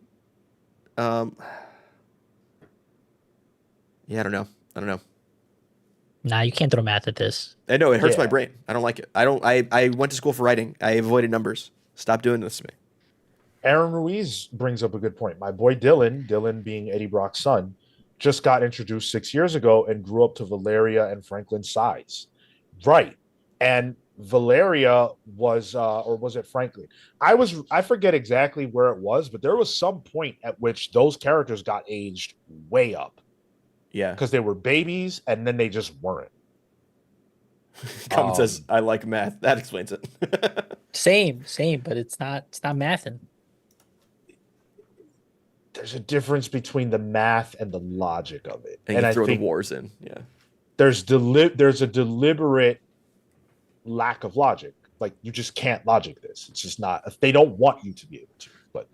yeah, I don't know. Nah, you can't throw math at this. I know it hurts my Yeah. brain. I don't like it. I went to school for writing. I avoided numbers. Stop doing this to me. Aaron Ruiz brings up a good point. My boy Dylan being Eddie Brock's son, just got introduced 6 years ago and grew up to Valeria and Franklin's size. Right. And Valeria was or was it Franklin? I forget exactly where it was, but there was some point at which those characters got aged way up Yeah. because they were babies and then they just weren't. Comment says I like math. That explains it. Same, but it's not mathing. There's a difference between the math and the logic of it. And you I throw the think wars in. Yeah. there's a deliberate lack of logic. Like you just can't logic this. It's just not. They don't want you to be able to. But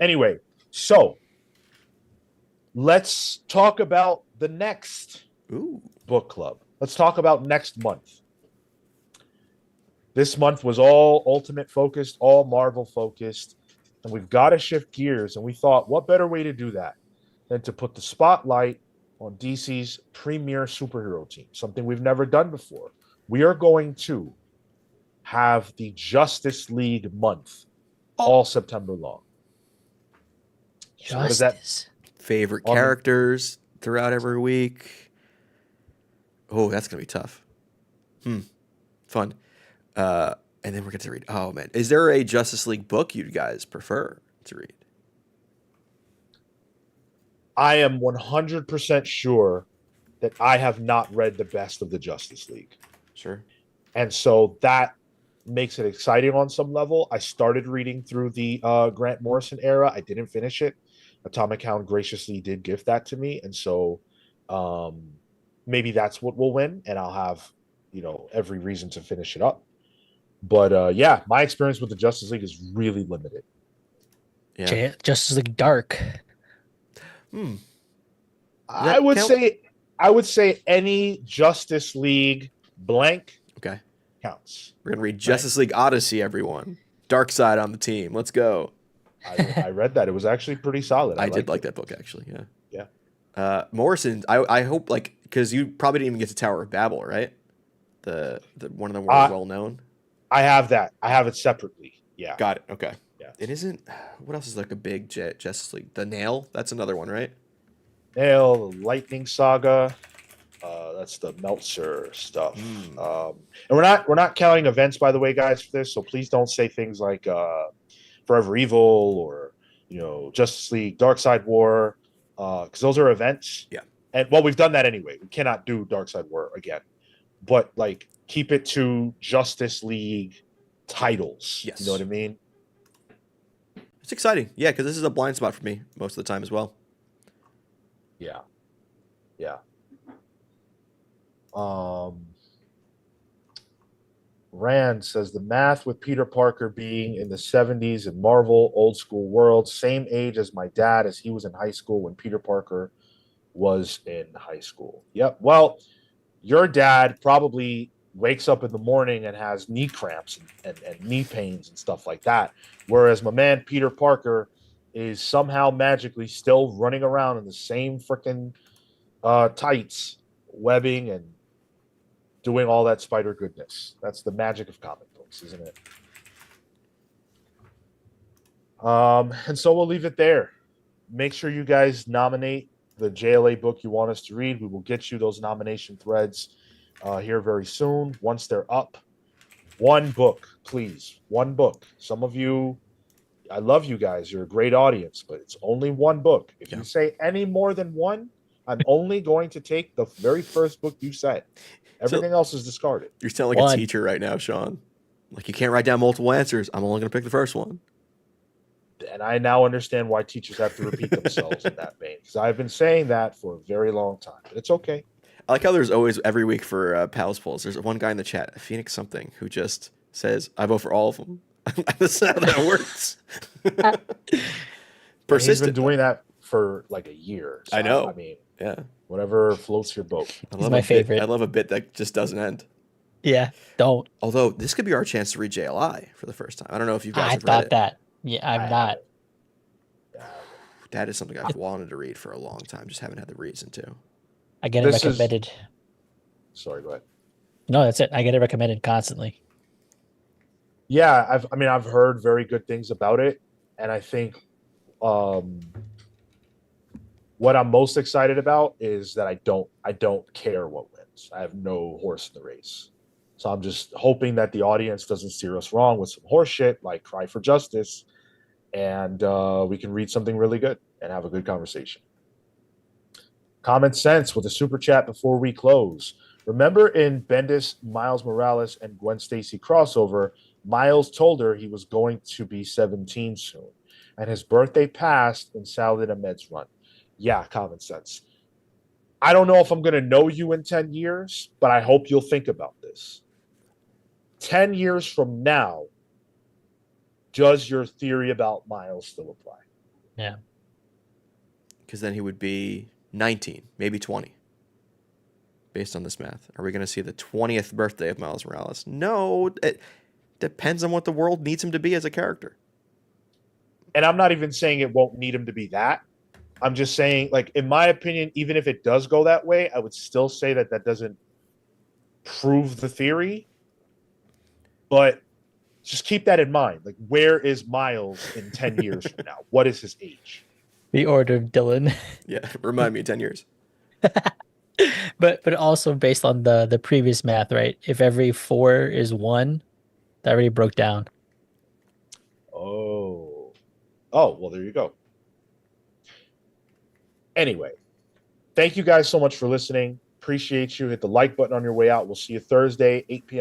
anyway, so let's talk about the next Ooh. book club. Let's talk about next month. This month was all Ultimate focused, all Marvel focused, and we've got to shift gears. And we thought, what better way to do that than to put the spotlight on DC's premier superhero team, something we've never done before. We are going to have the Justice League month all September long. So what does that Justice. Favorite On the- characters throughout every week. Oh, that's gonna be tough. Fun. And then we're going to read. Oh man, is there a Justice League book you guys prefer to read? I am 100% sure that I have not read the best of the Justice League. Sure. And so that makes it exciting on some level. I started reading through the Grant Morrison era. I didn't finish it. Atomic Hound graciously did gift that to me. And so maybe that's what will win. And I'll have, every reason to finish it up. But yeah, my experience with the Justice League is really limited. Yeah. Justice League Dark. I would say any Justice League blank Okay. counts. We're gonna read Justice League Odyssey, everyone. Dark Side on the team. Let's go. I read that. It was actually pretty solid. I did like it. that book actually. Yeah. Yeah. Morrison. I hope because you probably didn't even get to Tower of Babel, right? The one of the more well known. I have that. I have it separately. Yeah. Got it. Okay. Yeah. It isn't. What else is like a big Justice League? The Nail. That's another one, right? Nail, the Lightning Saga. That's the Meltzer stuff. And we're not counting events, by the way, guys, for this. So please don't say things like Forever Evil or Justice League Dark Side War, because those are events. Yeah. And we've done that anyway. We cannot do Dark Side War again. But keep it to Justice League titles. Yes. You know what I mean? It's exciting. Yeah, because this is a blind spot for me most of the time as well. Yeah. Yeah. Rand says the math with Peter Parker being in the 70s in Marvel old school world, same age as my dad as he was in high school when Peter Parker was in high school. Yep. Well, your dad probably wakes up in the morning and has knee cramps and knee pains and stuff like that. Whereas my man Peter Parker is somehow magically still running around in the same freaking tights, webbing, and doing all that spider goodness. That's the magic of comic books, isn't it? And so we'll leave it there. Make sure you guys nominate the JLA book you want us to read. We will get you those nomination threads here very soon. Once they're up, one book, please. One book. Some of you, I love you guys. You're a great audience, but it's only one book. If you say any more than one, I'm only going to take the very first book you said. Everything else is discarded. You're sounding like a teacher right now, Sean. Like you can't write down multiple answers. I'm only going to pick the first one. And I now understand why teachers have to repeat themselves in that vein. Because I've been saying that for a very long time. But it's okay. I like how there's always every week for Pals polls. There's one guy in the chat, Phoenix something, who just says, "I vote for all of them." That's not how that works. And he's been doing that for like a year. So I know. I mean, Yeah. Whatever floats your boat. He's my favorite. I love a bit that just doesn't end. Yeah, don't. Although this could be our chance to read JLI for the first time. I don't know if you guys I have read thought it. that. Yeah, I'm not. That is something I've wanted to read for a long time. Just haven't had the reason to. I get it recommended. Sorry, go ahead. No, that's it. I get it recommended constantly. Yeah, I've heard very good things about it, and I think what I'm most excited about is that I don't care what wins. I have no horse in the race. So I'm just hoping that the audience doesn't steer us wrong with some horse shit like Cry for Justice, and we can read something really good and have a good conversation. Common Sense with a super chat before we close. Remember in Bendis, Miles Morales, and Gwen Stacy crossover, Miles told her he was going to be 17 soon, and his birthday passed in Salad Ahmed's run. Yeah, Common Sense. I don't know if I'm going to know you in 10 years, but I hope you'll think about this. 10 years from now, does your theory about Miles still apply? Yeah. Because then he would be 19, maybe 20. Based on this math. Are we going to see the 20th birthday of Miles Morales? No, it depends on what the world needs him to be as a character. And I'm not even saying it won't need him to be that. I'm just saying, like, in my opinion, even if it does go that way, I would still say that doesn't prove the theory. But just keep that in mind. Like, where is Miles in 10 years from now? What is his age? The Order of Dylan. Yeah, remind me in 10 years. But also based on the previous math, right? If every 4 is 1, that already broke down. Oh, well, there you go. Anyway, thank you guys so much for listening. Appreciate you. Hit the like button on your way out. We'll see you Thursday, 8 p.m.